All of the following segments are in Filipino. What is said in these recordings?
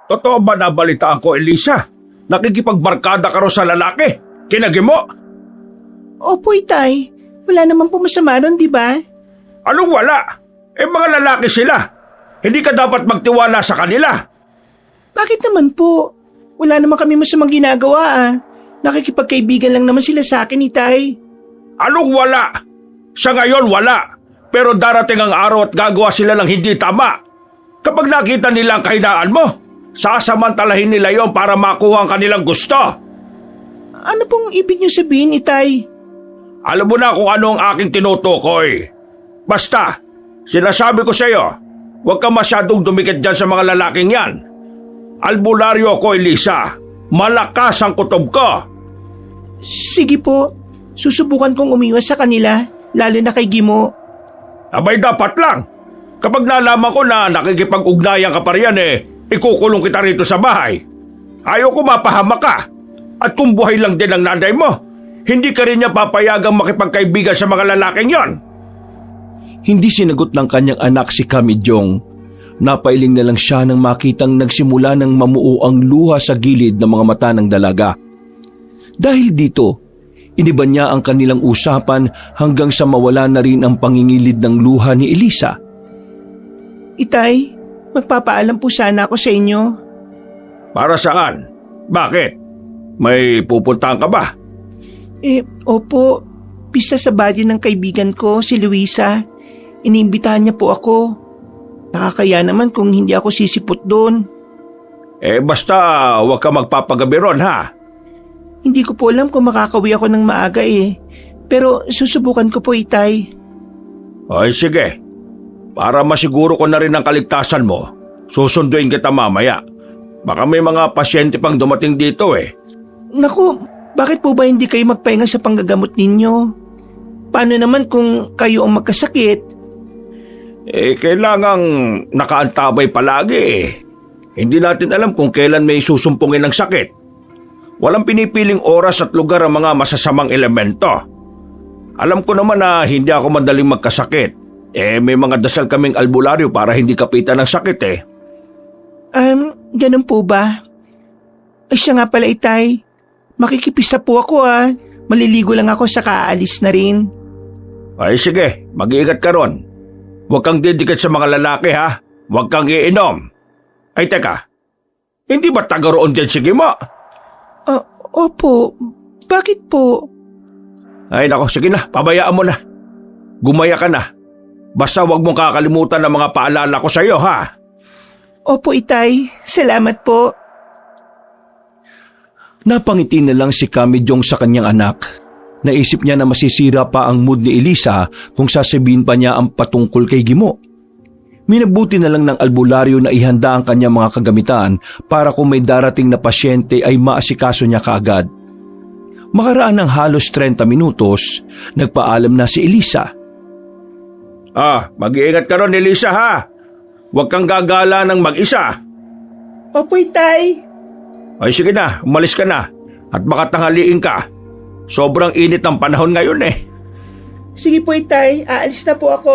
Totoo ba nabalitaan ko, Elisa? Nakikipagbarkada ka ro sa lalaki? Kinagi mo? Opo, Itay. Wala naman po masama ron, di ba? Anong wala? Mga lalaki sila. Hindi ka dapat magtiwala sa kanila. Bakit naman po? Wala naman kami masamang ginagawa ah. Nakikipagkaibigan lang naman sila sa akin, Itay. Anong wala? Sa ngayon wala. Pero darating ang araw at gagawa sila ng hindi tama. Kapag nakita nila ang kahinaan mo, sasamantalahin nila yon para makuha ang kanilang gusto. Ano pong ibig niyo sabihin, Itay? Alam mo na kung ano ang aking tinutukoy. Basta, sinasabi ko sa iyo, huwag ka masyadong dumikit dyan sa mga lalaking yan. Albularyo ko, Elisa. Malakas ang kutob ko. Sige po, susubukan kong umiwas sa kanila, lalo na kay Gimo. Abay dapat lang. Kapag nalaman ko na nakikipag-ugnayan ka pa riyan ikukulong kita rito sa bahay. Ayaw ko mapahamak ka. At kung buhay lang din ang nanay mo, hindi ka rin niya papayagang makipagkaibigan sa mga lalaking yon. Hindi sinagot ng kanyang anak si Kamidyong. Napailing na lang siya nang makitang nagsimula ng mamuo ang luha sa gilid ng mga mata ng dalaga. Dahil dito, iniba niya ang kanilang usapan hanggang sa mawala na rin ang pangingilid ng luha ni Elisa. Itay, magpapaalam po sana ako sa inyo. Para saan? Bakit? May pupuntahan ka ba? Opo. Pista sa badyo ng kaibigan ko, si Luisa. Iniimbitahan niya po ako. Nakakaya naman kung hindi ako sisipot doon. Basta huwag ka magpapagabi ron, ha? Hindi ko po alam kung makakawi ako ng maaga Pero susubukan ko po, Itay. Ay sige. Para masiguro ko na rin ang kaligtasan mo, susunduin kita mamaya. Baka may mga pasyente pang dumating dito Naku, bakit po ba hindi kayo magpahinga sa panggagamot ninyo? Paano naman kung kayo ang magkasakit? Kailangang nakaantabay palagi Hindi natin alam kung kailan may susumpungin ng sakit. Walang pinipiling oras at lugar ang mga masasamang elemento. Alam ko naman na hindi ako madaling magkasakit. May mga dasal kaming albularyo para hindi kapitan ng sakit Ganun po ba? Siya nga pala, Itay. Makikipista po ako Maliligo lang ako saka aalis na rin. Ay sige, mag-iingat ka ron. Huwag kang didikit sa mga lalaki ha. Huwag kang iinom. Ay teka, hindi ba taga roon din si Gimo? Opo, bakit po? Ay nako, sige na, pabayaan mo na. Gumaya ka na. Basta huwag mong kakalimutan ang mga paalala ko sa iyo ha. Opo, Itay. Salamat po. Napangiti na lang si Kamidyong sa kanyang anak. Naisip niya na masisira pa ang mood ni Elisa kung sasabihin pa niya ang patungkol kay Gimo. Minabuti na lang ng albularyo na ihanda ang kanyang mga kagamitan para kung may darating na pasyente ay maasikaso niya kaagad. Makaraan ng halos 30 minutos, nagpaalam na si Elisa. Mag-iingat ka ron, Elisa ha. Huwag kang gagala ng mag-isa. Opo, Itay. Ay sige na, umalis ka na. At baka tanghaliin ka. Sobrang init ang panahon ngayon Sige po, Itay. Aalis na po ako.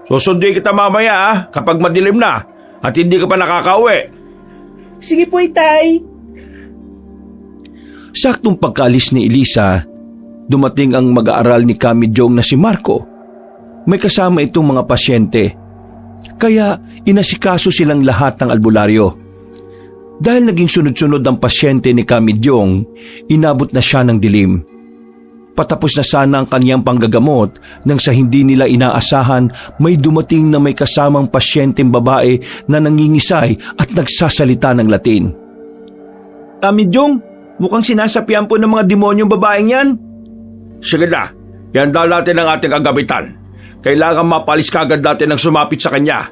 Susunduin kita mamaya kapag madilim na at hindi ka pa nakakauwi. Sige po, Itay. Saktong pagkaalis ni Elisa, dumating ang mag-aaral ni Kamidyong na si Marco. May kasama itong mga pasyente. Kaya inasikaso silang lahat ng albularyo. Dahil naging sunod-sunod ang pasyente ni Kamidyong, inabot na siya ng dilim. Patapos na sana ang kanyang panggagamot nang sa hindi nila inaasahan may dumating na may kasamang pasyenteng babae na nangingisay at nagsasalita ng Latin. Kamidyong, mukhang sinasapian po ng mga demonyong babaeng yan. Sige na, ihanda natin ang ating kagamitan. Kailangan mapalis kagad natin ang sumapit sa kanya.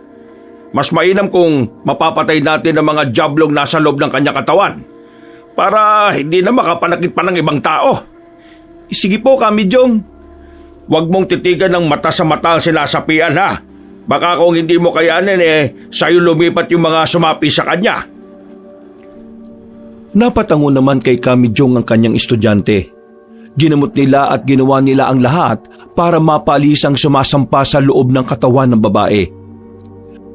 Mas mainam kung mapapatay natin ang mga diablong nasa loob ng kanyang katawan para hindi na makapanakit pa ng ibang tao. Sige po, Kamidyong. Huwag mong titigan ng mata sa mata ang sinasapian ha. Baka kung hindi mo kayanin sa'yo lumipat yung mga sumapi sa kanya. Napatango naman kay Kamidyong ang kanyang estudyante. Ginamot nila at ginawa nila ang lahat para mapalis ang sumasampa sa loob ng katawan ng babae.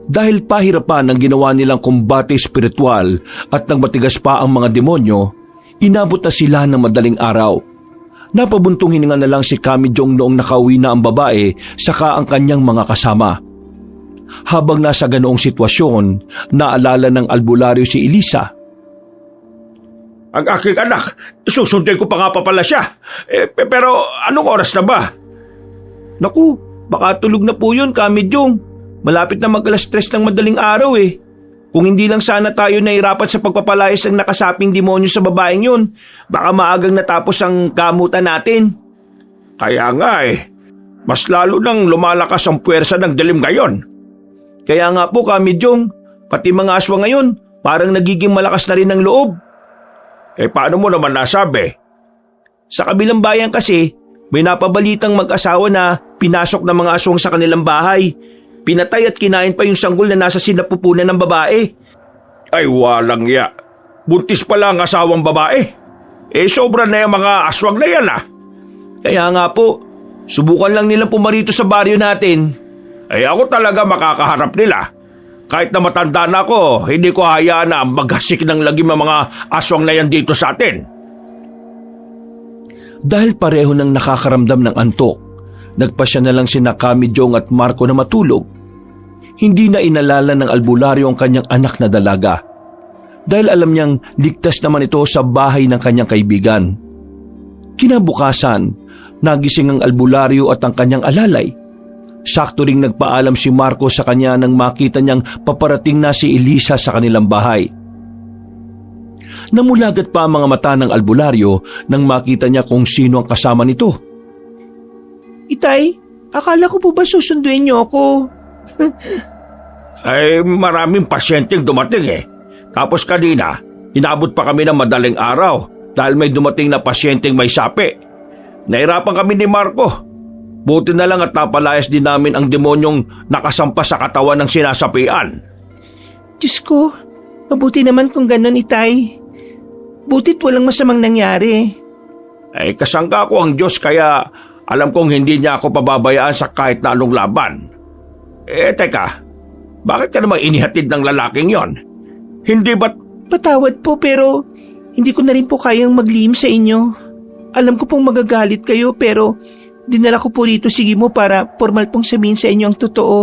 Dahil pahirapan ang ginawa nilang kumbate espiritual at nang matigas pa ang mga demonyo, inabot na sila ng madaling araw. Napabuntong hininga na lang si Kami Jong noong nakauwi na ang babae saka ang kanyang mga kasama. Habang nasa ganoong sitwasyon, naalala ng albularyo si Elisa. Ang aking anak, susundin ko pa nga pa pala siya. Pero anong oras na ba? Naku, baka tulog na po yun, Kami Jong. Malapit na mag-alas-3 ng madaling araw eh. Kung hindi lang sana tayo nahirapan sa pagpapalayas ng nakasaping demonyo sa babaeng yun, baka maagang natapos ang gamutan natin. Kaya nga mas lalo nang lumalakas ang puwersa ng dilim ngayon. Kaya nga po, Kami Jong, pati mga aswang ngayon, parang nagiging malakas na rin ang loob. Paano mo naman nasabi? Sa kabilang bayan kasi, may napabalitang mag-asawa na pinasok ng mga aswang sa kanilang bahay. Pinatay at kinain pa yung sanggol na nasa sinapupunan ng babae. Ay walang ya. Buntis pala ang asawang babae. Sobra na yung mga aswang na yan Kaya nga po, subukan lang nilang pumarito sa baryo natin. Ako talaga makakaharap nila. Kahit na matanda na ako, hindi ko hayaan na maghasik ng lagim ang mga aswang na yan dito sa atin. Dahil pareho nang nakakaramdam ng antok, nagpasya na lang sina Kami Jong at Marco na matulog. Hindi na inalala ng albularyo ang kanyang anak na dalaga. Dahil alam niyang ligtas naman ito sa bahay ng kanyang kaibigan. Kinabukasan, nagising ang albularyo at ang kanyang alalay. Sakto ring nagpaalam si Marco sa kanya nang makita niyang paparating na si Elisa sa kanilang bahay. Namulagat pa ang mga mata ng albularyo nang makita niya kung sino ang kasama nito. Itay, akala ko po ba susunduin niyo ako? Maraming pasyenteng dumating Tapos kanina, inabot pa kami ng madaling araw dahil may dumating na pasyenteng may sapi. Nahirapan kami ni Marco. Buti na lang at napalayas din namin ang demonyong nakasampa sa katawan ng sinasapian. Diyos ko, mabuti naman kung ganun, Itay. Butit walang masamang nangyari. Kasangga ko ang Diyos kaya alam kong hindi niya ako pababayaan sa kahit na anong laban. Teka, bakit ka naman inihatid ng lalaking yon? Hindi ba't... Patawad po pero hindi ko na rin po kayang maglihim sa inyo. Alam ko pong magagalit kayo pero dinala ko po dito si Gimo para formal pong sabihin sa inyo ang totoo.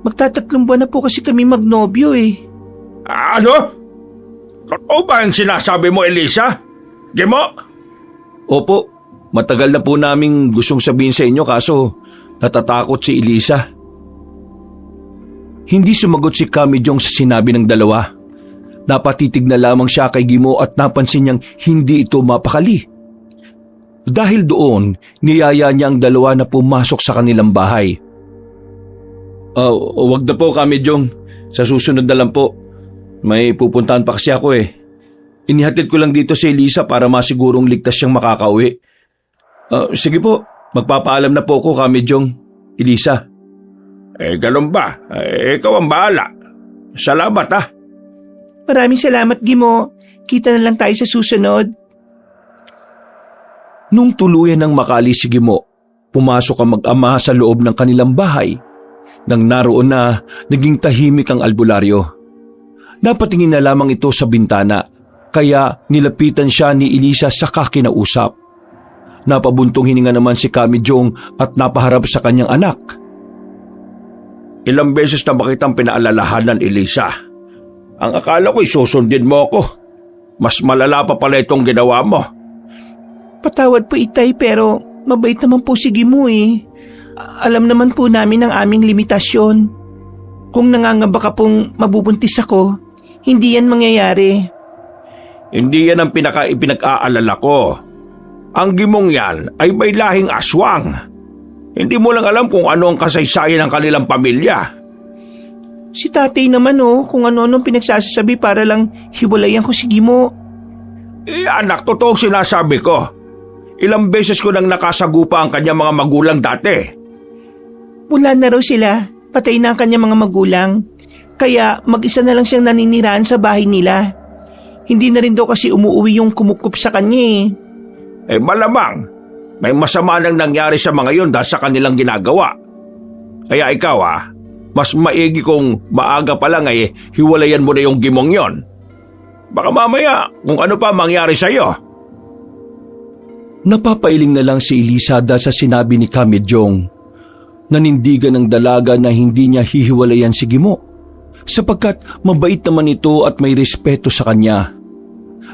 Magtatatlong buwan na po kasi kami magnobyo Ano? Totoo ba ang sinasabi mo, Elisa? Gimo? Opo, matagal na po naming gustong sabihin sa inyo kaso natatakot si Elisa. Hindi sumagot si Kami Jong sa sinabi ng dalawa. Napatitig na lamang siya kay Gimo at napansin niyang hindi ito mapakali. Dahil doon, niyaya niya ang dalawa na pumasok sa kanilang bahay. Wag na po Kami Jong, sa susunod na lang po. May pupuntahan pa kasi ako Inihatid ko lang dito si Elisa para masigurong ligtas siyang makakauwi. Sige po, magpapaalam na po ako Kami Jong, Elisa. Ganun ba? Ikaw ang bahala. Salamat Maraming salamat, Gimo. Kita na lang tayo sa susunod. Nung tuluyan ng makaalis si Gimo, pumasok ang mag-ama sa loob ng kanilang bahay. Nang naroon na, naging tahimik ang albularyo. Napatingin na lamang ito sa bintana, kaya nilapitan siya ni Elisa sa kinausap. Napabuntong hininga naman si Kami Jong at napaharap sa kanyang anak. Ilang beses na makitang pinaalalahanan, Elisa. Ang akala ko'y susundin mo ako. Mas malala pa pala itong ginawa mo. Patawad po, Itay, pero mabait naman po si Gimo Alam naman po namin ang aming limitasyon. Kung nangangamba ka pong mabubuntis ako, hindi yan mangyayari. Hindi yan ang pinag-aalala ko. Ang Gimong yan ay may lahing aswang. Hindi mo lang alam kung ano ang kasaysayan ng kanilang pamilya. Si tatay naman kung ano-anong pinagsasabi para lang hiwalayan ko si Gimo. Anak, totoong sinasabi ko. Ilang beses ko nang nakasagupa ang kanyang mga magulang dati. Wala na raw sila. Patay na ang kanyang mga magulang. Kaya mag-isa na lang siyang naninirahan sa bahay nila. Hindi na rin daw kasi umuwi yung kumukup sa kanya Malamang. May masama nang nangyari sa mga yon dahil sa kanilang ginagawa. Kaya ikaw mas maigi kung maaga pa lang ay hiwalayan mo na yung gimong yon. Baka mamaya kung ano pa mangyari sa'yo. Napapailing na lang si Elisa dahil sa sinabi ni Kamedjong. Nanindigan ng dalaga na hindi niya hihiwalayan si Gimo sapagkat mabait naman ito at may respeto sa kanya.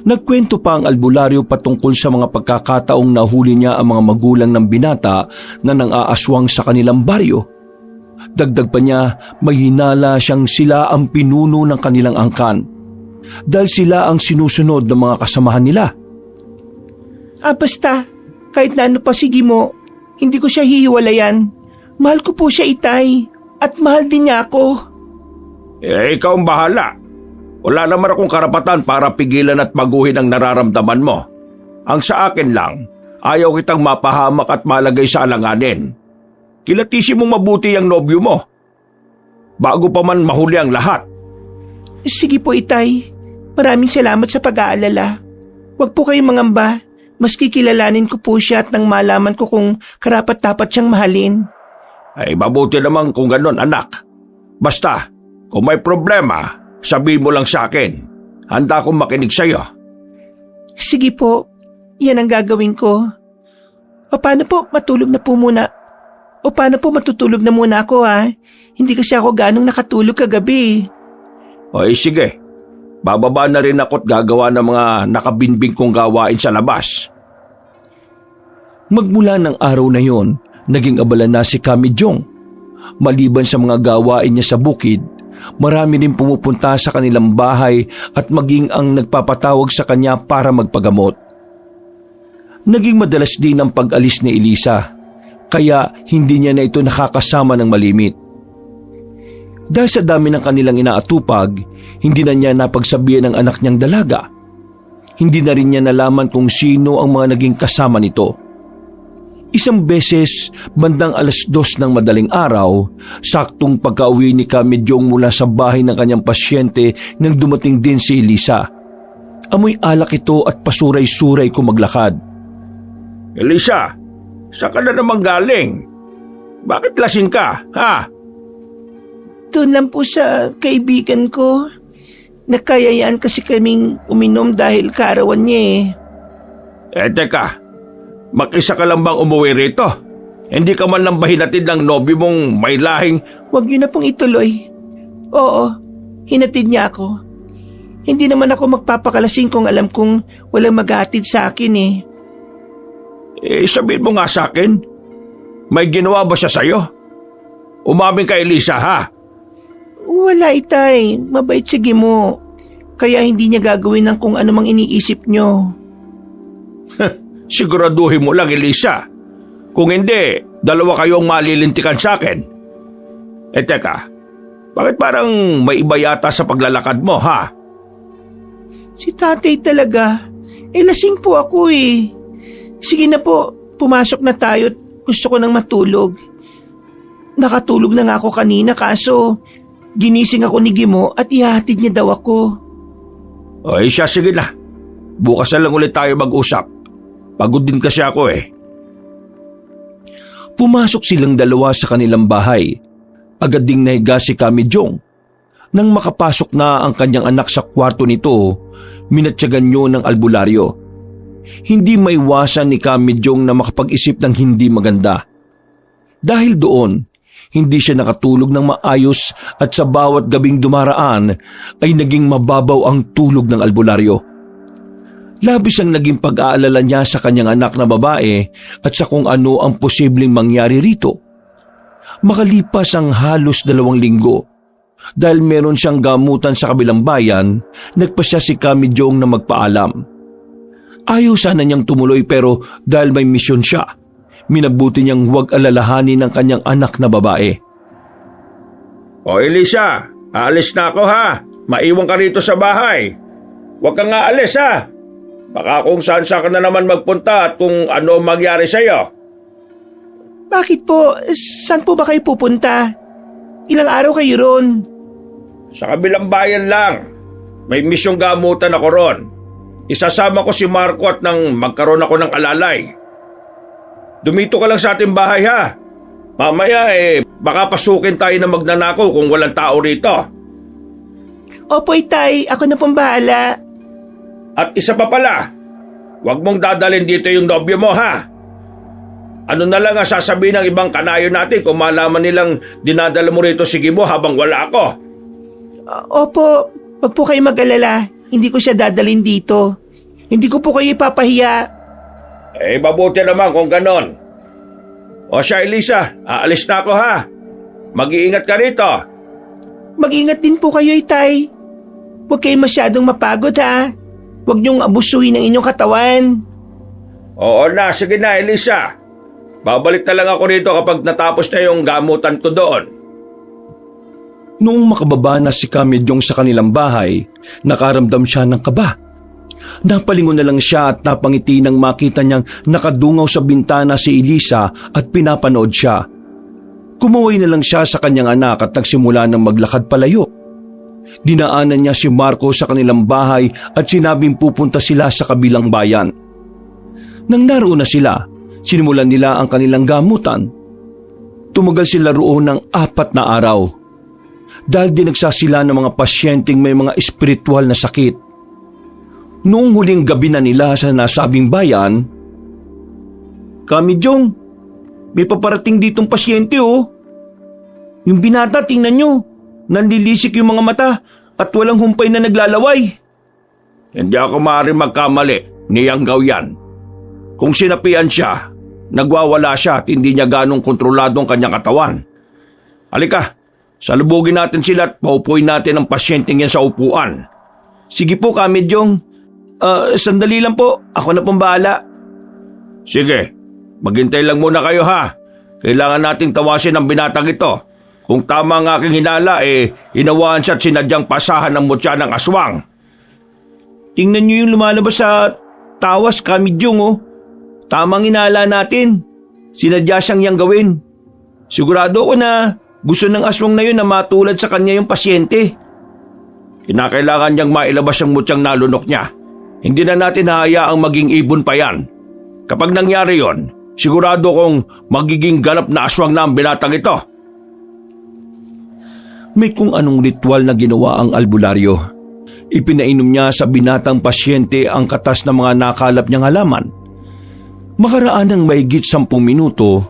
Nagkwento pa ang albularyo patungkol sa mga pagkakataong nahuli niya ang mga magulang ng binata na nang-aaswang sa kanilang baryo. Dagdag pa niya, may hinala siyang sila ang pinuno ng kanilang angkan dahil sila ang sinusunod ng mga kasamahan nila. Basta, kahit na ano pa si Gimo, hindi ko siya hihiwalayan. Mahal ko po siya, Itay, at mahal din niya ako. Ikaw ang bahala. Wala naman akong karapatan para pigilan at baguhin ang nararamdaman mo. Ang sa akin lang, ayaw kitang mapahamak at malagay sa alanganin. Kilatisi mong mabuti ang nobyo mo, bago pa man mahuli ang lahat. Sige po, Itay. Maraming salamat sa pag-aalala. Huwag po kayong mangamba. Mas kikilalanin ko po siya at nang malaman ko kung karapat-dapat siyang mahalin. Ay, mabuti naman kung ganon, anak. Basta, kung may problema, sabihin mo lang sa akin. Handa akong makinig sa'yo. Sige po, yan ang gagawin ko. O paano po, matulog na po muna. O paano po, matutulog na muna ako ha? Hindi kasi ako ganong nakatulog kagabi. Ay, sige. Bababa na rin ako at gagawa ng mga nakabinbing kong gawain sa labas. Magmula ng araw na yon, naging abala na si Kamedjong. Maliban sa mga gawain niya sa bukid, marami rin pumupunta sa kanilang bahay at maging ang nagpapatawag sa kanya para magpagamot. Naging madalas din ang pag-alis ni Elisa, kaya hindi niya na ito nakakasama ng malimit. Dahil sa dami ng kanilang inaatupag, hindi na niya napagsabihan ng anak niyang dalaga. Hindi na rin niya nalaman kung sino ang mga naging kasama nito. Isang beses, bandang 2:00 ng madaling araw, saktong pagka-uwi ni Kamedjong mula sa bahay ng kanyang pasyente nang dumating din si Elisa. Amoy alak ito at pasuray-suray kung maglakad. Elisa, saan ka na naman galing? Bakit lasing ka, ha? Doon lang po sa kaibigan ko. Nakayayaan kasi kaming uminom dahil kaarawan niya eh. Teka, mag-isa ka lang bang umuwi rito? Hindi ka man lang ba hinatid ng nobyo mong may lahing... Huwag niyo na pong ituloy. Oo, hinatid niya ako. Hindi naman ako magpapakalasing kung alam kong walang mag-aatid sa akin eh. Sabihin mo nga sa akin, may ginawa ba siya sa'yo? Umamin ka, Elisa, ha? Wala, Itay. Mabait si Gimo. Kaya hindi niya gagawin ng kung anumang iniisip niyo. Siguraduhin mo lang, Elisa. Kung hindi, dalawa kayong malilintikan sa akin. Teka, bakit parang may iba yata sa paglalakad mo, ha? Si tatay talaga. Lasing po ako eh. Sige na po, pumasok na tayo. Gusto ko nang matulog. Nakatulog na nga ako kanina kaso ginising ako ni Gimo at ihahatid niya daw ako. Ay siya, sige na. Bukas na lang ulit tayo mag-usap. Pagod din kasi ako eh. Pumasok silang dalawa sa kanilang bahay. Agad ding nahiga si Kamedjong. Nang makapasok na ang kanyang anak sa kwarto nito, minatyagan niyo ng albularyo. Hindi maiwasan ni Kamedjong na makapag-isip ng hindi maganda. Dahil doon, hindi siya nakatulog ng maayos at sa bawat gabing dumaraan ay naging mababaw ang tulog ng albularyo. Labis ang naging pag-aalala niya sa kanyang anak na babae at sa kung ano ang posibleng mangyari rito. Makalipas ang halos 2 linggo, dahil meron siyang gamutan sa kabilang bayan, nagpasya si Kamedjong na magpaalam. Ayaw sana niyang tumuloy pero dahil may misyon siya, minabuti niyang huwag alalahanin ng kanyang anak na babae. O Elisa, aalis na ako ha. Maiwan ka rito sa bahay. Huwag kang aalis ha. Baka kung saan ka na naman magpunta at kung ano mangyari sa'yo. Bakit po? Saan po ba kayo pupunta? Ilang araw kayo ron? Sa kabilang bayan lang. May misyong gamutan ako ron. Isasama ko si Marco at nang magkaroon ako ng alalay. Dumito ka lang sa ating bahay ha. Mamaya Baka pasukin tayo na magnanakaw kung walang tao rito. Opo, Itay. Ako na pong bahala. At isa pa pala, huwag mong dadalhin dito yung nobyo mo, ha? Ano na lang ang sasabihin ng ibang kanayo natin kung malaman nilang dinadala mo rito si Gibo habang wala ako? Opo, wag po kayo mag-alala. Hindi ko siya dadalhin dito. Hindi ko po kayo ipapahiya. Mabuti naman kung ganon. O siya, Elisa, aalis na ako, ha? Mag-iingat ka rito. Mag-ingat din po kayo, Itay. Huwag kayo masyadong mapagod, ha? Huwag niyong abusuhin ang inyong katawan. Oo na, sige na, Elisa. Babalik na lang ako rito kapag natapos na yung gamutan ko doon. Noong makababa na si Kamidyong sa kanilang bahay, nakaramdam siya ng kaba. Napalingon na lang siya at napangiti nang makita niyang nakadungaw sa bintana si Elisa at pinapanood siya. Kumaway na lang siya sa kanyang anak at nagsimula ng maglakad palayo. Dinaanan niya si Marco sa kanilang bahay at sinabing pupunta sila sa kabilang bayan. Nang naroon na sila, sinimulan nila ang kanilang gamutan. Tumagal sila roon ng 4 na araw. Dahil dinagsa sila ng mga pasyenteng may mga espiritual na sakit. Noong huling gabi na nila sa nasabing bayan, Kamidyong, may paparating ditong pasyente, oh. Yung binata, tingnan nyo. Nanlilisik yung mga mata at walang humpay na naglalaway. Hindi ako maaaring magkamali, niyanggaw yan. Kung sinapian siya, nagwawala siya at hindi niya ganong kontrolado ang kanyang katawan. Halika, salubugin natin sila at paupuin natin ang pasyenteng yan sa upuan. Sige po, Kamidyong. Sandali lang po, ako na pong bahala. Sige, maghintay lang muna kayo, ha. Kailangan nating tawasin ang binatang ito. Kung tama ang aking hinala, hinawaan siya at sinadyang pasahan ng mutya ng aswang. Tingnan niyo yung lumalabas sa tawas, Kamidyong, oh. Tamang hinala natin. Sinadya siyang yang gawin. Sigurado ko na gusto ng aswang na yun na matulad sa kanya yung pasyente. Kinakailangan niyang mailabas ang mutyang nalunok niya. Hindi na natin hahayaang maging ibon pa yan. Kapag nangyari yon, sigurado kong magiging ganap na aswang na ang binatang ito. may kung anong ritual na ginawa ang albularyo. Ipinainom niya sa binatang pasyente ang katas ng mga nakalap niyang halaman. Makaraan ng mahigit 10 minuto,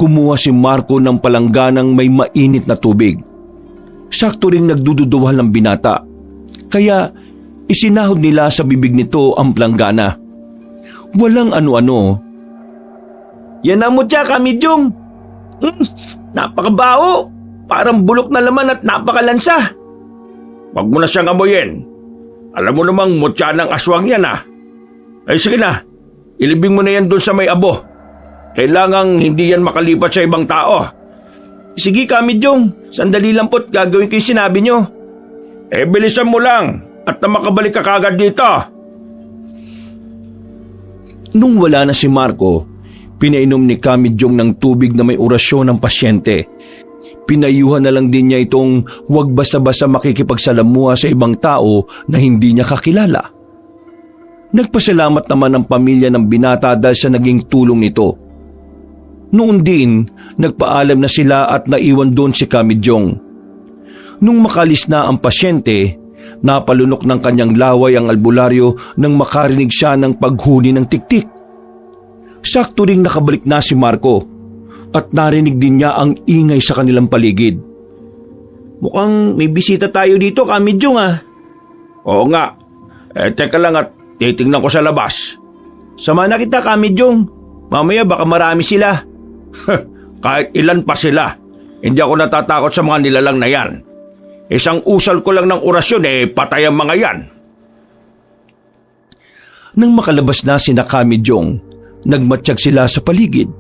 kumuha si Marco ng palangganang may mainit na tubig. Sakto ring nagdududuwal ng binata, kaya isinahod nila sa bibig nito ang palanggana. Walang ano-ano. Yan ang mutya, Kamidyong. Napakabaho. Parang bulok na laman at napakalansa. Wag mo na siyang amoyin. Alam mo namang mutya ng aswang yan Ay sige na, ilibing mo na yan doon sa may abo. Kailangang hindi yan makalipat sa ibang tao. Sige, Kamidyong. Sandali lang po't gagawin ko yung sinabi nyo. Bilisan mo lang at na makabalik ka kagad dito. Nung wala na si Marco, pinainom ni Kamidyong ng tubig na may orasyon ng pasyente. Pinayuhan na lang din niya itong huwag basta-basta makikipagsalamuha sa ibang tao na hindi niya kakilala. Nagpasalamat naman ang pamilya ng binata dahil sa naging tulong nito. Noon din, nagpaalam na sila at naiwan doon si Kamidyong. Nung makalis na ang pasyente, napalunok ng kanyang laway ang albularyo nang makarinig siya ng paghuni ng tiktik. Sakto ring nakabalik na si Marco at narinig din niya ang ingay sa kanilang paligid. Mukhang may bisita tayo dito, Kamidyong Oo nga. Teka lang at titingnan ko sa labas. Sama na kita, Kamidyong. Mamaya baka marami sila. Kahit ilan pa sila, hindi ako natatakot sa mga nilalang na yan. Isang usal ko lang ng orasyon patay ang mga yan. Nang makalabas na sina Kamidyong, nagmatsyag sila sa paligid.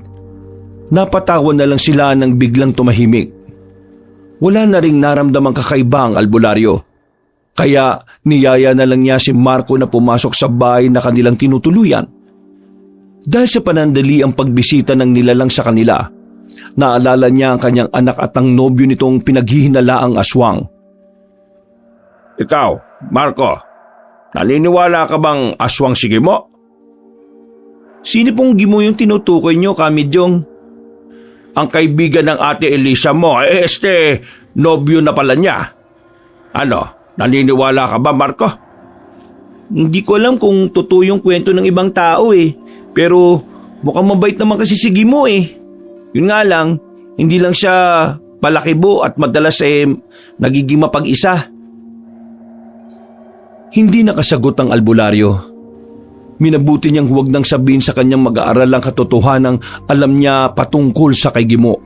Napatawan na lang sila nang biglang tumahimik. Wala na ring naramdamang kakaiba ang albularyo. Kaya niyaya na lang niya si Marco na pumasok sa bahay na kanilang tinutuluyan. Dahil sa panandali ang pagbisita ng nilalang sa kanila, naalala niya ang kanyang anak at ang nobyo nitong pinaghihinalaang aswang. Ikaw, Marco, naniniwala ka bang aswang si Gimo? Sino pong Gimo yung tinutukoy niyo, Kamidyong? ang kaibigan ng ate Elisa mo, nobyo na pala niya. Ano, naniniwala ka ba, Marco? Hindi ko alam kung totoo yung kwento ng ibang tao pero mukhang mabait naman kasi si Gimo Yun nga lang, hindi lang siya palakibo at madalas nagiging mapag-isa. Hindi nakasagot ang albularyo. Minabuti niyang huwag nang sabihin sa kanyang mag-aaral ang katotohanang alam niya patungkol sa kay Gimo.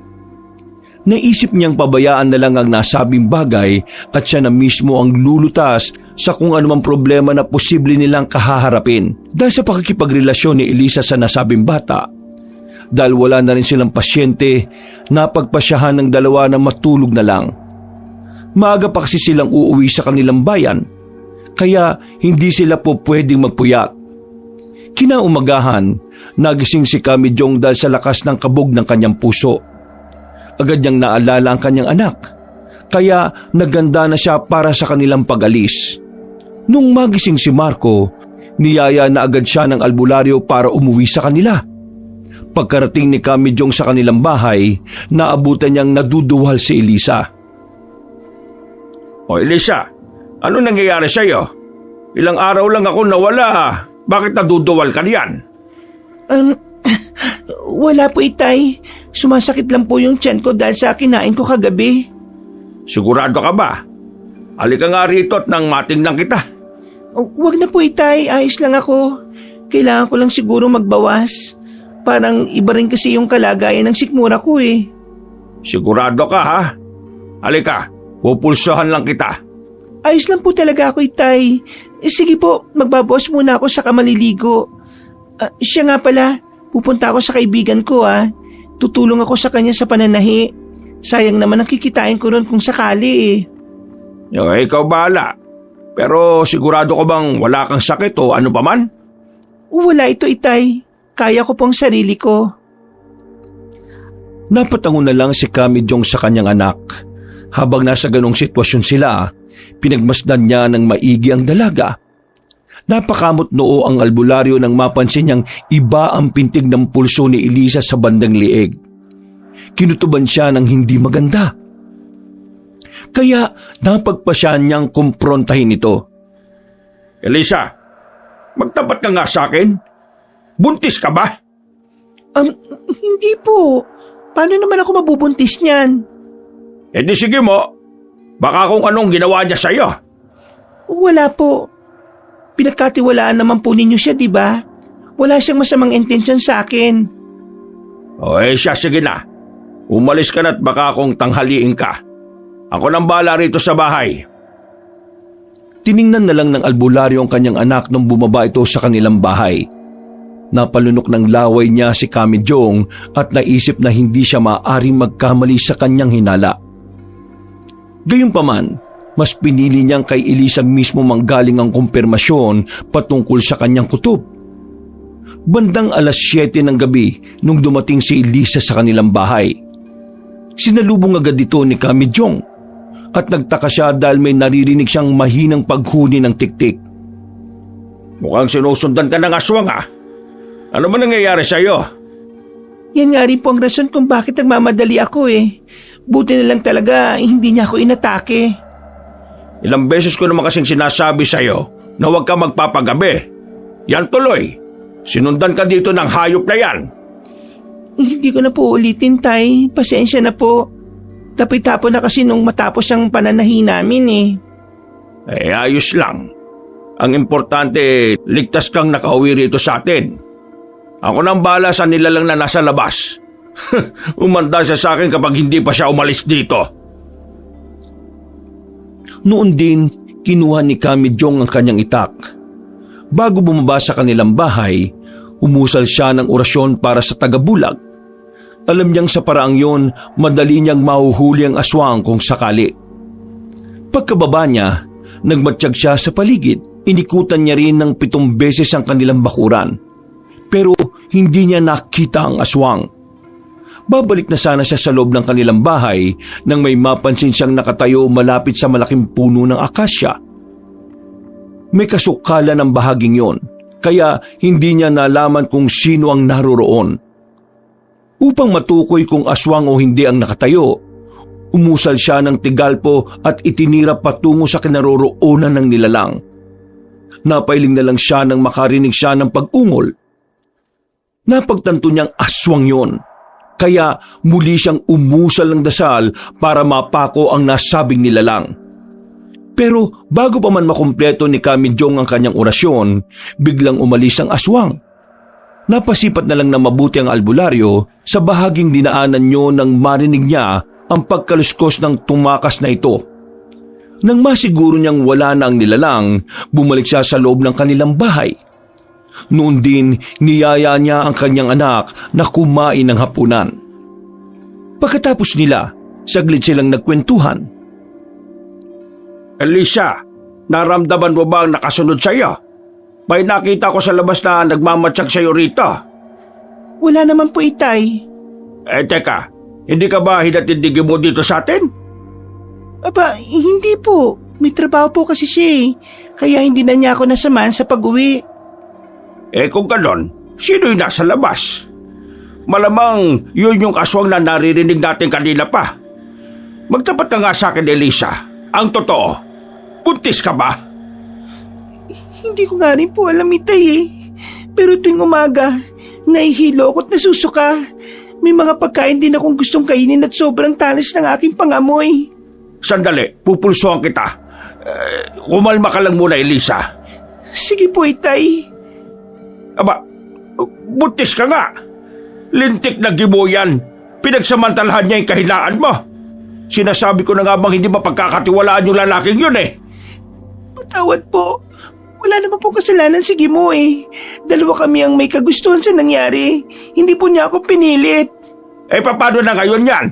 Naisip niyang pabayaan na lang ang nasabing bagay at siya na mismo ang lulutas sa kung anumang problema na posible nilang kahaharapin dahil sa pakikipagrelasyon ni Elisa sa nasabing bata. Dahil wala na rin silang pasyente, napagpasyahan ng dalawa na matulog na lang. Maaga pa kasi silang uuwi sa kanilang bayan, kaya hindi sila po pwedeng magpuyat. Kinaumagahan, nagising si Kami Jong dahil sa lakas ng kabog ng kanyang puso. Agad niyang naalala ang kanyang anak, kaya naganda na siya para sa kanilang pag-alis. Nung magising si Marco, niyaya na agad siya ng albularyo para umuwi sa kanila. Pagkarating ni Kami Jong sa kanilang bahay, naabutan niyang naduduwal si Elisa. O Elisa, ano nangyayari sa iyo? Ilang araw lang ako nawala. Bakit naduduwal ka niyan? Wala po, Itay. Sumasakit lang po yung tiyan ko dahil sa kinain ko kagabi. Sigurado ka ba? Halika nga rito at nang matingnan kita. Wag na po, Itay. Ayos lang ako. Kailangan ko lang siguro magbawas. Parang iba rin kasi yung kalagayan ng sikmura ko Sigurado ka ha? Halika, pupulsohan lang kita. Ayos lang po talaga ako, Itay. Sige po, magbabawas muna ako saka maliligo. Siya nga pala, pupunta ako sa kaibigan ko Tutulong ako sa kanya sa pananahi. Sayang naman ang kikitain ko ron kung sakali Ikaw bahala. Pero sigurado ko bang wala kang sakit o ano pa man? Wala ito, Itay. Kaya ko pong sarili ko. Napatango na lang si Kami Jong sa kanyang anak. Habang nasa ganong sitwasyon sila, pinagmasdan niya ng maigi ang dalaga. Napakamot noo ang albularyo nang mapansin niyang iba ang pintig ng pulso ni Elisa sa bandang liig. Kinutuban siya ng hindi maganda. Kaya napagpasya niyang kumprontahin ito. Elisa, magtapat ka nga sa akin. Buntis ka ba? Hindi po. Paano naman ako mabubuntis niyan? Di sige mo. Baka kung anong ginawa niya sa'yo. Wala po. Pinagkatiwalaan naman po ninyo siya, di ba? Wala siyang masamang intensyon sa akin. Siya, sige na. Umalis ka na't baka kung tanghaliin ka. Ako nang bahala rito sa bahay. Tiningnan na lang ng albularyo ang kanyang anak nung bumaba ito sa kanilang bahay. Napalunok ng laway niya si Kami Jong at naisip na hindi siya maaaring magkamali sa kanyang hinala. Gayunpaman, mas pinili niyang kay Elisa mismo manggaling ang kumpirmasyon patungkol sa kanyang kutob. Bandang 7:00 ng gabi nung dumating si Elisa sa kanilang bahay. Sinalubong agad ito ni Kami Jong at nagtaka siya dahil may naririnig siyang mahinang paghuni ng tiktik. Mukhang sinusundan ka ng aswang Ano ba nangyayari sa'yo? Yan nga rin po ang rason kung bakit nagmamadali ako Buti na lang talaga hindi niya ako inatake. Ilang beses ko naman kasing sinasabi sa'yo na huwag ka magpapagabi. Yan tuloy. Sinundan ka dito ng hayop na yan. Hindi ko na po ulitin, Tay. Pasensya na po. Tapay-tapo na kasi nung matapos ang pananahi namin ayos lang. Ang importante, ligtas kang nakauwi rito sa atin. Ako nang bahala sa nilalang na nasa labas. Umanda siya sa akin kapag hindi pa siya umalis dito. Noon din, kinuha ni Kami Jong ang kanyang itak. Bago bumaba sa kanilang bahay, umusal siya ng orasyon para sa tagabulag. Alam niyang sa paraang yon, madali niyang mahuhuli ang aswang kung sakali. Pagkababa niya, nagmatsyag siya sa paligid. Inikutan niya rin ng 7 beses ang kanilang bakuran. Pero hindi niya nakita ang aswang. Babalik na sana siya sa loob ng kanilang bahay nang may mapansin siyang nakatayo malapit sa malaking puno ng akasya. May kasukalan ng bahaging yon, kaya hindi niya nalaman kung sino ang naroroon. Upang matukoy kung aswang o hindi ang nakatayo, umusal siya ng tigalpo at itinira patungo sa kinaroroonan ng nilalang. Napailing na lang siya nang makarinig siya ng pag-ungol. Napagtanto niyang aswang yon, kaya muli siyang umusal ng dasal para mapako ang nasabing nilalang. Pero bago pa man makumpleto ni Kamijong ang kanyang orasyon, biglang umalis ang aswang. Napasipat na lang na mabuti ang albularyo sa bahaging dinaanan niyo nang marinig niya ang pagkaluskos ng tumakas na ito. Nang masiguro niyang wala na ang nilalang, bumalik siya sa loob ng kanilang bahay. Noon din, niyaya niya ang kanyang anak na kumain ng hapunan. Pagkatapos nila, saglit silang nagkwentuhan. Elisa, naramdaman mo ba ang nakasunod sa iyo? May nakita ko sa labas na nagmamatsyag sa iyo rito. Wala naman po, Itay. Teka, hindi ka ba hinatindigin mo dito sa atin? Aba, hindi po. May trabaho po kasi siya eh. Kaya hindi na niya ako nasamahan sa pag-uwi. Kung ganon, sino yung nasa labas? Malamang yun yung aswang na naririnig natin kanina pa. Magtapat ka nga sa akin, Elisa. Ang totoo, buntis ka ba? Hindi ko nga rin po alam, Itay eh. Pero tuwing umaga, nahihilo ako't nasusuka. May mga pagkain din akong gustong kainin at sobrang talas ng aking pangamoy. Sandali, pupulsuhan kita. Kumalma ka lang muna, Elisa. Sige po, Itay. Aba, buntis ka nga. Lintik na gibo yan. Pinagsamantalahan niya yung kahinaan mo. Sinasabi ko na nga bang hindi mapagkakatiwalaan yung lalaking yun eh. Patawad po. Wala naman po kasalanan si Gimo eh. Dalawa kami ang may kagustuhan sa nangyari. Hindi po niya ako pinilit. Paano na ngayon yan?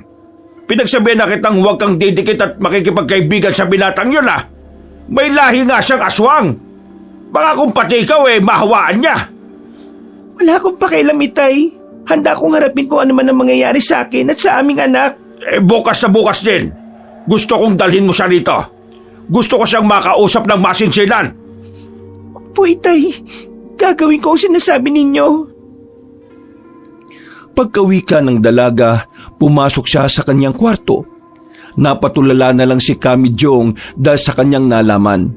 Pinagsabihan na kitang huwag kang didikit at makikipagkaibigan sa binatang yun ah. May lahi nga siyang aswang. Baka kung pati ikaw mahawaan niya. Wala akong pakialam, Itay. Handa akong harapin kung ano man ang mangyayari sa akin at sa aming anak. Bukas na bukas din. Gusto kong dalhin mo siya rito. Gusto ko siyang makausap ng masinsinan. Po, Itay. Gagawin ko ang sinasabi ninyo. Pagkawika ng dalaga, pumasok siya sa kanyang kwarto. Napatulala na lang si Kamijong dahil sa kanyang nalaman.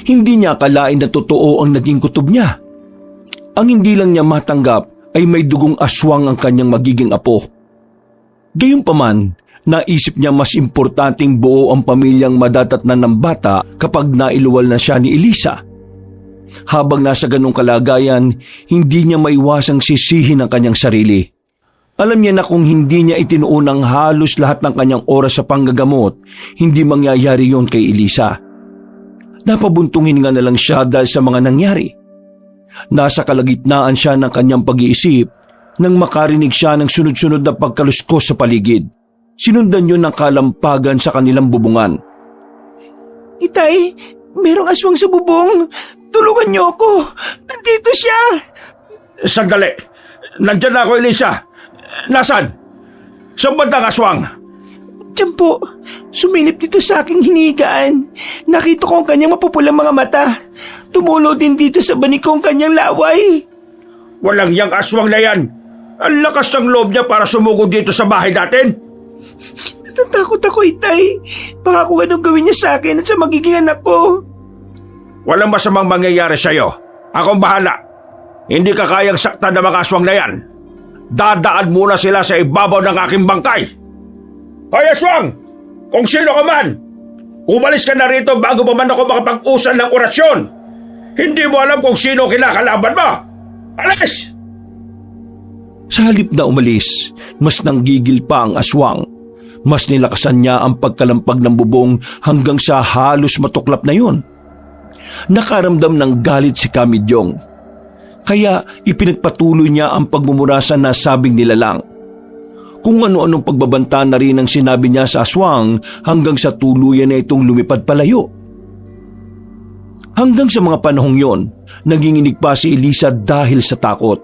Hindi niya akalain na totoo ang naging kutob niya. Ang hindi lang niya matanggap ay may dugong aswang ang kanyang magiging apo. Gayunpaman, naisip niya mas importanteng buo ang pamilyang madadatnan ng bata kapag nailuwal na siya ni Elisa. Habang nasa ganong kalagayan, hindi niya maiwasang sisihin ang kanyang sarili. Alam niya na kung hindi niya itinuunang halos lahat ng kanyang oras sa panggagamot, hindi mangyayari yon kay Elisa. Napabuntungin nga na lang siya dahil sa mga nangyari. Nasa kalagitnaan siya ng kanyang pag-iisip nang makarinig siya ng sunod-sunod na pagkaluskos sa paligid. Sinundan yun ng kalampagan sa kanilang bubungan. Itay, merong aswang sa bubong. Tulungan niyo ako. Nandito siya. Sandali. Nandyan na ako, Elisa. Nasaan? Saan bandang aswang? Diyan po. Sumilip dito sa aking hinihigaan. Nakita ko ang kanyang mapupulang mga mata. Tumulo din dito sa banig ko ang kanyang laway. Walang yang aswang na yan. Ang lakas ng loob niya para sumugod dito sa bahay natin. Natatakot ako, Itay. Baka kung anong gawin niya sa akin at sa magiging anak ko. Walang masamang mangyayari sa'yo. Akong bahala. Hindi ka kayang saktan ng mga aswang na yan. Dadaan muna sila sa ibabaw ng aking bangkay. Hoy, aswang! Kung sino ka man, umalis ka na rito bago pa man ako makapag-usal ng orasyon. Hindi mo alam kung sino kinakalaban mo. Alis! Sa halip na umalis, mas nanggigil pa ang aswang. Mas nilakasan niya ang pagkalampag ng bubong hanggang sa halos matuklap na yun. Nakaramdam ng galit si Kamijong. Kaya ipinagpatuloy niya ang pagmumura sa nasabing nilalang. Kung ano-anong pagbabanta na rin ang sinabi niya sa aswang hanggang sa tuluyan na itong lumipad palayo. Hanggang sa mga panahong yon, nanginginig pa si Elisa dahil sa takot.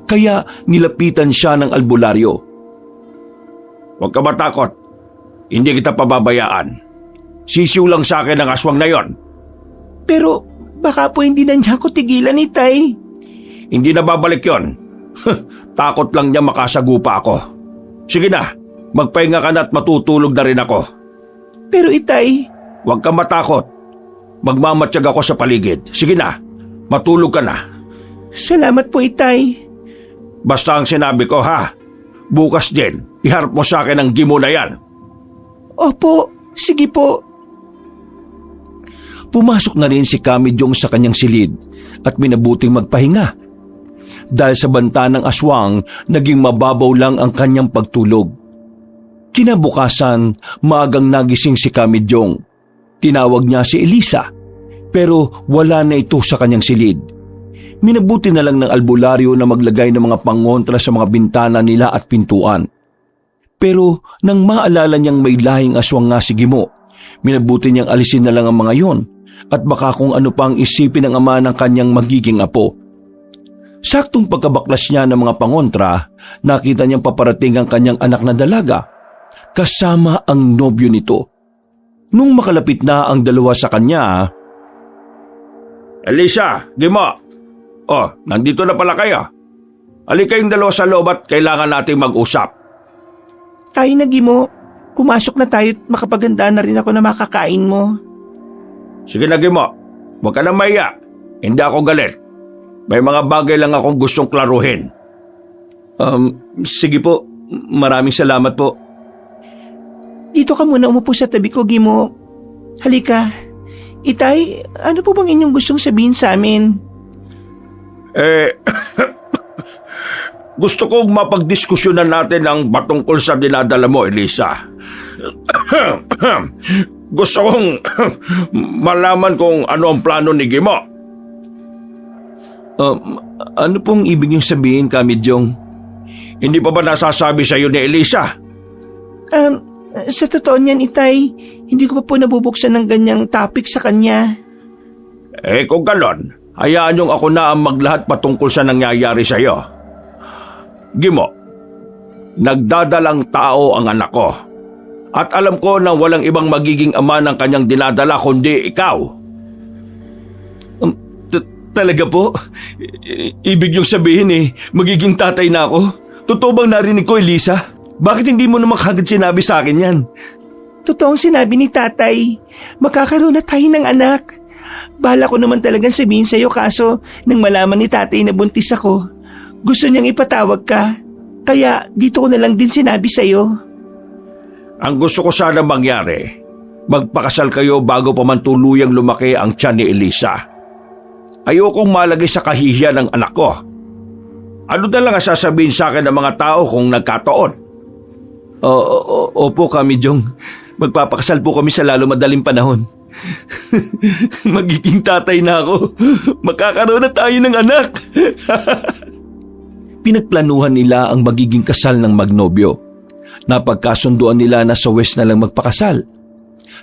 Kaya nilapitan siya ng albularyo. Huwag ka matakot. Hindi kita pababayaan. Sisiw lang sa akin ang aswang na yon. Pero baka po hindi na niya ako tigilan, Itay. Hindi na babalik yon. Takot lang niya makasagupa ako. Sige na, magpahinga ka na at matutulog na rin ako. Pero itay... Huwag kang matakot. Magmamatsyag ako sa paligid. Sige na, matulog ka na. Salamat po, itay. Basta ang sinabi ko, ha? Bukas din, iharap mo sa akin ang gimo na yan. Opo, sige po. Pumasok na rin si Kami Jong sa kanyang silid at minabuting magpahinga. Dahil sa banta ng aswang, naging mababaw lang ang kanyang pagtulog. Kinabukasan, maagang nagising si Kami Jong. Tinawag niya si Elisa, pero wala na ito sa kanyang silid. Minabuti na lang ng albularyo na maglagay ng mga pangontra sa mga bintana nila at pintuan. Pero nang maalala niyang may lahing aswang nga si Gimo, minabuti niyang alisin na lang ang mga yon at baka kung ano pang isipin ng ama ng kanyang magiging apo. Saktong pagkabaklas niya ng mga pangontra, nakita niyang paparating ang kanyang anak na dalaga, kasama ang nobyo nito. Nung makalapit na ang dalawa sa kanya, Elisa, Gimo. Oh, nandito na pala kayo. Halika kayong dalawa sa loob at kailangan nating mag-usap. Tayo na, Gimo. Pumasok na tayo at makapaganda na rin ako na makakain mo. Sige na, Gimo. Huwag ka na mahiya. Hindi ako galit. May mga bagay lang akong gustong klaruhin. Sige po. Maraming salamat po. Dito ka muna umupo sa tabi ko, Gimo. Halika. Itay, ano po bang inyong gustong sabihin sa amin? Gusto kong mapagdiskusyonan natin ang patungkol sa dinadala mo, Elisa. Gusto kong malaman kung ano ang plano ni Gimo. Ano pong ibig niyong sabihin, Kami Jong? Hindi pa ba nasasabi sa iyo ni Elisa? Sa totoo niyan, Itay, hindi ko pa po nabubuksan ng ganyang topic sa kanya. Kung galon, hayaan niyong ako na ang maglahat patungkol sa nangyayari sa iyo. Gimo, nagdadalang tao ang anak ko. At alam ko na walang ibang magiging ama ng kanyang dinadala kundi ikaw. Talaga po? Ibig niyong sabihin magiging tatay na ako? Totoo bang narinig ko, Elisa? Bakit hindi mo naman kagad sinabi sa akin yan? Totoong sinabi ni tatay, magkakaroon na tayo ng anak. Bala ko naman talagang sabihin sa'yo kaso nang malaman ni tatay na buntis ako, gusto niyang ipatawag ka. Kaya dito ko na lang din sinabi sa'yo. Ang gusto ko sana mangyari, magpakasal kayo bago pa man tuluyang lumaki ang tiyan ni Elisa. Ayokong malagay sa kahihiyan ng anak ko. Ano na lang ang sasabihin sa akin ng mga tao kung nagkataon? Opo, Kami Jong. Magpapakasal po kami sa lalo madaling panahon. Magiging tatay na ako. Magkakaroon na tayo ng anak. Pinagplanuhan nila ang magiging kasal ng magnobyo. Napagkasunduan nila na sa West na lang magpakasal,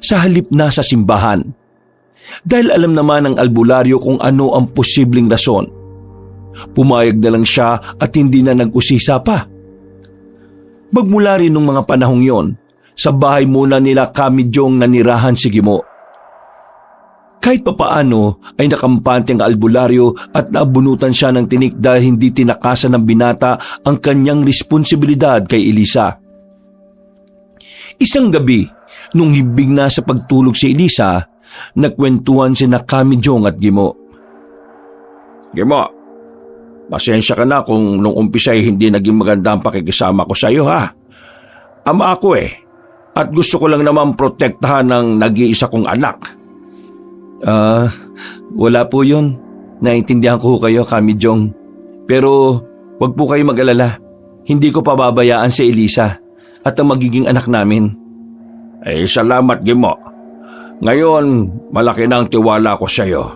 sa halip na sa simbahan. Dahil alam naman ng albularyo kung ano ang posibleng rason, pumayag na lang siya at hindi na nag-usisa pa. Magmula rin nung mga panahong yon, sa bahay muna nila Kami Jong nanirahan si Gimo. Kahit papaano ay nakampante ang albularyo at naabunutan siya ng tinik dahil hindi tinakasan ng binata ang kanyang responsibilidad kay Elisa. Isang gabi, nung hibig na sa pagtulog si Elisa, nagkwentuhan sina Kami Jong at Gimo. Gimo, pasensya ka na kung nung umpisa ay hindi naging maganda ang pakikisama ko sa iyo, ha? Ama ako at gusto ko lang naman protektahan ng nag-iisa kong anak. Wala po yun. Naintindihan ko kayo, Kami Jong. Pero wag po kayo mag-alala. Hindi ko pababayaan si Elisa at ang magiging anak namin. Salamat, Gimo. Ngayon, malaki na ang tiwala ko sa iyo.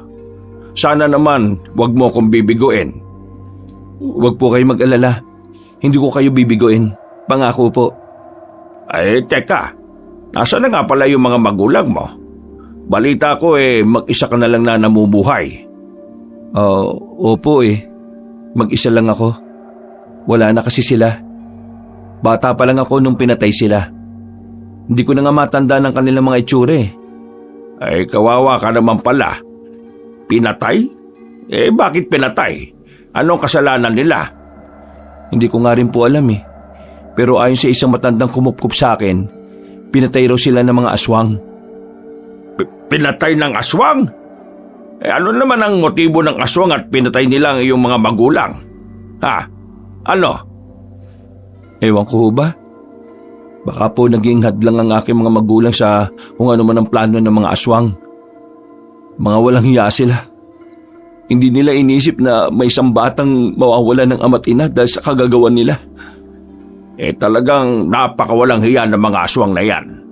Sana naman wag mo akong bibiguin. Huwag po kayo mag-alala. Hindi ko kayo bibigoin. Pangako po. Teka. Nasaan na nga pala yung mga magulang mo? Balita ko mag-isa ka na lang na namumuhay. Opo Mag-isa lang ako. Wala na kasi sila. Bata pa lang ako nung pinatay sila. Hindi ko na nga matanda ng kanilang mga itsura Kawawa ka naman pala. Pinatay? Bakit pinatay? Anong kasalanan nila? Hindi ko nga rin po alam eh. Pero ayon sa isang matandang kumupkup sa akin, pinatay raw sila ng mga aswang. Pinatay ng aswang? Ano naman ang motibo ng aswang at pinatay nila ang iyong mga magulang? Ha? Ano? Ewan ko ho ba? Baka po naging hadlang ang aking mga magulang sa kung ano man ang plano ng mga aswang. Mga walang hiya sila. Hindi nila inisip na may isang batang mawawala ng ama't ina dahil sa kagagawan nila. Talagang napakawalang hiya ng mga aswang na yan.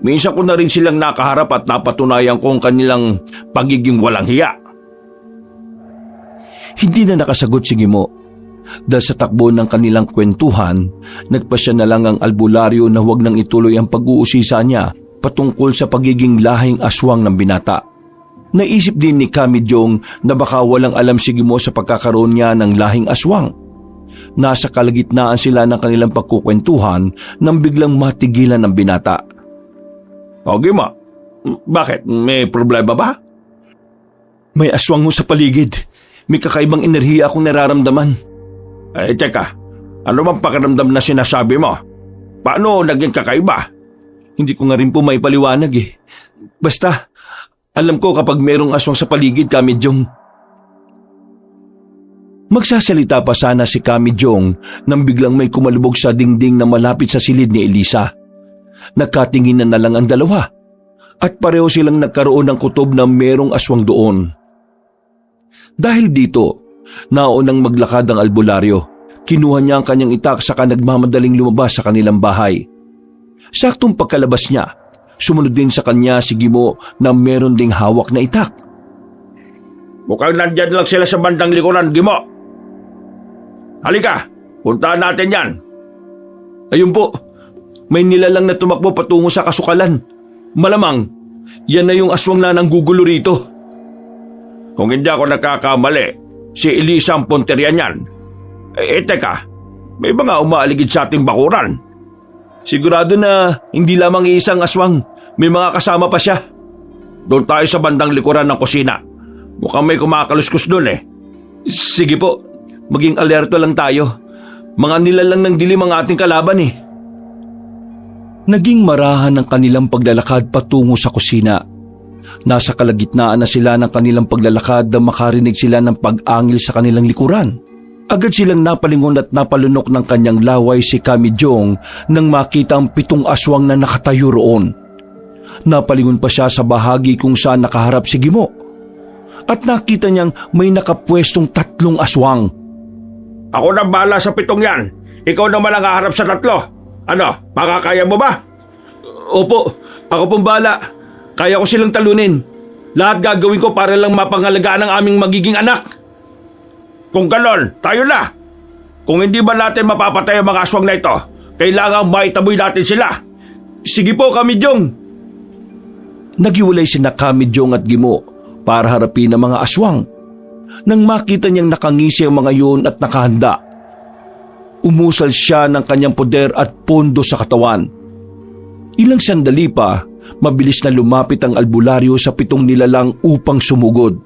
Minsan ko na rin silang nakaharap at napatunayan ko ang kanilang pagiging walang hiya. Hindi na nakasagot si Gimo. Dahil sa takbo ng kanilang kwentuhan, nagpasya na lang ang albularyo na huwag nang ituloy ang pag-uusisa niya patungkol sa pagiging lahing aswang ng binata. Naisip din ni Kamijong na baka walang alam si Gimo sa pagkakaroon niya ng lahing aswang. Nasa kalagitnaan sila ng kanilang pagkukwentuhan nang biglang matigilan ng binata. O Gimo, bakit? May problema ba? May aswang ho sa paligid. May kakaibang enerhiya akong nararamdaman. Teka, ano bang pakiramdam na sinasabi mo? Paano naging kakaiba? Hindi ko nga rin po may paliwanag eh. Basta, alam ko kapag merong aswang sa paligid, Kamijong. Magsasalita pa sana si Kamijong nang biglang may kumalubog sa dingding na malapit sa silid ni Elisa. Nagkatinginan na lang ang dalawa at pareho silang nagkaroon ng kutob na merong aswang doon. Dahil dito, naunang maglakad ang albularyo. Kinuha niya ang kanyang itak saka nagmamadaling lumabas sa kanilang bahay. Saktong pagkalabas niya, sumunod din sa kanya si Gimo na meron ding hawak na itak. Mukhang nandyan lang sila sa bandang likuran, Gimo. Halika, puntahan natin yan. Ayun po, may nilalang na tumakbo patungo sa kasukalan. Malamang, yan na yung aswang na nanggugulo rito. Kung hindi ako nagkakamali, si Elisa ang punteriya niyan. Teka, may mga umaaligid sa ating bakuran. Sigurado na hindi lamang isang aswang, may mga kasama pa siya. Doon tayo sa bandang likuran ng kusina. Mukhang may kumakaluskos doon eh. Sige po, maging alerto lang tayo. Mga nilalang ng dilim ang ating kalaban eh. Naging marahan ang kanilang paglalakad patungo sa kusina. Nasa kalagitnaan na sila ng kanilang paglalakad na makarinig sila ng pag-angil sa kanilang likuran. Agad silang napalingon at napalunok ng kanyang laway si Kamijong nang makita ang 7 aswang na nakatayo roon. Napalingon pa siya sa bahagi kung saan nakaharap si Gimo. At nakita niyang may nakapwestong 3 aswang. Ako na bahala sa 7 yan. Ikaw naman ang haharap sa 3. Ano, makakaya mo ba? Opo, ako pong bahala. Kaya ko silang talunin. Lahat gagawin ko para lang mapangalagaan ang aming magiging anak. Kung ganon, tayo na. Kung hindi ba natin mapapatay ang mga aswang na ito, kailangan maitaboy natin sila. Sige po, Kamijong. Nagiwalay sina Kamijong at Gimo para harapin ang mga aswang. Nang makita niyang nakangisi ang mga yun at nakahanda, umusal siya ng kanyang poder at pondo sa katawan. Ilang sandali pa, mabilis na lumapit ang albularyo sa 7 nilalang upang sumugod.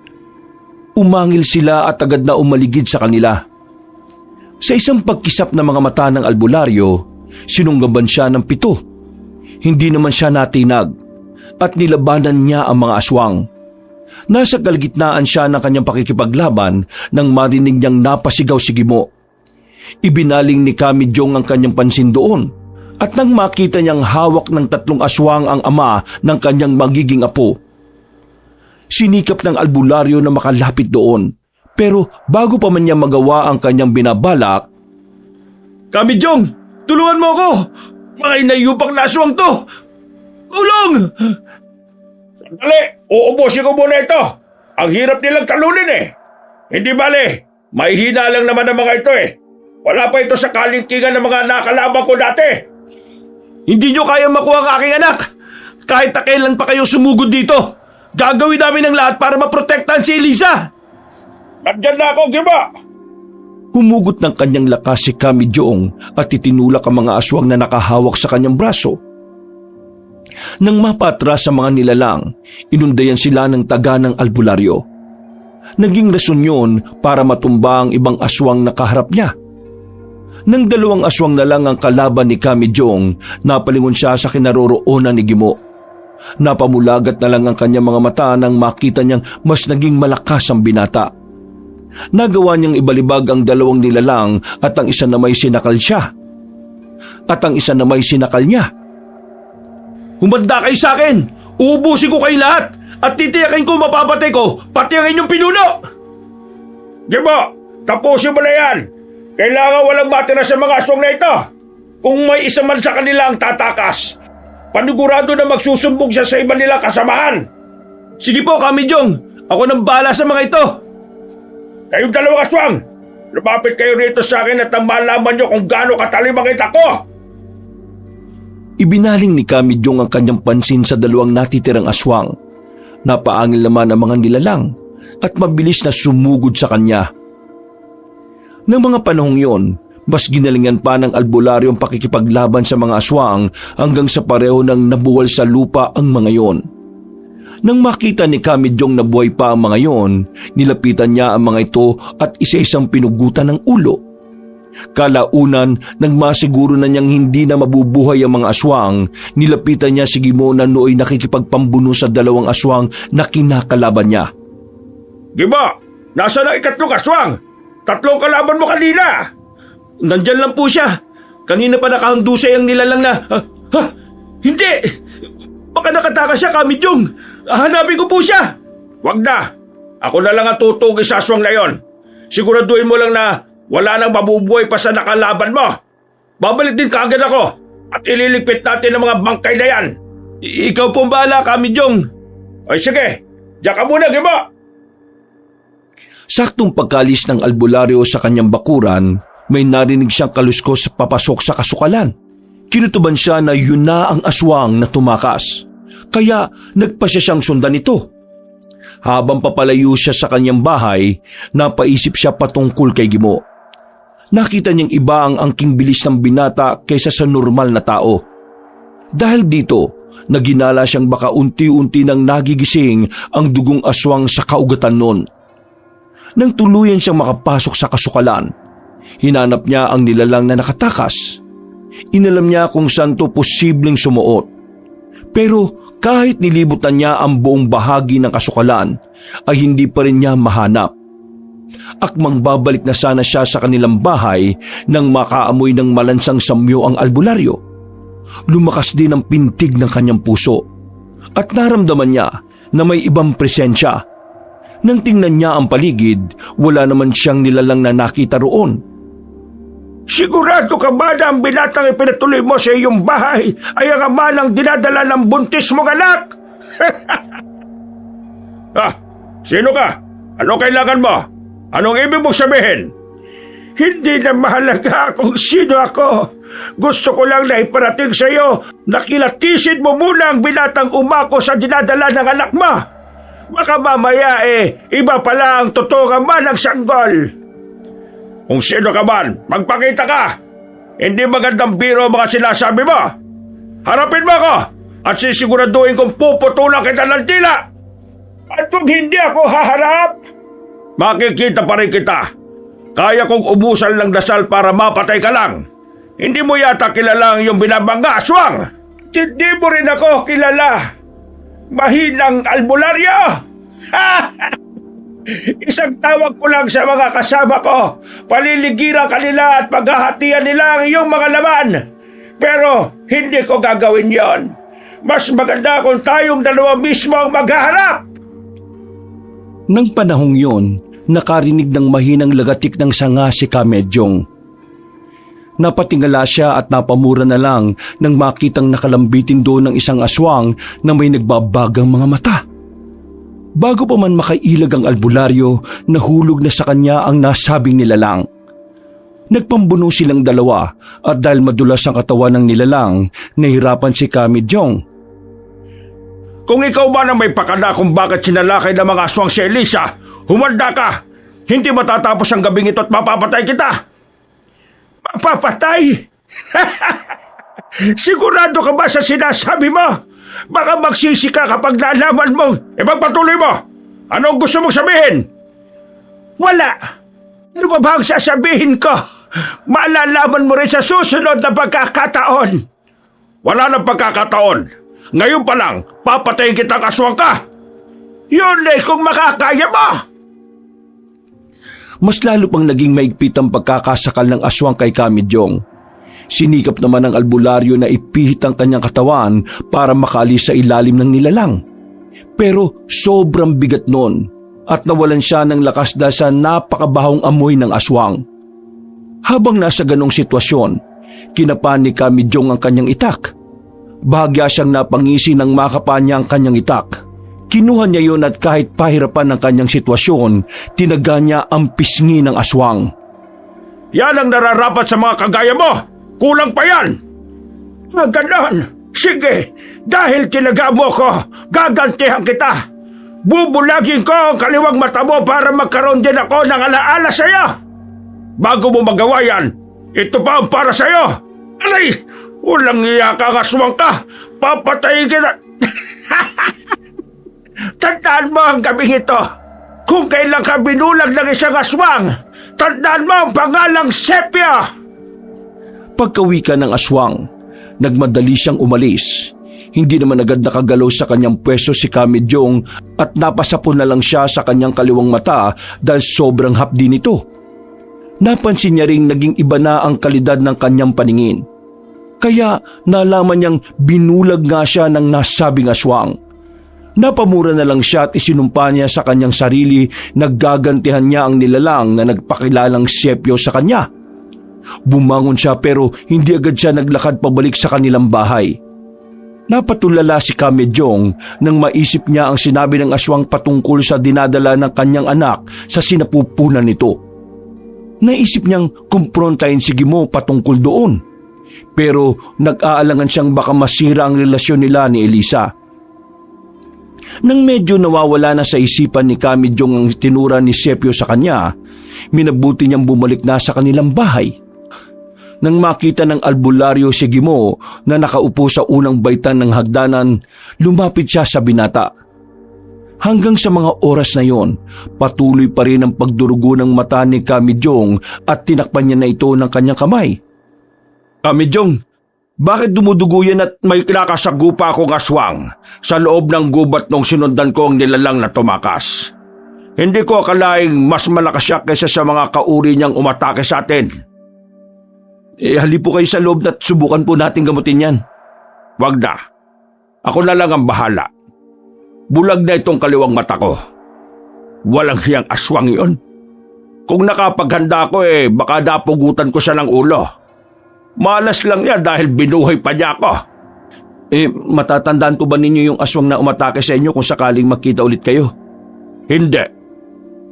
Umangil sila at agad na umaligid sa kanila. Sa isang pagkisap ng mga mata ng albularyo, sinunggaban siya ng 7. Hindi naman siya natinag at nilabanan niya ang mga aswang. Nasa kalagitnaan siya ng kanyang pakikipaglaban nang marinig niyang napasigaw si Gimo. Ibinaling ni Kamijong ang kanyang pansin doon at nang makita niyang hawak ng 3 aswang ang ama ng kanyang magiging apo. Sinikap ng albularyo na makalapit doon, pero bago pa man niya magawa ang kanyang binabalak, Kamijong, tulungan mo ako! Mga inayupang na aswang to! Tulong! Sandali, uubusin ko muna ito. Ang hirap nilang talunin eh. Hindi bale, mahihina lang naman ang mga ito eh. Wala pa ito sa kalingkingan ng mga nakalaban ko dati. Hindi nyo kaya makuha ang aking anak! Kahit na kailan pa kayo sumugod dito, gagawin namin ang lahat para maprotektahan si Elisa! Nandyan na ako, Gimo! Humugot ng kanyang lakas si Kamijong at itinulak ang mga aswang na nakahawak sa kanyang braso. Nang mapatras sa mga nilalang, inundayan sila ng taga ng albularyo. Naging rason yun para matumba ang ibang aswang na kaharap niya. Nang 2 aswang na lang ang kalaban ni Kamijong, napalingon siya sa kinaroroonan ni Gimo. Napamulagat na lang ang kanyang mga mata nang makita niyang mas naging malakas ang binata. Nagawa niyang ibalibag ang 2 nilalang at ang isa na may sinakal siya. At ang isa na may sinakal niya. Humanda kayo sa akin! Uubusin ko kayo lahat! At titiyakin ko mapapatay ko, pati ang inyong pinuno! Gimo, tapusin mo na yan! Kailangan walang matira sa mga aswang na ito! Kung may isa man sa kanila ang tatakas, panigurado na magsusumbong siya sa iba nila kasamahan! Sige po, Kamijong! Ako nang bahala sa mga ito! Kayong 2 aswang! Lumapit kayo rito sa akin at nang malaman nyo kung gaano katalim ang kita ko! Ibinaling ni Kamijong ang kanyang pansin sa 2 natitirang aswang. Napaangil naman ang mga nilalang at mabilis na sumugod sa kanya. Nang mga panahong yon, mas ginalingan pa ng albularyo ang pakikipaglaban sa mga aswang hanggang sa pareho ng nabuwal sa lupa ang mga yon. Nang makita ni Kamijong na buhay pa ang mga yon, nilapitan niya ang mga ito at isa-isang pinugutan ng ulo. Kalaunan, nang masiguro na niyang hindi na mabubuhay ang mga aswang, nilapitan niya si Gimo na nooy nakikipagpambuno sa 2 aswang na kinakalaban niya. Gimo, nasa na 3 aswang? 3 kalaban mo kanina! Nandyan lang po siya. Kanina pa nakahandusay ang nilalang na... Hindi! Baka nakatakas siya, Kamijong! Hanapin ko po siya! Wag na! Ako na lang ang tutugi sa aswang na yon. Siguraduhin mo lang na wala nang mabubuhay pa sa nakalaban mo. Babalik din kaagad ako at ililigpit natin ang mga bangkay na yan. Ikaw pong bahala, Kamijong. Ay sige, diyan ka muna, Gimo! Saktong pagkalis ng albularyo sa kanyang bakuran, may narinig siyang kaluskos papasok sa kasukalan. Kinutuban siya na yun na ang aswang na tumakas. Kaya nagpasya siyang sundan ito. Habang papalayo siya sa kanyang bahay, napaisip siya patungkol kay Gimo. Nakita niyang iba ang angking bilis ng binata kaysa sa normal na tao. Dahil dito, naginala siyang baka unti-unti nang nagigising ang dugong aswang sa kaugatan noon. Nang tuluyan siyang makapasok sa kasukalan, hinanap niya ang nilalang na nakatakas. Inalam niya kung saan to posibleng sumuot. Pero kahit nilibutan niya ang buong bahagi ng kasukalan, ay hindi pa rin niya mahanap. Akmang babalik na sana siya sa kanilang bahay nang makaamoy ng malansang samyo ang albularyo. Lumakas din ang pintig ng kanyang puso at naramdaman niya na may ibang presensya. Nang tingnan niya ang paligid, wala naman siyang nilalang na nakita roon. Sigurado ka ba na ang binatang ipinatuloy mo sa iyong bahay ay ang ama ng dinadala ng buntis mong anak? Sino ka? Ano kailangan mo? Anong ibig mong sabihin? Hindi na mahalaga kung sino ako. Gusto ko lang na iparating sa iyo na kilatisin mo muna ang binatang umako sa dinadala ng anak mo. Baka mamaya iba pala ang totoong ama ng sanggol. Kung sino ka man, magpakita ka. Hindi magandang biro ang mga sinasabi mo. Harapin mo ako at sisiguraduhin kong puputulan kita ng tila. At kung hindi ako haharap, makikita pa rin kita. Kaya kong ubusan lang dasal para mapatay ka lang. Hindi mo yata kilala ang iyong binabangga, aswang. Hindi mo rin ako kilala. Mahinang albularyo! Isang tawag ko lang sa mga kasama ko. Paliligiran kanila at paghahatian nila ang iyong mga laman. Pero hindi ko gagawin yon. Mas maganda kung tayong dalawa mismo ang maghaharap. Nang panahong yon, nakarinig ng mahinang lagatik ng sanga si Kamejong. Napatingala siya at napamura na lang nang makitang nakalambitin doon ng isang aswang na may nagbabagang mga mata. Bago pa man makailag ang albularyo, nahulog na sa kanya ang nasabing nilalang. Nagpambuno silang dalawa at dahil madulas ang katawan ng nilalang, nahirapan si Kamejong. Kung ikaw man ang may pakana kung bakit sinalakay ng mga aswang si Elisa, humanda ka! Hindi matatapos ang gabing ito at mapapatay kita! Mapapatay? Sigurado ka ba sa sinasabi mo? Baka magsisi ka kapag nalaman mong ipagpatuloy mo. Anong gusto mong sabihin? Wala. Ano ba ang sasabihin ko? Malalaman mo rin sa susunod na pagkakataon. Wala nang pagkakataon. Ngayon pa lang, papatayin kitang aswang ka. Yun eh kung makakaya mo. Mas lalo pang naging maigpit ang pagkakasakal ng aswang kay Kamijong. Sinikap naman ng albularyo na ipihit ang kanyang katawan para makaalis sa ilalim ng nilalang. Pero sobrang bigat nun at nawalan siya ng lakas dahil sa napakabahong amoy ng aswang. Habang nasa ganong sitwasyon, kinapan ni Kamijong ang kanyang itak. Bahagya siyang napangisi nang makapa niya ang kanyang itak. Kinuha niya yun at kahit pahirapan ng kanyang sitwasyon, tinaga niya ang pisngi ng aswang. Yan ang nararapat sa mga kagaya mo. Kulang pa yan. Ganon. Sige, dahil tinaga mo ko, gagantihan kita. Bubulagin ko ang kaliwang mata mo para magkaroon din ako ng alaala sa'yo. Bago mo magawa yan, ito pa ang para sa'yo. Aray! Walang iya ka, aswang ka! Papatayin kita! Tandaan mo ang gabing ito. Kung kailan ka binulag ng isang aswang, tandaan mo ang pangalang Sepio! Pagkawika ng aswang, nagmadali siyang umalis. Hindi naman agad nakagalaw sa kanyang pwesto si Kamijong at napasapon na lang siya sa kanyang kaliwang mata dahil sobrang hapdi nito. Napansin niya ring naging iba na ang kalidad ng kanyang paningin. Kaya nalaman niyang binulag nga siya ng nasabing aswang. Napamura na lang siya at isinumpa niya sa kanyang sarili na gagantihan niya ang nilalang na nagpakilalang Sepio sa kanya. Bumangon siya pero hindi agad siya naglakad pabalik sa kanilang bahay. Napatulala si Kamijong nang maisip niya ang sinabi ng aswang patungkol sa dinadala ng kanyang anak sa sinapupunan nito. Naisip niyang kumprontahin si Gimo patungkol doon. Pero nag-aalangan siyang baka masira ang relasyon nila ni Elisa. Nang medyo nawawala na sa isipan ni Kamijong ang tinura ni Sepio sa kanya, minabuti niyang bumalik na sa kanilang bahay. Nang makita ng albularyo si Gimo na nakaupo sa unang baitan ng hagdanan, lumapit siya sa binata. Hanggang sa mga oras na yon, patuloy pa rin ang pagdurugo ng mata ni Kamijong at tinakpan niya na ito ng kanyang kamay. Kamijong, bakit dumudugo yan at may kinakasagupa akong aswang sa loob ng gubat nung sinundan ko ang nilalang na tumakas? Hindi ko akalaing mas malakas siya kaysa sa mga kauri niyang umatake sa atin. Halip po kayo sa loob at subukan po natin gamutin yan. Wag na. Ako na lang ang bahala. Bulag na itong kaliwang mata ko. Walang hiyang aswang yon. Kung nakapaghanda ko baka napugutan ko siya ng ulo. Malas lang yan dahil binuhay pa niya ako. Matatandaan po ba ninyo yung aswang na umatake sa inyo kung sakaling makita ulit kayo? Hindi.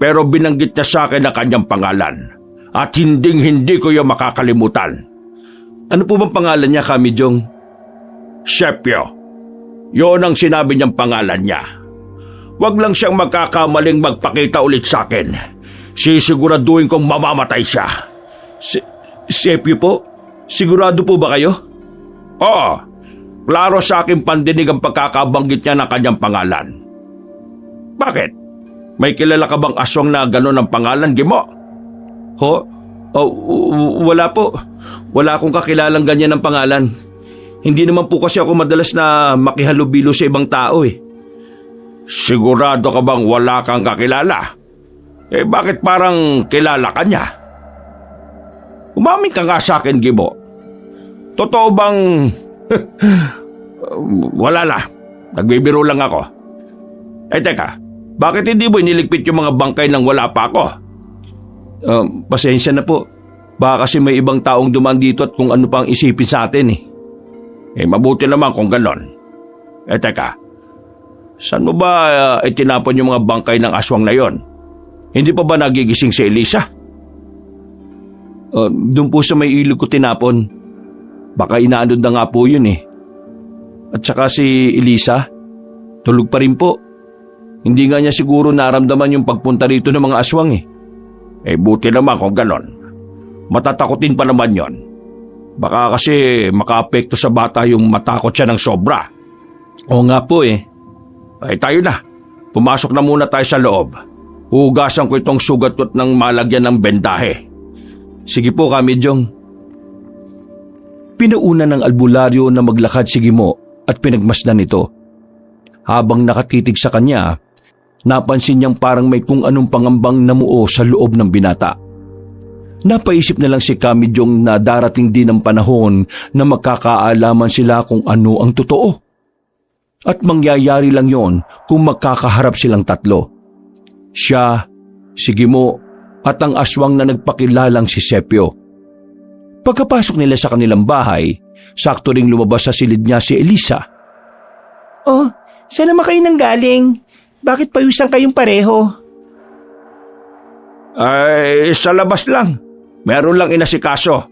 Pero binanggit niya sa akin ang kanyang pangalan. At hinding-hindi ko yung makakalimutan. Ano po bang pangalan niya, Kamijong? Sepio. Yun ang sinabi niyang pangalan niya. Wag lang siyang magkakamaling magpakita ulit sa akin. Sisiguraduhin kong mamamatay siya. Sepio po? Sigurado po ba kayo? Oo. Klaro sa aking pandinig ang pagkakabanggit niya ng kanyang pangalan. Bakit? May kilala ka bang aswang na gano'n ang pangalan, Gimo? Wala po. Wala akong kakilalang ganyan ng pangalan. Hindi naman po kasi ako madalas na makihalubilo sa ibang tao Sigurado ka bang wala kang kakilala? Bakit parang kilala ka niya? Umamin ka nga sa akin, Gimo. Totoo bang... Wala na. Nagbibiro lang ako. Teka. Bakit hindi mo iniligpit yung mga bangkay nang wala pa ako? Pasensya na po. Baka kasi may ibang taong dumaan dito at kung ano pang isipin sa atin mabuti naman kung ganon. Teka. Saan mo ba itinapon yung mga bangkay ng aswang na yon? Hindi pa ba nagigising si Elisa? Doon po sa may ilog ko tinapon. Baka inaanod na nga po yun At saka si Elisa, tulog pa rin po. Hindi nga niya siguro naramdaman yung pagpunta rito ng mga aswang buti naman kung ganon. Matatakotin pa naman yon. Baka kasi makaapekto sa bata yung matakot siya ng sobra. Oo nga po Tayo na. Pumasok na muna tayo sa loob. Hugasan ko itong sugat ng malagyan ng bendahe. Sige po, Kamidyong. Pinauna ng albularyo na maglakad si Gimo at pinagmasdan ito. Habang nakatitig sa kanya, napansin niyang parang may kung anong pangambang namuo sa loob ng binata. Napaisip na lang si Kamidyong na darating din ang panahon na magkakaalaman sila kung ano ang totoo. At mangyayari lang yon kung magkakaharap silang tatlo. Siya, si Gimo, at ang aswang na nagpakilalang si Sepio. Pagkapasok nila sa kanilang bahay, sakto ring lumabas sa silid niya si Elisa. Oh, saan naman kayo nanggaling? Bakit payusan kayong pareho? Ay, sa labas lang. Meron lang inasikaso.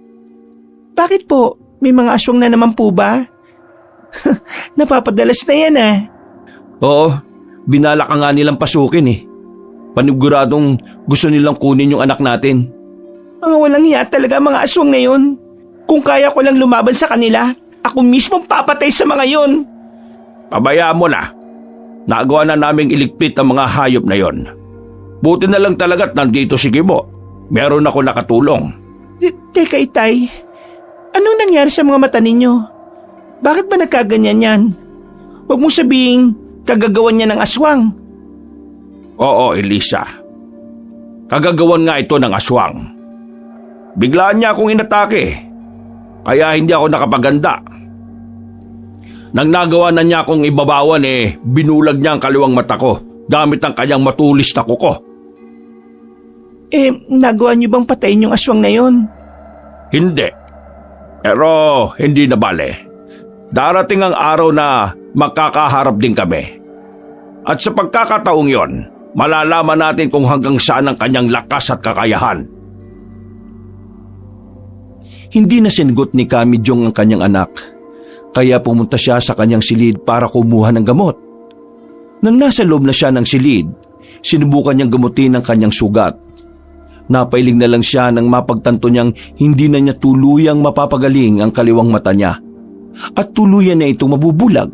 Bakit po? May mga aswang na naman po ba? Napapadalas na yan ah. Oo, binala ka nga nilang pasukin eh. Paniguradong gusto nilang kunin yung anak natin. Mga walang hiya talaga mga aswang na yun. Kung kaya ko lang lumaban sa kanila, ako mismo papatay sa mga yun. Pabayaan mo na. Nagawa na naming iligpit ang mga hayop na yon. Buti na lang talaga't nandito si Gimo. Meron ako nakatulong. Teka Itay, anong nangyari sa mga mata ninyo? Bakit ba nagkaganyan yan? Huwag mong sabihin kagagawan niya ng aswang. Oo, Elisa. Kagagawan nga ito ng aswang. Biglaan niya akong inatake, kaya hindi ako nakapaganda. Nang nagawa na niya akong ibabawan binulag niya ang kaliwang mata ko gamit ang kanyang matulis na kuko. Nagawa niyo bang patayin yung aswang na yon? Hindi. Pero hindi na bale. Darating ang araw na magkakaharap din kami. At sa pagkakataong yon, malalaman natin kung hanggang saan ang kanyang lakas at kakayahan. Hindi na sinigot ni Kamidyong ang kanyang anak, kaya pumunta siya sa kanyang silid para kumuha ng gamot. Nang nasa loob na siya ng silid, sinubukan niyang gamutin ang kanyang sugat. Napailing na lang siya nang mapagtanto niyang hindi na niya tuluyang mapapagaling ang kaliwang mata niya at tuluyan na itong mabubulag.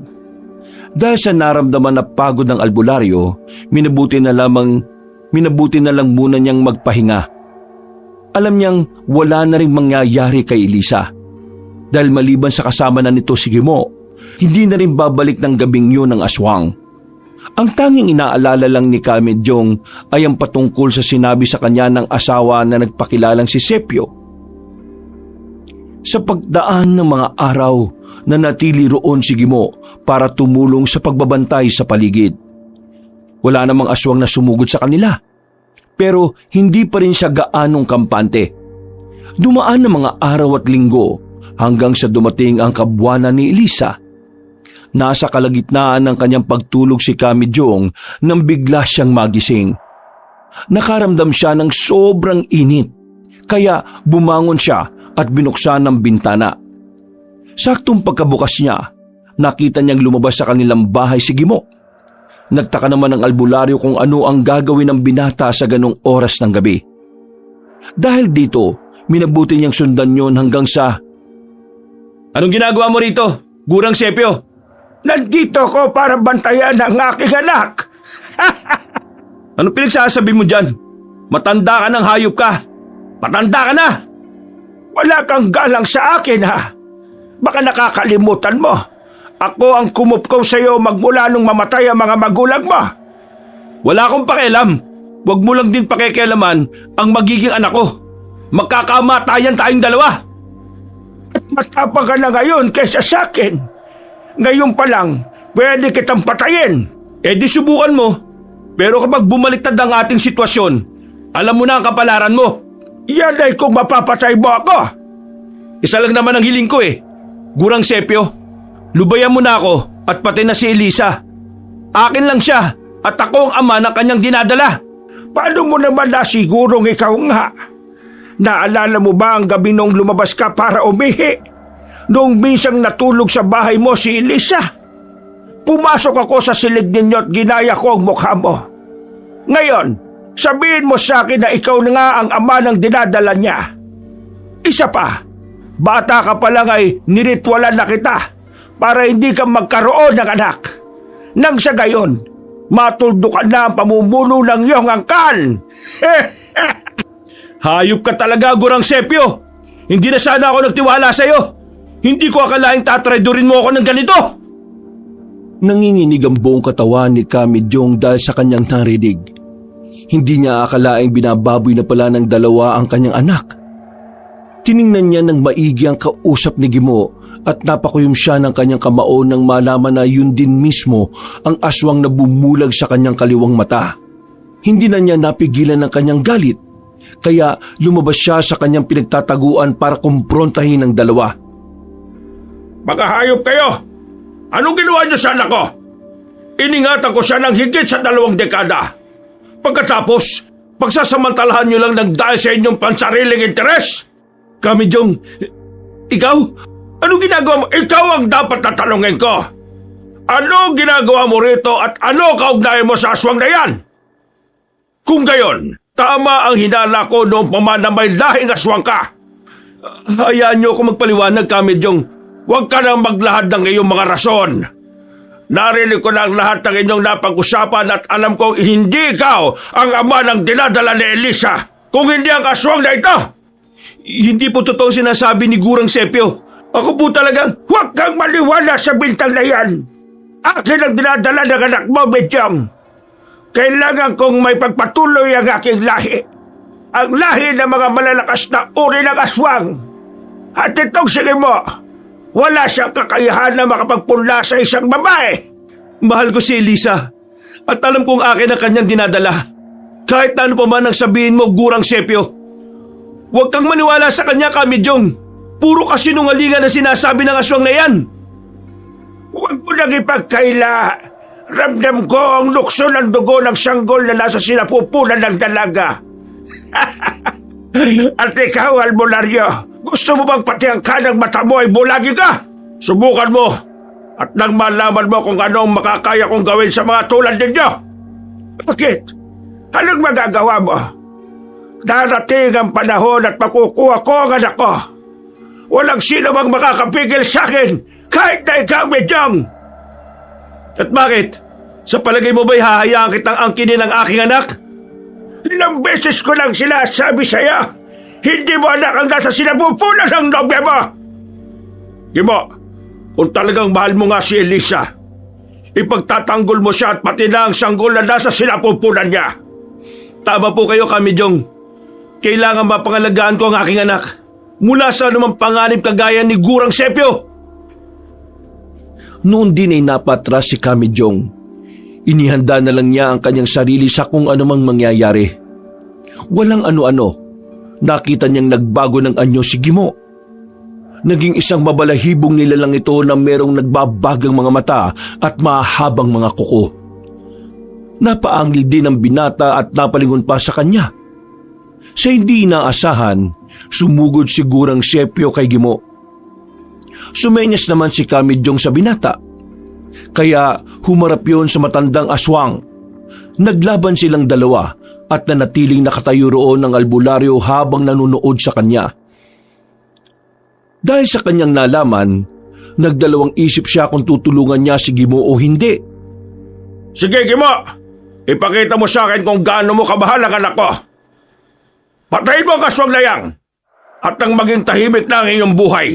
Dahil sa naramdaman na pagod ng albularyo, minabuti na lang muna niyang magpahinga. Alam niyang wala na ring mangyayari kay Elisa. Dahil maliban sa kasama na nito si Gimo, hindi na rin babalik ng gabing yun ang aswang. Ang tanging inaalala lang ni Kamidyong ay ang patungkol sa sinabi sa kanya ng asawa na nagpakilalang si Sepio. Sa pagdaan ng mga araw, nanatili roon si Gimo para tumulong sa pagbabantay sa paligid. Wala namang aswang na sumugod sa kanila, pero hindi pa rin siya gaanong kampante. Dumaan ng mga araw at linggo hanggang sa dumating ang kabuwanan ni Elisa. Nasa kalagitnaan ng kanyang pagtulog si Kamidyong nang bigla siyang magising. Nakaramdam siya ng sobrang init, kaya bumangon siya at binuksan ang bintana. Saktong pagkabukas niya, nakita niyang lumabas sa kanilang bahay si Gimo. Nagtaka naman ang albularyo kung ano ang gagawin ng binata sa ganong oras ng gabi. Dahil dito, minabuti niyang sundan yon hanggang sa... Anong ginagawa mo rito, Gurang Sepio? Nandito ko para bantayan ang aking anak. Anong pinagsasabi mo dyan? Matanda ka ng hayop ka. Matanda ka na. Wala kang galang sa akin ha. Baka nakakalimutan mo. Ako ang kumupkaw sa iyo magmula nung mamatay ang mga magulang mo. Wala akong pakialam. Huwag mo lang din pakikialaman ang magiging anak ko. Magkakamatayan tayong dalawa. At matapang ka na ngayon kaysa sa akin. Ngayon pa lang, pwede kitang patayin. Di subukan mo. Pero kapag bumaliktad ang ating sitwasyon, alam mo na ang kapalaran mo. Yan ay kung mapapatay mo ako. Isa lang naman ang hiling ko Gurang Sepio, lubayan mo na ako at pati na si Elisa. Akin lang siya at ako ang ama ng kanyang dinadala. Paano mo naman nasigurong ikaw nga? Naalala mo ba ang gabi nung lumabas ka para umihi? Noong minsang natulog sa bahay mo si Elisa. Pumasok ako sa silid ninyo at ginaya ko ang mukha mo. Ngayon, sabihin mo sa akin na ikaw na nga ang ama ng dinadala niya. Isa pa, bata ka pa lang ay niritwalan na kita para hindi ka magkaroon ng anak. Nang sa gayon, matuldukan na ang pamumuno ng iyong angkan. Hayop ka talaga, Gurang Sepio! Hindi na sana ako nagtiwala sa'yo! Hindi ko akalaing tatraidorin mo ako ng ganito! Nanginginig ang buong katawan ni Kamidyong dahil sa kanyang narinig. Hindi niya akalaing binababoy na pala ng dalawa ang kanyang anak. Tiningnan niya ng maigi ang kausap ni Gimo at napakuyom siya ng kanyang kamao nang malaman na yun din mismo ang aswang na bumulag sa kanyang kaliwang mata. Hindi na niya napigilan ng kanyang galit, kaya lumabas siya sa kanyang pinagtataguan para kumprontahin ang dalawa. Mga hayop kayo! Anong ginawa niyo sa anak ko? Iningatan ko siya ng higit sa 2 dekada. Pagkatapos, pagsasamantalahan niyo lang ng dahil sa inyong pansariling interes? Kamidyong, ikaw? Anong ginagawa mo? Ikaw ang dapat tatanungin ko. Ano ginagawa mo rito at ano kaugnayan mo sa aswang na yan? Kung gayon, tama ang hinala ko noong pamanamay lahing aswang ka. Hayaan niyo ako magpaliwanag, Kamidyong. Huwag ka nang maglahad ng iyong mga rason. Narinig ko na ang lahat ng inyong napag-usapan at alam kong hindi ikaw ang ama ng dinadala ni Elisa, kung hindi ang aswang na ito. Hindi po totoo sinasabi ni Gurang Sepio. Ako po talagang... Huwag kang maniwala sa bintang na yan. Akin ang dinadala ng anak mo, Medyong. Kailangan kong may pagpatuloy ang aking lahi. Ang lahi ng mga malalakas na uri ng aswang. At itong sige mo, wala siyang kakayahan na makapagpunla sa isang babae. Mahal ko si Elisa at alam kong akin ang kanyang dinadala. Kahit na ano pa man ang sabihin mo, Gurang Sepio. Huwag kang maniwala sa kanya, Kamidyong. Puro kasinungalingan ang sinasabi ng aswang na yan. Huwag mo nang ipagkaila. Ramdam ko ang lukso ng dugo ng sanggol na nasa sinapupunan ng dalaga. At ikaw, albularyo, gusto mo bang pati ang kanang mata mo ay bulagi ka? Subukan mo at nang malaman mo kung anong makakaya kong gawin sa mga tulad ninyo. Bakit? Anong magagawa mo? Darating ang panahon at makukuha ko ang anak ko. Walang sino bang makakapigil sa akin kahit na ikaw, Medyong. At bakit? Sa palagay mo ba'y hahayaan kitang angkinin ang aking anak? Ilang beses ko lang sila sabi sa'yo, hindi mo anak ang nasa sinapupunan ng nobya mo. Gimo, kung talagang mahal mo nga si Elisa, ipagtatanggol mo siya at pati na ang sanggol na nasa sinapupunan niya. Tama po kayo, Kamidyong. Kailangan mapangalagaan ko ang aking anak mula sa anumang panganib kagaya ni Gurang Sepio. Noon din ay napatras si Kamidyong. Inihanda na lang niya ang kanyang sarili sa kung anumang mangyayari. Walang ano-ano. Nakita niyang nagbago ng anyo si Gimo. Naging isang mabalahibong nilalang ito na merong nagbabagang mga mata at mahabang mga kuko. Napaangil din ang binata at napalingon pa sa kanya. Sa hindi inaasahan, sumugod si Gurang Sepio kay Gimo. Sumenyas naman si Kamidyong sa binata. Kaya humarap yon sa matandang aswang. Naglaban silang dalawa at nanatiling nakatayo roon ng albularyo habang nanunood sa kanya. Dahil sa kanyang nalaman, nagdalawang isip siya kung tutulungan niya si Gimo o hindi. Sige, Gimo! Ipakita mo sa akin kung gaano mo kamahal ang anak ko. Patayin mo ang aswang na yan at nang maging tahimik na ang iyong buhay.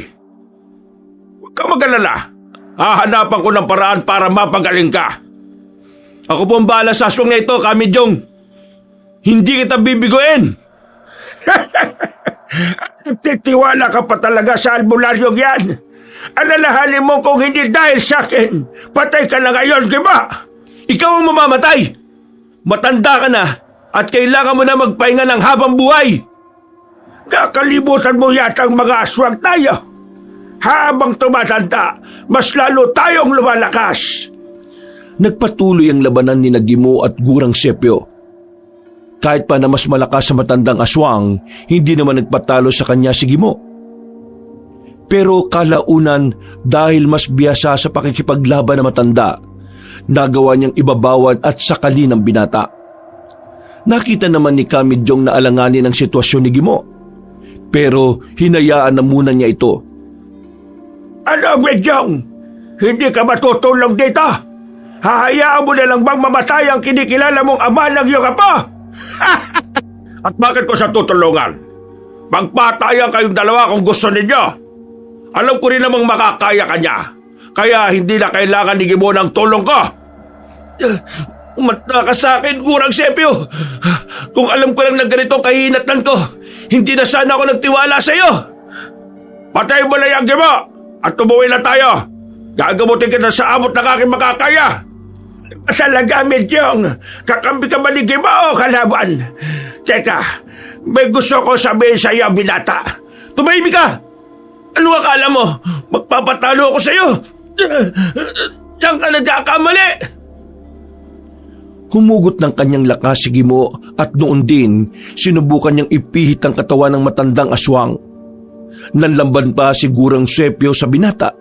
Huwag ka mag-alala. Hahanapan ko ng paraan para mapagaling ka. Ako po ang bahala sa aswang na ito, Kamidyong. Hindi kita bibiguin. Titiwala ka pa talaga sa albularyong yan. Alalahanin mo kung hindi dahil sa akin, patay ka na ngayon, Gimo. Ikaw ang mamamatay. Matanda ka na at kailangan mo na magpahinga ng habang buhay. Nakalimutan mo yata ang mga aswang tayo. Habang tumatanda, mas lalo tayong lumalakas. Nagpatuloy ang labanan ni Gimo at Gurang Sepio. Kahit pa na mas malakas sa matandang aswang, hindi naman nagpatalo sa kanya si Gimo. Pero kalaunan, dahil mas biyasa sa pakikipaglaban na matanda, nagawa niyang ibabawan at sakalin ang binata. Nakita naman ni Kamidyong na alanganin ang sitwasyon ni Gimo. Pero hinayaan na muna niya ito. Ano, Medyong? Hindi ka matutulong dito? Hahayaan mo na lang bang mamatay ang kinikilala mong ama ng iyong apo? At bakit ko siya tutulungan? Magpatayan kayong dalawa kung gusto ninyo. Alam ko rin namang makakaya ka niya. Kaya hindi na kailangan ni Gimo ng tulong ko. Umata ka sa akin, Gurang Sepio. Kung alam ko lang na ganito kahinatan ko, hindi na sana ako nagtiwala sa iyo. Patay mo na yung Gimo at tumuwi na tayo. Gagamutin kita sa abot ng aking makakaya. Masalaga, Medyong. Kakampi ka ba ni Gimo o kalaban? Teka, may gusto ko sabihin sa iyo, binata. Tumahimik ka! Ano akala mo? Magpapatalo ako sa iyo? Diyan ka nagkakamali! Humugot ng kanyang lakas si Gimo at noon din sinubukan niyang ipihit ang katawan ng matandang aswang. Nanlamban pa si Gurang Sepio sa binata.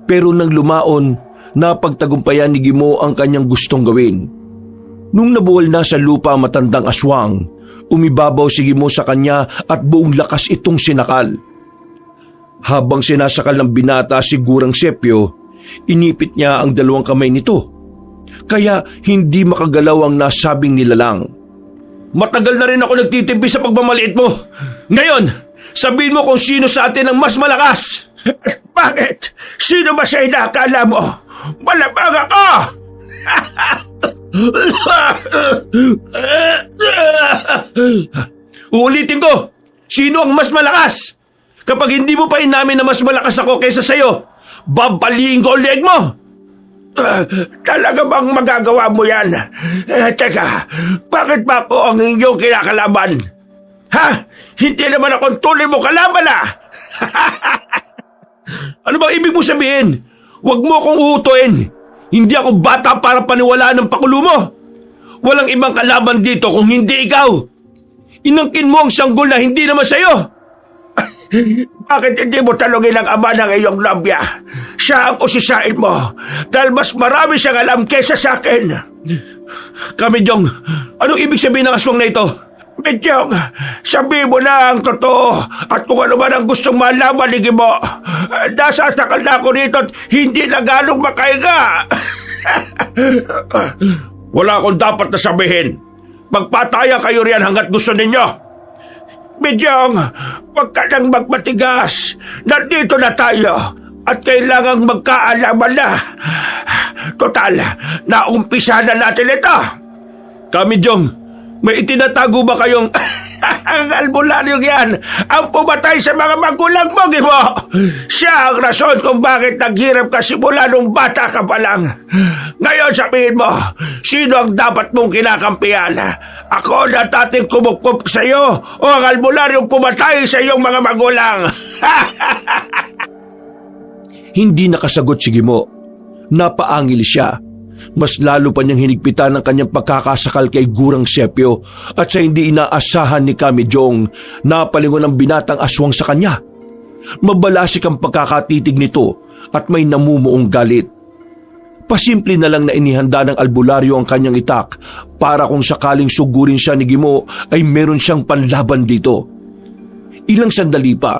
Pero nang lumaon, napagtagumpayan ni Gimo ang kanyang gustong gawin. Nung nabuwal na sa lupa ang matandang aswang, umibabaw si Gimo sa kanya at buong lakas itong sinakal. Habang sinasakal ng binata si Gurang Sepio, inipit niya ang dalawang kamay nito. Kaya hindi makagalaw ang nasabing nilalang. Matagal na rin ako nagtitimpi sa pagmamaliit mo. Ngayon, sabihin mo kung sino sa atin ang mas malakas. Bakit? Sino ba sa inakala mo? Malamang ako! Uulitin ko, sino ang mas malakas? Kapag hindi mo pa inamin na mas malakas ako kaysa sa'yo, babaliin ko ang leeg mo! Talaga bang magagawa mo yan? Teka, bakit ba ako ang inyong kinakalaban? Ha? Hindi naman akong tunay mo kalaban Ano bang ibig mo sabihin? Huwag mo akong uutuin. Hindi ako bata para paniwalaan ng pakulo mo. Walang ibang kalaban dito kung hindi ikaw. Inangkin mo ang sanggol na hindi naman sa'yo. Bakit hindi mo talungin ang ama ng iyong nobya? Siya ang usisain mo dahil mas marami siyang alam kesa sa akin. Kamidyong, anong ibig sabihin ng aswang na ito? Medyong, sabihin mo na ang totoo at kung ano man ang gustong malaman ni Gimo. Nasasakal na ako rito at hindi na ganong makahinga. Wala akong dapat na sabihin. Magpataya kayo riyan hanggat gusto ninyo. Medyong, huwag ka nang magmatigas. Nandito na tayo at kailangang magkaalaman na. Total, naumpisa na natin ito. Kamidyong, may itinatago ba kayong... Ang albularyong yan ang pumatay sa mga magulang mo, Gimo. Siya ang rason kung bakit naghirap ka simula nung bata ka pa lang. Ngayon sabihin mo, sino ang dapat mong kinakampihan? Ako na dating kumukup sa iyo o ang albularyong pumatay sa iyong mga magulang? Hindi nakasagot si Gimo. Napaangil siya. Mas lalo pa niyang hinigpitan ang kanyang pagkakasakal kay Gurang Sepio at sa hindi inaasahan ni Kamidyong, napalingon ang binatang aswang sa kanya. Mabalasik ang pagkakatitig nito at may namumuong galit. Pasimple na lang na inihanda ng albularyo ang kanyang itak para kung sakaling sugurin siya ni Gimo ay meron siyang panlaban dito. Ilang sandali pa,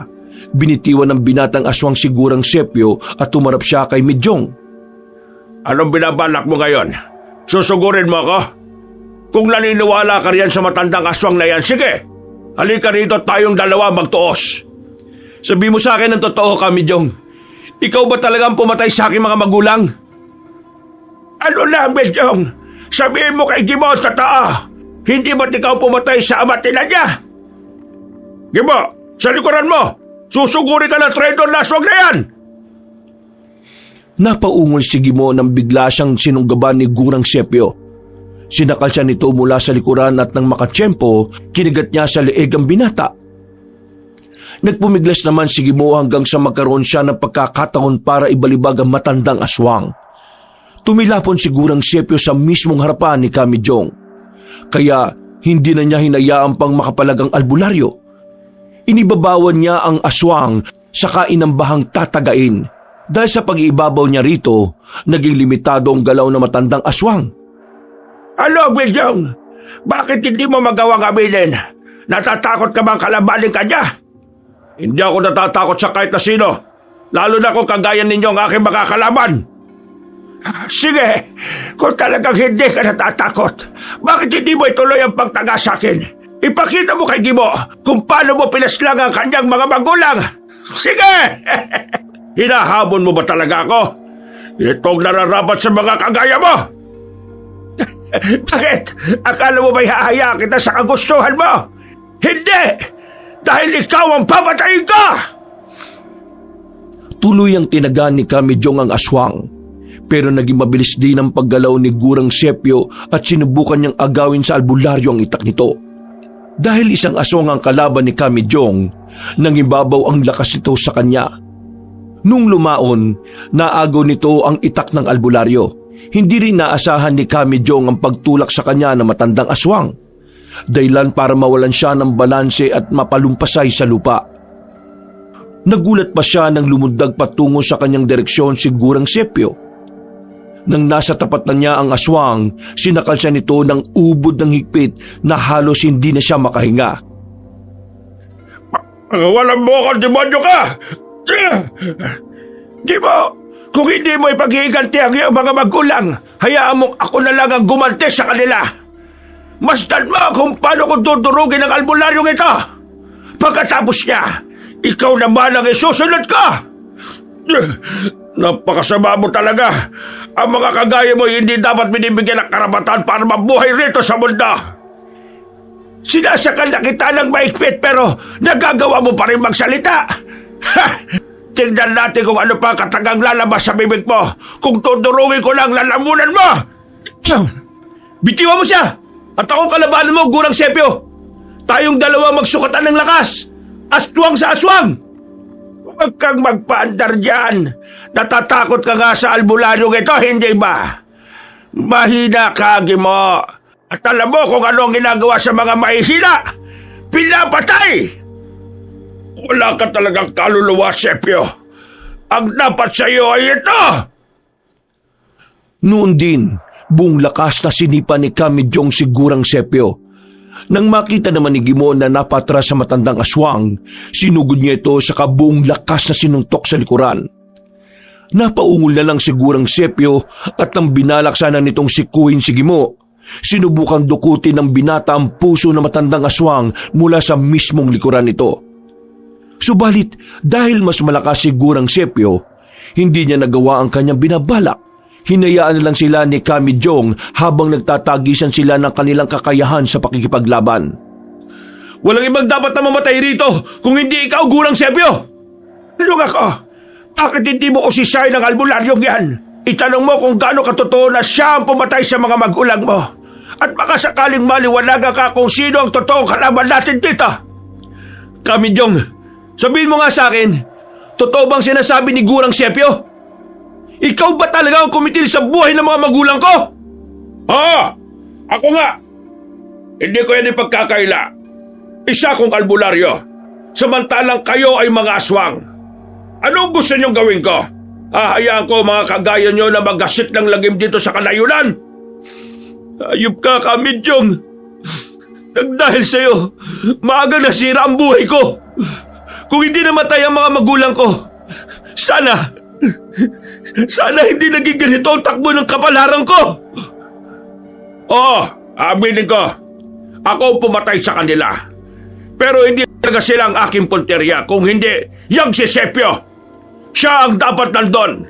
binitiwan ng binatang aswang si Gurang Sepio at tumarap siya kay Medyong. Anong binabalak mo ngayon? Susugurin mo ako? Kung naniniwala ka riyan sa matandang aswang na yan, sige! Halika rito tayong dalawa magtuos. Sabi mo sa akin ang totoo, Kamidyong. Ikaw ba talagang pumatay sa aking mga magulang? Ano na, Medyong? Sabihin mo kay Gimo ang totoo. Hindi ba't ikaw pumatay sa ama nila niya? Gimo, sa likuran mo! Susugurin ka ng traitor na aswang na yan! Napaungol si Gimo nang bigla siyang sinunggaban ni Gurang Sepio. Sinakal siya nito mula sa likuran at nang makatsyempo, kinigat niya sa leeg ang binata. Nagpumiglas naman si Gimo hanggang sa magkaroon siya ng pagkakataon para ibalibag ang matandang aswang. Tumilapon si Gurang Sepio sa mismong harapan ni Kamidyong. Kaya hindi na niya hinayaan pang makapalag ang albularyo. Inibabawan niya ang aswang saka inambahang tatagain. Dahil sa pag-iibabaw niya rito, naging limitado ang galaw ng matandang aswang. Ano, Medyong? Bakit hindi mo magawang aminin? Natatakot ka bang kalabanin ka niya? Hindi ako natatakot sa kahit na sino, lalo na kung kagaya ninyo ang aking makakalaban. Sige, kung talagang hindi ka natatakot, bakit hindi mo ituloy ang pagtaga sa akin? Ipakita mo kay Gimo kung paano mo pinaslang ang kanyang mga magulang. Sige! Hinahamon mo ba talaga ako? Itong nararapat sa mga kagaya mo. Bakit? Akala mo ba'y hahayaan kita sa kagustuhan mo? Hindi! Dahil ikaw ang papatayin ko! Tuloy ang tinaga ni Kamijong ang aswang. Pero naging mabilis din ang paggalaw ni Gurang Sepio at sinubukan niyang agawin sa albularyo ang itak nito. Dahil isang aswang ang kalaban ni Kamijong, nangibabaw ang lakas nito sa kanya. Nung lumaon, naagaw nito ang itak ng albularyo. Hindi rin naasahan ni Kamijong ang pagtulak sa kanya ng matandang aswang. Dahilan para mawalan siya ng balanse at mapalumpasay sa lupa. Nagulat pa siya nang lumundag patungo sa kanyang direksyon si Gurang Sepio. Nang nasa tapat na niya ang aswang, sinakal siya nito ng ubod ng higpit na halos hindi na siya makahinga. Walang mo akong demonyo ka! Di ba, kung hindi mo ipaghihiganti ang iyong mga magulang, hayaan mong ako na lang ang gumante sa kanila. Masdan mo kung paano ko dudurugin ang albularyong ito. Pagkatapos niya, ikaw naman ang isusunod ko. Napakasama mo talaga. Ang mga kagaya mo hindi dapat binibigyan ng karapatan para mabuhay rito sa mundo. Sinasakal na kita ng maigpit pero nagagawa mo pa rin magsalita. Tingnan natin kung ano pa katagang lalabas sa bibig mo. Kung tudurugin ko lang lalamunan mo. Bitiwan mo siya. At akong kalabanan mo, Gurang Sepio. Tayong dalawa magsukatan ng lakas. Aswang sa aswang. Huwag kang magpaandar dyan. Natatakot ka nga sa albularyong ito, hindi ba? Mahina ka, Gimo. At alam mo kung ano ang ginagawa sa mga mahihina. Pinapatay! Wala ka talagang kaluluwa, Sepio. Ang dapat sa iyo ay ito! Noon din, buong lakas na sinipa ni Kamijong si Gurang Sepio. Nang makita naman ni Gimo na napatras sa matandang aswang, sinugod niya ito sa kabuong lakas na sinuntok sa likuran. Napaungol na lang si Gurang Sepio at nang binalak sana nitong sikuhin si Gimo, sinubukang dukutin ng binata ang puso ng matandang aswang mula sa mismong likuran nito. Subalit dahil mas malakas si Gurang Sepio, hindi niya nagawa ang kanyang binabalak. Hinayaan na lang sila ni Kamijong habang nagtatagisan sila ng kanilang kakayahan sa pakikipaglaban. Walang ibang dapat na mamatay rito kung hindi ikaw, Gurang Sepio! Lung ako, bakit hindi mo usisay ng albularyong yan? Itanong mo kung gaano katotoo na siya ang pumatay sa mga magulang mo. At baka sakaling maliwanagan ka kung sino ang totoong kalaban natin dito. Kamijong, sabihin mo nga sa akin, totoo bang sinasabi ni Gurang Sepio? Ikaw ba talaga ang kumitil sa buhay ng mga magulang ko? Oo, ako nga. Hindi ko yan ipagkakaila. Isa kong albularyo, samantalang kayo ay mga aswang. Anong gusto niyong gawin ko? Hahayaan ko mga kagaya niyo na maggasik ng lagim dito sa kalayunan? Ayup ka, Kamijong. Nagdahil sa'yo, maaga nasira ang buhay ko. Kung hindi namatay ang mga magulang ko, sana hindi naging ganito ang takbo ng kapalaran ko. Oo, aminin ko. Ako pumatay sa kanila. Pero hindi talaga sila ang aking punteriya. Kung hindi, yang si Sepio. Siya ang dapat nandun.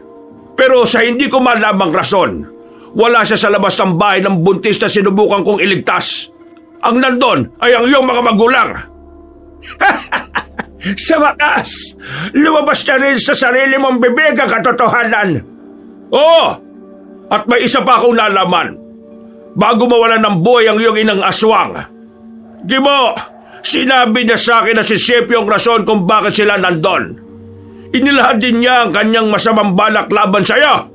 Pero sa hindi ko malamang rason, wala siya sa labas ng bahay ng buntis na sinubukan kong iligtas. Ang nandun ay ang iyong mga magulang. Sa wakas, lumabas na rin sa sarili mong bibig ang katotohanan. Oo, at may isa pa akong nalaman. Bago mawalan ng buhay ang iyong inang aswang, Gimo, sinabi niya sa akin na si Sepio ang rason kung bakit sila nandun. Inilahad din niya ang kanyang masamang balak laban sa iyo.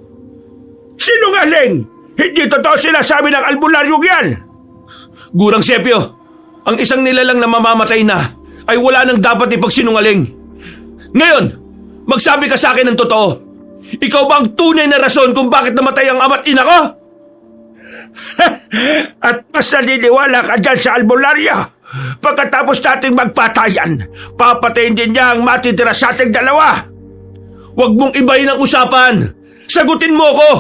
Sinungaling! Hindi totoo sinasabi ng albularyong yan! Gurang Sepio, ang isang nilalang na mamamatay na ay wala nang dapat ipagsinungaling. Ngayon, magsabi ka sa akin ng totoo. Ikaw ba ang tunay na rason kung bakit namatay ang ama't ina ko? At mas naniniwala ka dyan sa albularyo. Pagkatapos nating magpatayan, papatayin din niya ang matitira sa ating dalawa. Huwag mong ibahin ang usapan. Sagutin mo ko.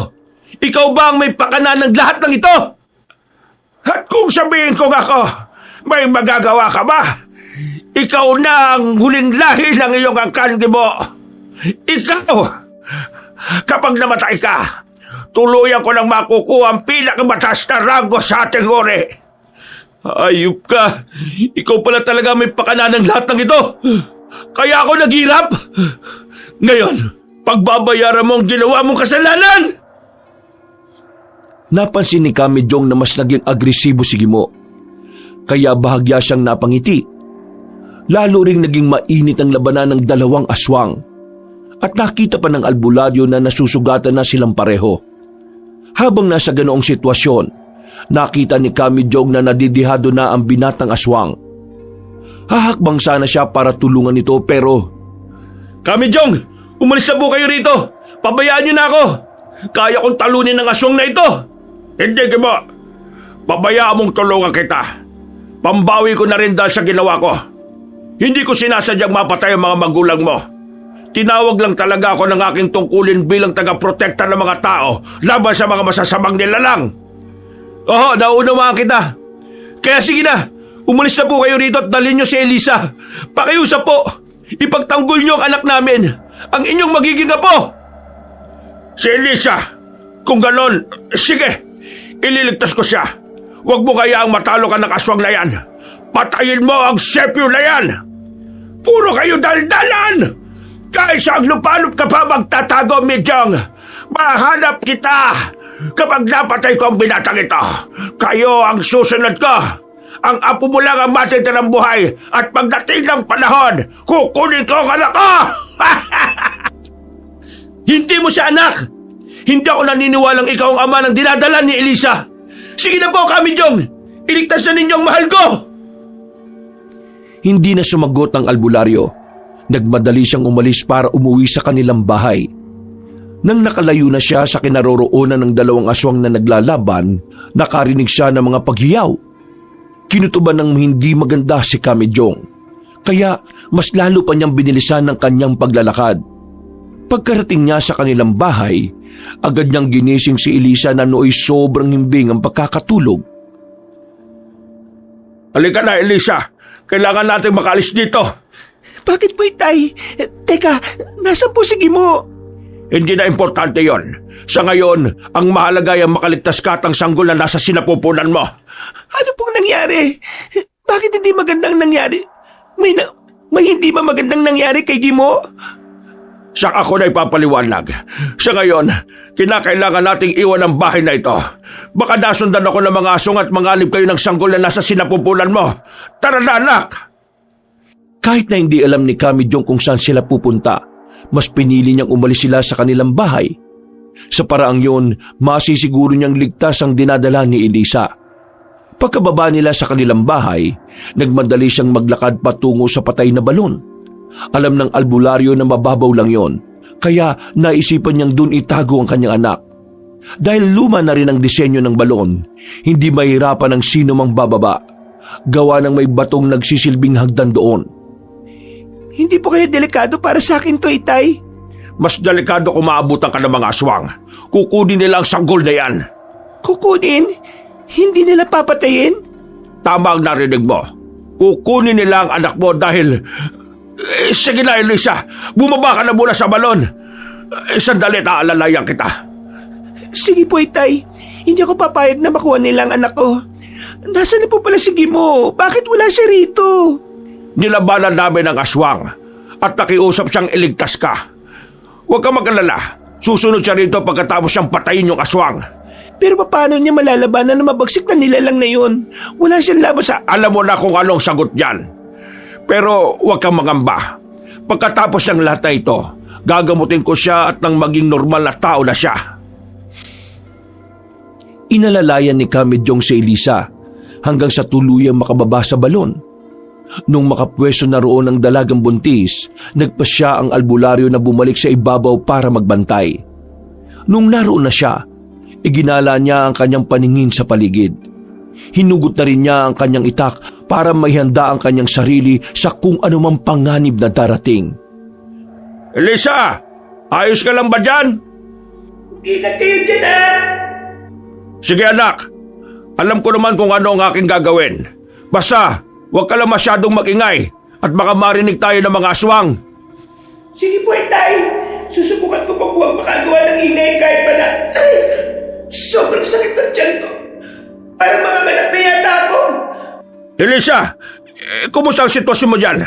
Ikaw ba ang may pakana ng lahat ng ito? At kung sabihin ko ako, May magagawa ka ba? Ikaw na ang huling lahi ng iyong angkan, Gibo. Ikaw, kapag namatay ka, tuluyan ko nang makukuha ang pinakamataas na ranggo sa ating uri. Ayup ka. Ikaw pala talaga may pakana ng lahat ng ito. Kaya ako naghirap. Ngayon, pagbabayaran mo ang ginawa mong kasalanan. Napansin ni Kamijong na mas naging agresibo si Gimo. Kaya bahagya siyang napangiti. Lalo ring naging mainit ang labanan ng dalawang aswang. At nakita pa ng albularyo na nasusugatan na silang pareho. Habang nasa ganoong sitwasyon, nakita ni Kamijong na nadidihado na ang binatang aswang. Hahakbang sana siya para tulungan ito pero... Kamijong, umalis na po kayo rito. Pabayaan niyo na ako. Kaya kong talunin ng aswang na ito. Hindi, Gibo. Pabayaan mong tulungan kita. Pambawi ko na rin dahil sa ginawa ko. Hindi ko sinasadyang mapatay ang mga magulang mo. Tinawag lang talaga ako ng aking tungkulin bilang taga-protekta ng mga tao laban sa mga masasamang nilalang. Oo, naunawaan kita. Kaya sige na, umalis na po kayo rito at dalhin niyo si Elisa. Pakiusap po, ipagtanggol niyo ang anak namin, ang inyong magiging apo. Si Elisa, kung ganon, sige, ililigtas ko siya. Huwag mo kayaang matalo ka ng aswang na yan. Patayin mo ang sepyo na yan! Puro kayo daldalan! Kahit saan lupalop ka pa magtatago, Mijong, mahanap kita! Kapag napatay ko ang binatang ito, kayo ang susunod ko! Ang apo mo lang ang matitirang buhay at pagdating ng panahon, kukunin ko ang anak ko! Hindi mo siya anak! Hindi ako naniniwalang ikaw ang ama ng dinadala ni Elisa! Sige na po, Kamijong! Iligtas na ninyo ang mahal ko! Hindi na sumagot ang albularyo. Nagmadali siyang umalis para umuwi sa kanilang bahay. Nang nakalayo na siya sa kinaroroonan ng dalawang aswang na naglalaban, nakarinig siya ng mga paghiyaw. Kinutuban ng hindi maganda si Kamijong. Kaya mas lalo pa niyang binilisan ng kanyang paglalakad. Pagkarating niya sa kanilang bahay, agad niyang ginising si Elisa na nooy sobrang himbing ang pagkakatulog. Halika na, Elisa. Kailangan natin makalis dito. Bakit po, Itay? Teka, nasan po si Gimo? Hindi na importante yon. Sa ngayon, ang mahalaga ay ang makaligtas ka at ang sanggol na nasa sinapupunan mo. Ano pong nangyari? Bakit hindi magandang nangyari? May hindi ba magandang nangyari kay Gimo? Saka ako na ipapaliwanag. Sa ngayon, kinakailangan nating iwan ang bahay na ito. Baka nasundan ako ng mga asong at manganib kayo ng sanggol na nasa sinapupunan mo. Tara na, anak! Kahit na hindi alam ni Kamijong kung saan sila pupunta, mas pinili niyang umalis sila sa kanilang bahay. Sa paraang yun, masisiguro niyang ligtas ang dinadala ni Elisa. Pagkababa nila sa kanilang bahay, nagmadali siyang maglakad patungo sa patay na balon. Alam ng albularyo na mababaw lang yon, kaya naisipan niyang dun itago ang kanyang anak. Dahil luma na rin ang disenyo ng balon, hindi mahirapan ang sino mang bababa. Gawa ng may batong nagsisilbing hagdan doon. Hindi po kaya delikado para sa akin to, Itay? Mas delikado kung maabutan ka ng mga aswang. Kukunin nila ang sanggol na yan. Kukunin? Hindi nila papatayin? Tama ang narinig mo. Kukunin nila ang anak mo dahil... sige na, Elisa. Bumaba ka na muna sa balon. Sandali, aalalayan kita. Sige po, Itay. Hindi ako papayag na makuha nila ang anak ko. Nasaan na po pala si Gimo? Bakit wala siya rito? Nilabanan namin ang aswang at nakiusap siyang iligtas ka. Huwag kang mag-alala. Susunod siya rito pagkatapos siyang patayin yung aswang. Pero paano niya malalabanan na mabagsik na nilalang na yun? Wala siyang laban sa... Alam mo na kung anong sagot dyan. Pero huwag kang mangamba. Pagkatapos ng lahat na ito, gagamutin ko siya at nang maging normal na tao na siya. Inalalayan ni Kamijong si Elisa hanggang sa tuluyang makababa sa balon. Nung makapwesto na roon ang dalagang buntis, nagpasya ang albularyo na bumalik sa ibabaw para magbantay. Nung naroon na siya, iginala niya ang kanyang paningin sa paligid. Hinugot na rin niya ang kanyang itak para maihanda ang kanyang sarili sa kung anumang panganib na darating. Elisa! Ayos ka lang ba dyan? Ingat kayo dyan, ha? Sige, anak. Alam ko naman kung ano ang aking gagawin. Basta, huwag ka lang masyadong magingay at baka marinig tayo ng mga aswang. Sige po, Itay. Susubukan ko pong huwag makagawa ng ingay kahit pa na... Ay! Sobrang sakit ng tiyan ko. Parang manganganak na yata ako. Elisa, kumusta ang sitwasyon mo dyan?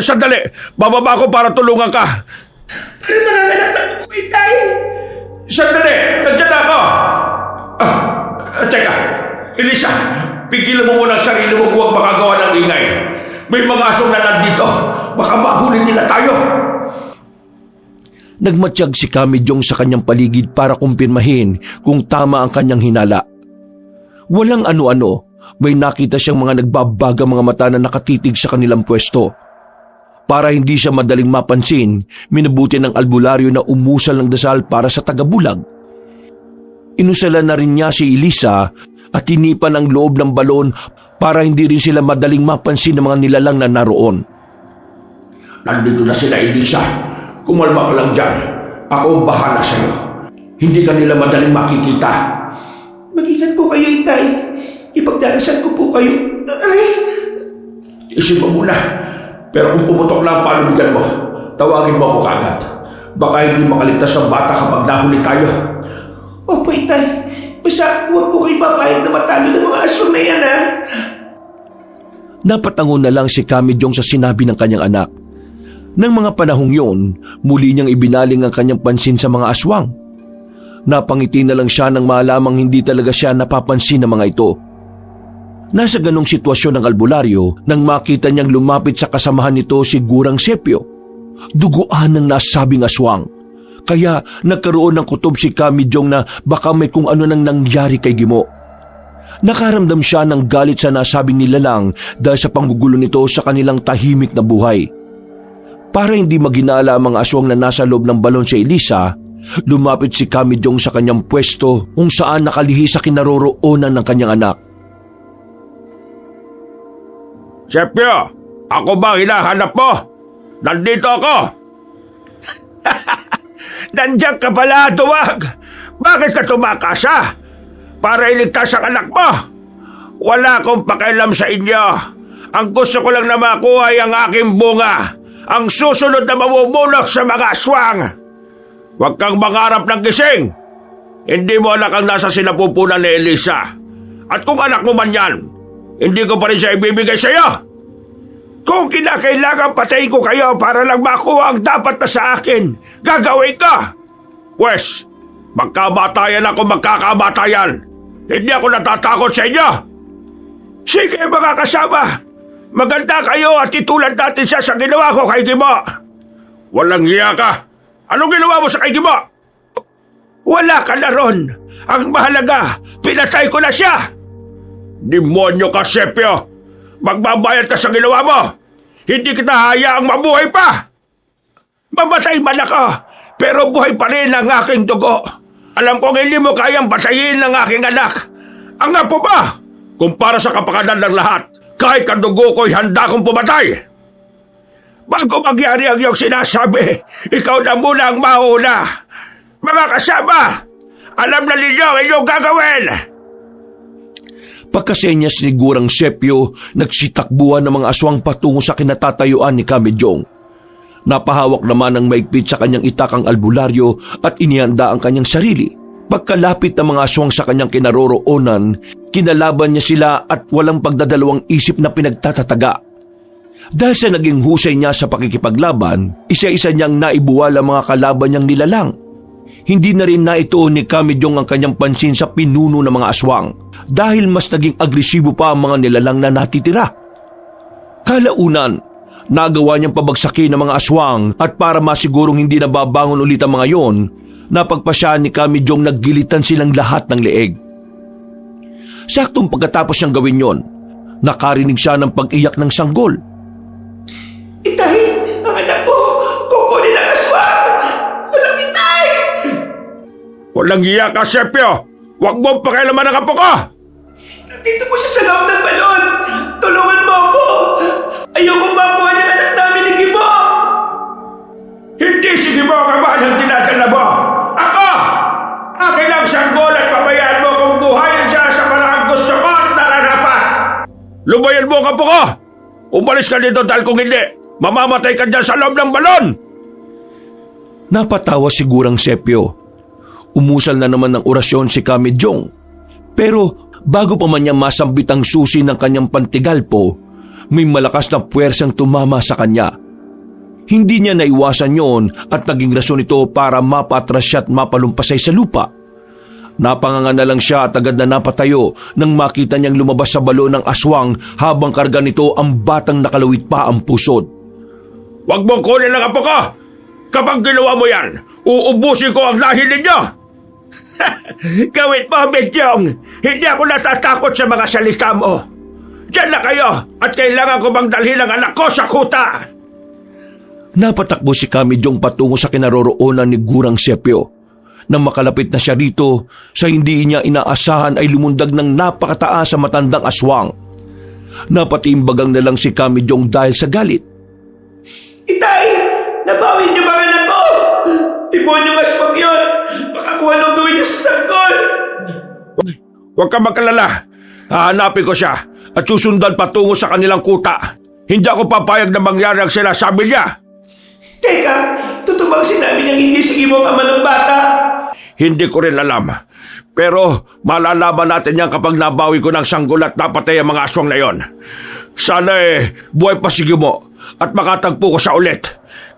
Sandali, bababa ko para tulungan ka. Parang manganganak na po, Itay. Sandali, nandiyan na ako. Teka, Elisa, pigilan mo muna ang sarili mo huwag makagawa ng ingay. May mga asong na nandito. Baka mahuli nila tayo. Nagmatsyag si Kamijong sa kanyang paligid para kumpirmahin kung tama ang kanyang hinala. Walang ano-ano, may nakita siyang mga nagbabaga mga mata na nakatitig sa kanilang pwesto. Para hindi siya madaling mapansin, minabuti ng albularyo na umusal ng dasal para sa tagabulag. Inusalan na rin niya si Elisa at tinipan ang loob ng balon para hindi rin sila madaling mapansin ng mga nilalang na naroon. Nandito na sila, Elisa. Kumalma ka lang dyan. Ako ang bahala sa'yo. Hindi ka nila madaling makikita. Mag-ingat po kayo, Itay. Ipagdarasal ko po kayo. Ay! Isip mo muna. Pero kung pumutok na ang palubigan mo, tawagin mo ako kagad. Baka hindi makaligtas ang bata kapag nahuli tayo. Opo, Itay. Basta huwag po kayo papayag na matalo ng mga aswang na yan, ha? Napatango na lang si Kamijong sa sinabi ng kanyang anak. Nang mga panahong yon, muli niyang ibinaling ang kanyang pansin sa mga aswang. Napangiti na lang siya nang malamang hindi talaga siya napapansin ng mga ito. Nasa ganong sitwasyon ng albularyo nang makita niyang lumapit sa kasamahan nito si Gurang Sepio. Duguan ng nasabing aswang. Kaya nagkaroon ng kutob si Kamijong na baka may kung ano nang nangyari kay Gimo. Nakaramdam siya ng galit sa nasabing nilalang dahil sa panggugulo nito sa kanilang tahimik na buhay. Para hindi maginala ang mga aswang na nasa loob ng balon si Elisa, lumapit si Kamijong sa kanyang pwesto kung saan nakalihis sa kinaroroonan ng kanyang anak. Sepio, ako ba hinahanap mo? Nandito ako! Nandiyan ka pala, Duwag! Bakit ka tumakasa? Para iligtas ang anak mo? Wala akong pakialam sa inyo. Ang gusto ko lang na makuha ay ang aking bunga. Ang susunod na mamumulok sa mga aswang. Huwag kang mangarap ng gising. Hindi mo anak ang nasa sinapupunan ni Elisa. At kung anak mo man yan, hindi ko pa rin siya ibibigay sa iyo. Kung kinakailangan patayin ko kayo para lang makuha ang dapat na sa akin, gagawin ko. Pwes, magkamatayan ako magkakamatayan. Hindi ako natatakot sa inyo. Sige mga kasama, maganda kayo at itulad natin siya sa ginawa ko kay Gimo. Walang hiya ka. Anong ginawa mo sa kay Gimo? Wala ka na ron. Ang mahalaga, pinatay ko na siya. Demonyo ka, Sepio. Magbabayad ka sa ginawa mo. Hindi kita hayaang mabuhay pa. Mamatay man ako, pero buhay pa rin ang aking dugo. Alam kong hindi mo kayang patayin ang aking anak. Ang apo ba? Kung para sa kapakanan ng lahat, kahit kadugo ko'y handa kong pumatay. Bago magyari ang iyong sinasabi, ikaw na muna ang mauna. Mga kasama, alam na ninyo ang inyong gagawin. Pagkasenyas ni Gurang Sepio, nagsitakbuhan ng mga aswang patungo sa kinatatayuan ni Kamijong. Napahawak naman ng maigpit sa kanyang itakang albularyo at inihanda ang kanyang sarili. Pagkalapit ng mga aswang sa kanyang kinaroroonan, kinalaban niya sila at walang pagdadalawang isip na pinagtatataga. Dahil sa naging husay niya sa pakikipaglaban, isa-isa niyang naibuwal ang mga kalaban niyang nilalang. Hindi na rin naituon ni Kamijong ang kanyang pansin sa pinuno ng mga aswang dahil mas naging agresibo pa ang mga nilalang na natitira. Kalaunan, nagawa niyang pabagsakin ng mga aswang at para masigurong hindi nababangon ulit ang mga yon, napagpasya ni Kamijong naggilitan silang lahat ng leeg. Saktong pagkatapos niyang gawin yon, nakarinig siya ng pag-iyak ng sanggol. Itay, ang anak ko, kukunin ang aswang! Walang Itay! Walang hiya ka, Sepio! Huwag mo pakialaman ang apo ko! Nandito po siya sa loob ng balon! Tulungan mo ako! Ayokong makuha niya anak namin ni Gimo! Hindi si Gimo ang ama ng dinadala mo! Ako! Akin ang sanggol at pabayaan mo kung buhayin siya sa parang gusto ko at nararapat! Lubayan mo ang apo ko! Umalis ka dito dahil kung hindi, mamamatay ka dyan sa loob ng balon! Napatawa si Gurang Sepio. Umusal na naman ng orasyon si Kamidyong. Pero bago pa man niya masambit ang susi ng kanyang pantigalpo, may malakas na puwersang tumama sa kanya. Hindi niya naiwasan yon at naging rason ito para mapatras siya at mapalumpasay sa lupa. Napanganga na lang siya at agad na napatayo nang makita niyang lumabas sa balon ng aswang habang karga nito ang batang nakalawit pa ang pusod. Huwag mong kunin ang apo ko! Kapag ginawa mo yan, uubusin ko ang lahi ninyo! Gawin mo, Medyong! Hindi ako natatakot sa mga salita mo! Diyan na kayo at kailangan ko bang dalhin ang anak ko sa kuta! Napatakbo si Kamidyong patungo sa kinaroroonan ni Gurang Sepio. Nang makalapit na siya rito, sa hindi niya inaasahan ay lumundag ng napakataas sa matandang aswang. Napatimbagang na lang si Kamidyong dahil sa galit. Itay! Nabawin niyo ba ang anak ko? Demonyong aswang yun! Baka kung anong gawin niya sa sanggol! Huwag ka magkalala. Hahanapin ko siya at susundan patungo sa kanilang kuta. Hindi ako papayag na mangyari ang sinasabi niya. Teka, tutubang sinabi niyang hindi sige mo ang ama ng bata. Hindi ko rin alam. Pero malalaman natin yan kapag nabawi ko ng sanggol at napatay ang mga aswang na yon. Sana buhay pa si Gimo at makatagpo ko siya ulit.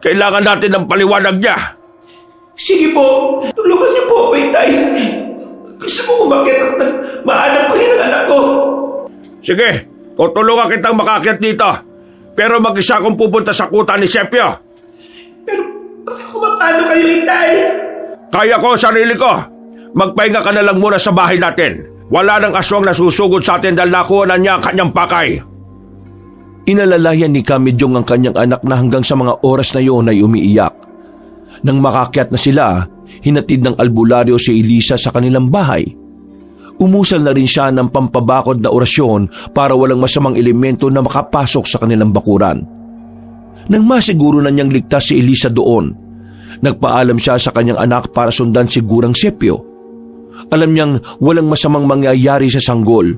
Kailangan natin ng paliwanag niya. Sige po, tulungan niyo po ako, Itay. Gusto mo umakyat at mahanap ko rin ang anak ko. Sige, tutulungan kitang makakyat dito. Pero mag-isa akong pupunta sa kuta ni Sepio. Pero baka kumapano kayo, Itay? Kaya ko ang sarili ko. Magpahinga ka na lang muna sa bahay natin. Wala nang aswang na susugod sa atin dahil nakuha na niya ang kanyang pakay. Inalalayan ni Kamidyong ang kanyang anak na hanggang sa mga oras na iyon ay umiiyak. Nang makakyat na sila, hinatid ng albularyo si Elisa sa kanilang bahay. Umusal na rin siya ng pampabakod na orasyon para walang masamang elemento na makapasok sa kanilang bakuran. Nang masiguro na niyang ligtas si Elisa doon, nagpaalam siya sa kanyang anak para sundan si Gurang Sepio. Alam niyang walang masamang mangyayari sa sanggol,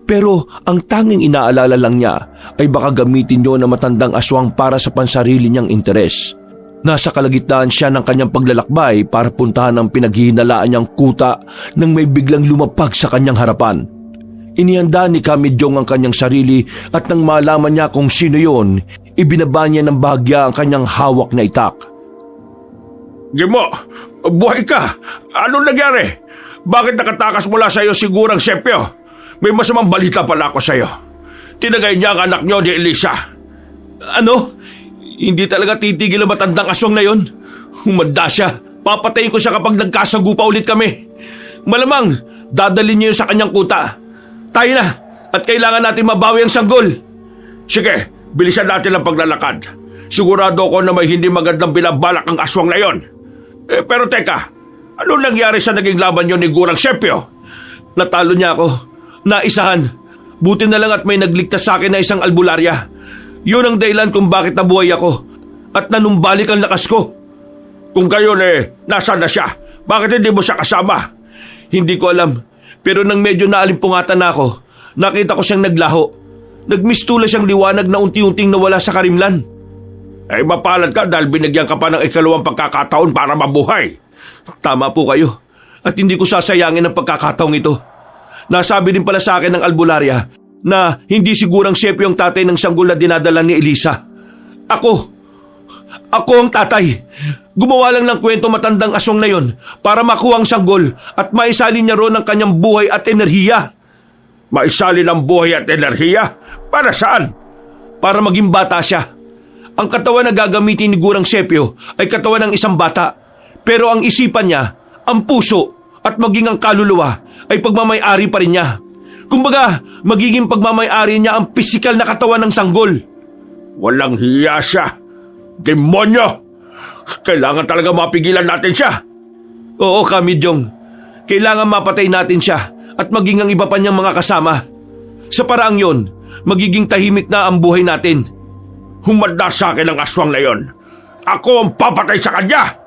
pero ang tanging inaalala lang niya ay baka gamitin niyo na matandang aswang para sa pansarili niyang interes. Nasa kalagitnaan siya ng kanyang paglalakbay para puntahan ang pinaghihinalaan niyang kuta nang may biglang lumapag sa kanyang harapan. Inihanda ni Kamidyong ang kanyang sarili at nang malaman niya kung sino yon, ibinaba niya ng bahagya ang kanyang hawak na itak. Gimo, buhay ka! Anong nangyari? Bakit nakatakas mula sa iyo si Gurang Sepio? May masamang balita pala ako sa iyo. Tinagay niya ang anak niyo ni Elisa. Ano? Hindi talaga titigil ang matandang aswang na yon. Humanda siya. Papatayin ko siya kapag nagkasagupa ulit kami. Malamang, dadalhin niyo sa kanyang kuta. Tayo na, at kailangan natin mabawi ang sanggol. Sige, bilisan natin ang paglalakad. Sigurado ako na may hindi magandang binabalak ang aswang na yon. Pero teka, ano nangyari sa naging laban niyo ni Gurang Sepio? Natalo niya ako. Naisahan. Buti na lang at may nagligtas sa akin na isang albularya. Yun ang dahilan kung bakit nabuhay ako at nanumbalik ang lakas ko. Kung gayon nasaan na siya? Bakit hindi mo siya kasama? Hindi ko alam, pero nang medyo naalimpungatan na ako, nakita ko siyang naglaho. Nagmistula siyang liwanag na unti-unting nawala sa karimlan. Ay mapalad ka dahil binigyan ka pa ng ikalawang pagkakataon para mabuhay. Tama po kayo, at hindi ko sasayangin ang pagkakataong ito. Nasabi din pala sa akin ng albularya na hindi sigurang Sepio ang tatay ng sanggol na dinadala ni Elisa. Ako ang tatay. Gumawa lang ng kwento matandang aswang na yon para makuha ang sanggol at maisalin niya roon ang kanyang buhay at enerhiya. Maisalin ang buhay at enerhiya? Para saan? Para maging bata siya. Ang katawan na gagamitin ni Gurang Sepio ay katawan ng isang bata. Pero ang isipan niya, ang puso at maging ang kaluluwa ay pagmamay-ari pa rin niya. Kumbaga, magiging pagmamay-ari niya ang pisikal na katawan ng sanggol. Walang hiya siya. Demonyo! Kailangan talaga mapigilan natin siya. Oo, Kamidyong. Kailangan mapatay natin siya at maging ang iba pa niyang mga kasama. Sa paraang yon, magiging tahimik na ang buhay natin. Humanda sa akin ang aswang na yon. Ako ang papatay sa kanya!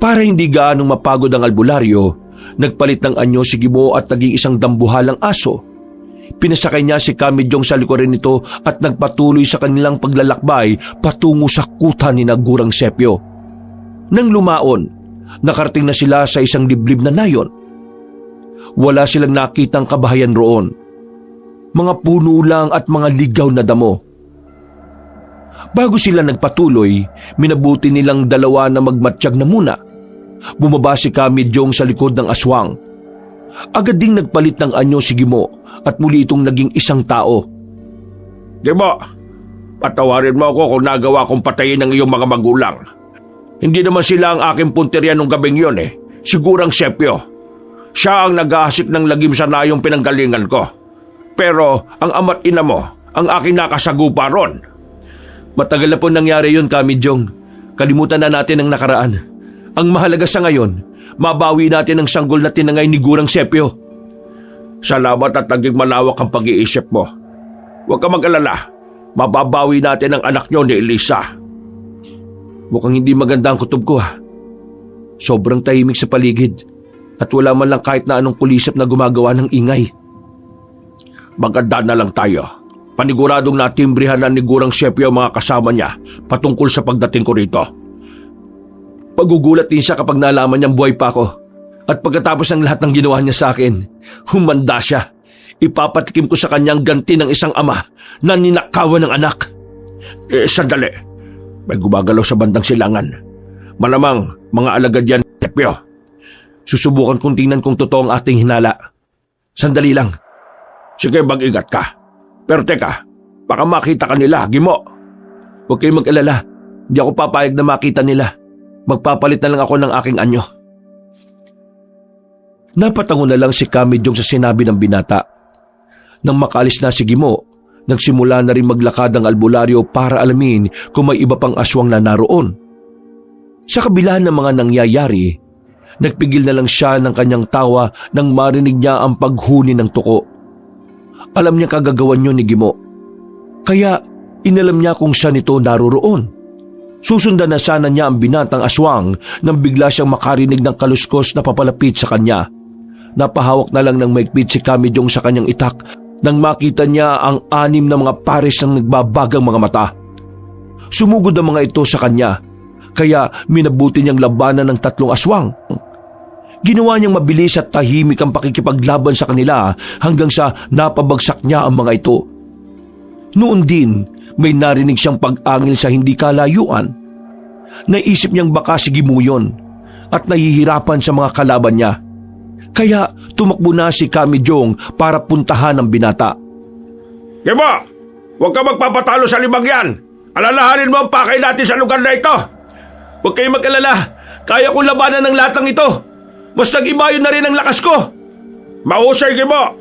Para hindi gaanong mapagod ang albularyo, nagpalit ng anyo si Gimo at naging isang dambuhalang aso. pinasakay niya si Kamijong sa likurin nito at nagpatuloy sa kanilang paglalakbay patungo sa kuta ni Gurang Sepio. Nang lumaon, nakarating na sila sa isang liblib na nayon. Wala silang nakitang kabahayan roon. Mga puno lang at mga ligaw na damo. Bago sila nagpatuloy, minabuti nilang dalawa na magmatsyag na muna. Bumaba si Kamijong sa likod ng aswang. Agad ding nagpalit ng anyo si Gimo at muli itong naging isang tao. Gimo, patawarin mo ako kung nagawa kong patayin ng iyong mga magulang. Hindi naman sila ang aking punteriya nung gabing yun eh. Sigurang Sepio. Siya ang nag-aasik ng lagim sa nayong pinanggalingan ko. Pero ang ama't ina mo, ang aking nakasagupa ron. Matagal na po nangyari yun, Kamijong. Kalimutan na natin ang nakaraan. Ang mahalaga sa ngayon, mabawi natin ang sanggol na tinangay ni Gurang Sepio. Salamat at naging malawak ang pag-iisip mo. Huwag ka mag-alala. Mababawi natin ang anak niyo ni Elisa. Mukhang hindi maganda ang kutob ko ha. Sobrang tahimik sa paligid at wala man lang kahit na anong kulisap na gumagawa ng ingay. Maganda na lang tayo. Paniguradong natimbrihan na ni Gurang Sepio ang mga kasama niya patungkol sa pagdating ko rito. Pagugulat din siya kapag nalaman niyang buhay pa ako. At pagkatapos ng lahat ng ginawa niya sa akin, humanda siya. Ipapatikim ko sa kanyang ganti ng isang ama na ninakawan ng anak. Sandali. May gumagalaw sa bandang silangan. Malamang mga alagad yan, Sepio. Susubukan kong tingnan kung totoo ang ating hinala. Sandali lang. Sige, mag-ingat ka. Pero teka, baka makita ka nila, Gimo. Huwag kayong mag-alala. Hindi ako papayag na makita nila. Magpapalit na lang ako ng aking anyo. Napatango na lang si Kamijong sa sinabi ng binata. Nang makaalis na si Gimo, nagsimula na rin maglakad ang albularyo para alamin kung may iba pang aswang na naroon. Sa kabila ng mga nangyayari, nagpigil na lang siya ng kanyang tawa nang marinig niya ang paghuni ng tuko. Alam niya kagagawan yun ni Gimo. Kaya inalam niya kung saan ito naroroon. Susundan na sana niya ang binatang aswang nang bigla siyang makarinig ng kaluskos na papalapit sa kanya. Napahawak na lang ng maigpit si Kamijong sa kanyang itak nang makita niya ang 6 na mga pares ng nagbabagang mga mata. Sumugod ang mga ito sa kanya, kaya minabuti niyang labanan ng 3 aswang. Ginawa niyang mabilis at tahimik ang pakikipaglaban sa kanila hanggang sa napabagsak niya ang mga ito. Noon din, may narinig siyang pag-angil sa hindi kalayuan. Naisip niyang baka si Gimo yun at nahihirapan sa mga kalaban niya. Kaya tumakbo na si Kamijong para puntahan ang binata. Gimo, huwag ka magpapatalo sa 5 yan. Alalahanin mo ang pakay natin sa lugar na ito. Huwag kayong mag-alala. Kaya kong labanan ng latang ito. Mas nag-ibayo na rin ang lakas ko. Mahusay, Gimo.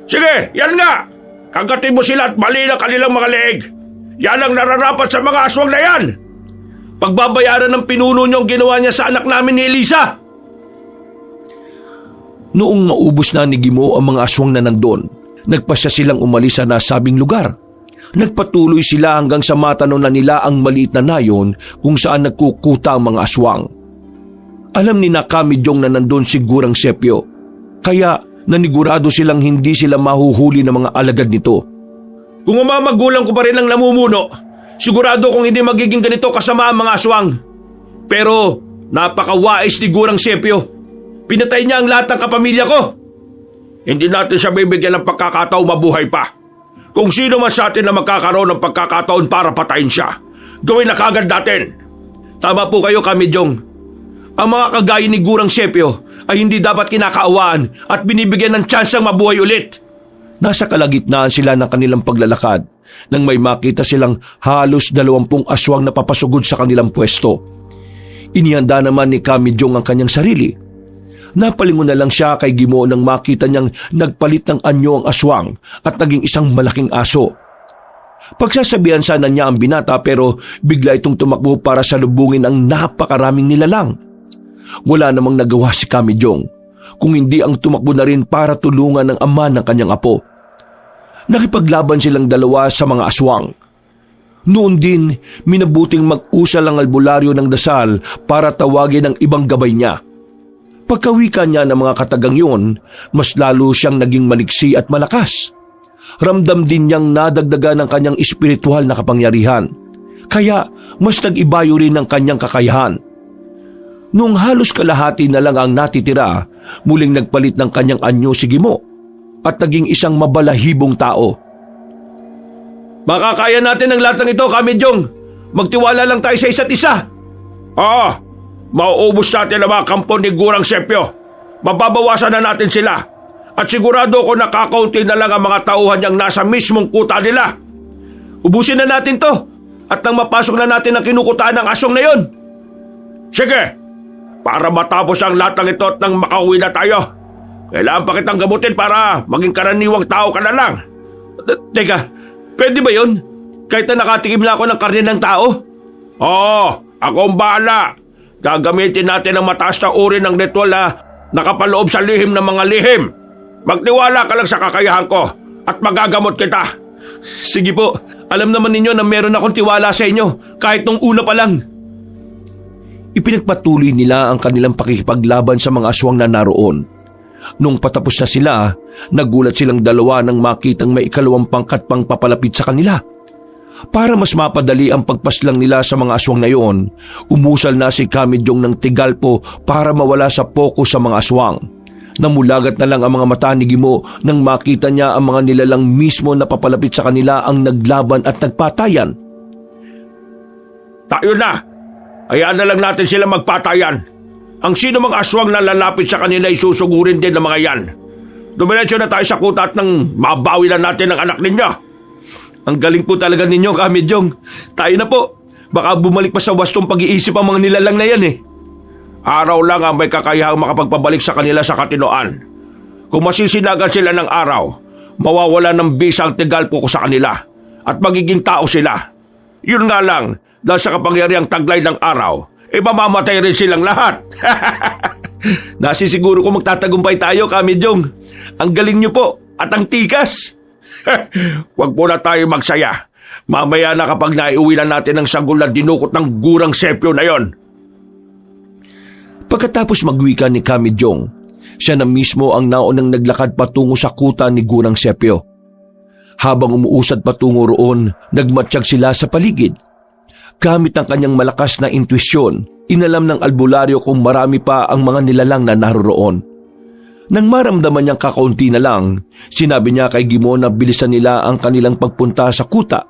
Sige, yan nga. Kagatin mo sila at mali na kanilang mga leeg. Yan ang nararapat sa mga aswang na yan. Pagbabayaran ng pinuno niyo ang ginawa niya sa anak namin ni Elisa. Noong maubos na ni Gimo ang mga aswang na nandun, nagpasya silang umalis sa nasabing lugar. Nagpatuloy sila hanggang sa matanaw na nila ang maliit na nayon kung saan nagkukuta ang mga aswang. Alam ni Kamijong na nandun si Gurang Sepio, kaya nanigurado silang hindi sila mahuhuli ng mga alagad nito. Kung ang mga magulang ko pa rin ang namumuno, sigurado kong hindi magiging ganito kasama ang mga aswang. Pero napakawais ni Gurang Sepio. Pinatay niya ang lahat ng kapamilya ko. Hindi natin siya bibigyan ng pagkakataon mabuhay pa. Kung sino man sa atin na magkakaroon ng pagkakataon para patayin siya, gawin na kagad natin. Tama po kayo, Kamijong. Ang mga kagaya ni Gurang Sepio ay hindi dapat kinakaawaan at binibigyan ng tsansang mabuhay ulit. Nasa kalagitnaan sila ng kanilang paglalakad nang may makita silang halos 20 aswang na papasugod sa kanilang pwesto. Inihanda naman ni Kamijong ang kanyang sarili. Napalingon na lang siya kay Gimo nang makita niyang nagpalit ng anyo ang aswang at naging isang malaking aso. Pagsasabihan sana niya ang binata pero bigla itong tumakbo para salubungin ang napakaraming nilalang. Wala namang nagawa si Kamijong, kung hindi ang tumakbo na rin para tulungan ng ama ng kanyang apo. Nakipaglaban silang dalawa sa mga aswang. Noon din, minabuting mag-usal ang albularyo ng dasal para tawagin ang ibang gabay niya. Pagkawika niya ng mga katagang yun, mas lalo siyang naging maliksi at malakas. ramdam din niyang nadagdagan ng kanyang espiritual na kapangyarihan. Kaya mas nag-ibayo rin ang kanyang kakayahan. Nung halos kalahati na lang ang natitira, muling nagpalit ng kanyang anyo si Gimo at naging isang mabalahibong tao. Makakaya natin ang lahat ng ito, Kamidyong. Magtiwala lang tayo sa isa't isa. Oo, mauubos natin ang mga kampo ni Gurang Sepyo. Mababawasan na natin sila. At sigurado ko nakakaunti na lang ang mga tauhan niyang nasa mismong kuta nila. Ubusin na natin to. At nang mapasok na natin ang kinukutaan ng aswang na yon. Sige, para matapos ang lahat ng ito at nang makauwi na tayo, kailangan pa kitang gamutin para maging karaniwang tao ka na lang. Teka, pwede ba yun? Kahit na nakatikim na ako ng karne ng tao? Oo, ako ang bahala. Gagamitin natin ang mataas na uri ng ritual na nakapaloob sa lihim ng mga lihim. Magtiwala ka lang sa kakayahan ko at magagamot kita. Sige po, alam naman ninyo na meron akong tiwala sa inyo kahit nung una pa lang. Ipinagpatuloy nila ang kanilang pakikipaglaban sa mga aswang na naroon. Nung patapos na sila, nagulat silang dalawa nang makitang may ikalawang pangkat pang papalapit sa kanila. Para mas mapadali ang pagpaslang nila sa mga aswang na yon, umusal na si Kamidyong ng Tigalpo para mawala sa pokus sa mga aswang. Namulagat na lang ang mga mata ni Gimo nang makita niya ang mga nilalang mismo na papalapit sa kanila ang naglaban at nagpatayan. Tayo na! Hayaan na lang natin sila magpatayan. Ang sino mang aswang na lalapit sa kanila ay susugurin din ng mga yan. Dumiretso na tayo sa kuta at nang mabawi na natin ang anak ninyo. Ang galing po talaga ninyo, Kamidyong. Tayo na po. Baka bumalik pa sa wastong pag-iisip ang mga nilalang na yan eh. Araw lang ang may kakayahang makapagpabalik sa kanila sa katinoan. Kung masisinagan sila ng araw, mawawala ng bisa ang Tigalpo ko sa kanila at magiging tao sila. Yun nga lang, dahil sa kapangyarihang taglay ng araw, mamamatay rin silang lahat. Nasisiguro ko magtatagumpay tayo, Kamidyong. Ang galing nyo po at ang tikas. Huwag po na tayo magsaya. Mamaya na kapag naiuwi na natin ang sanggol na dinukot ng Gurang Sepyo na yon. Pagkatapos magwika ni Kamidyong, siya na mismo ang naunang naglakad patungo sa kuta ni Gurang Sepyo. Habang umuusad patungo roon, nagmatsyag sila sa paligid. Gamit ang kanyang malakas na intuisyon, inalam ng albularyo kung marami pa ang mga nilalang na naroroon. Nang maramdaman niyang kakaunti na lang, sinabi niya kay Gimo na bilisan nila ang kanilang pagpunta sa kuta.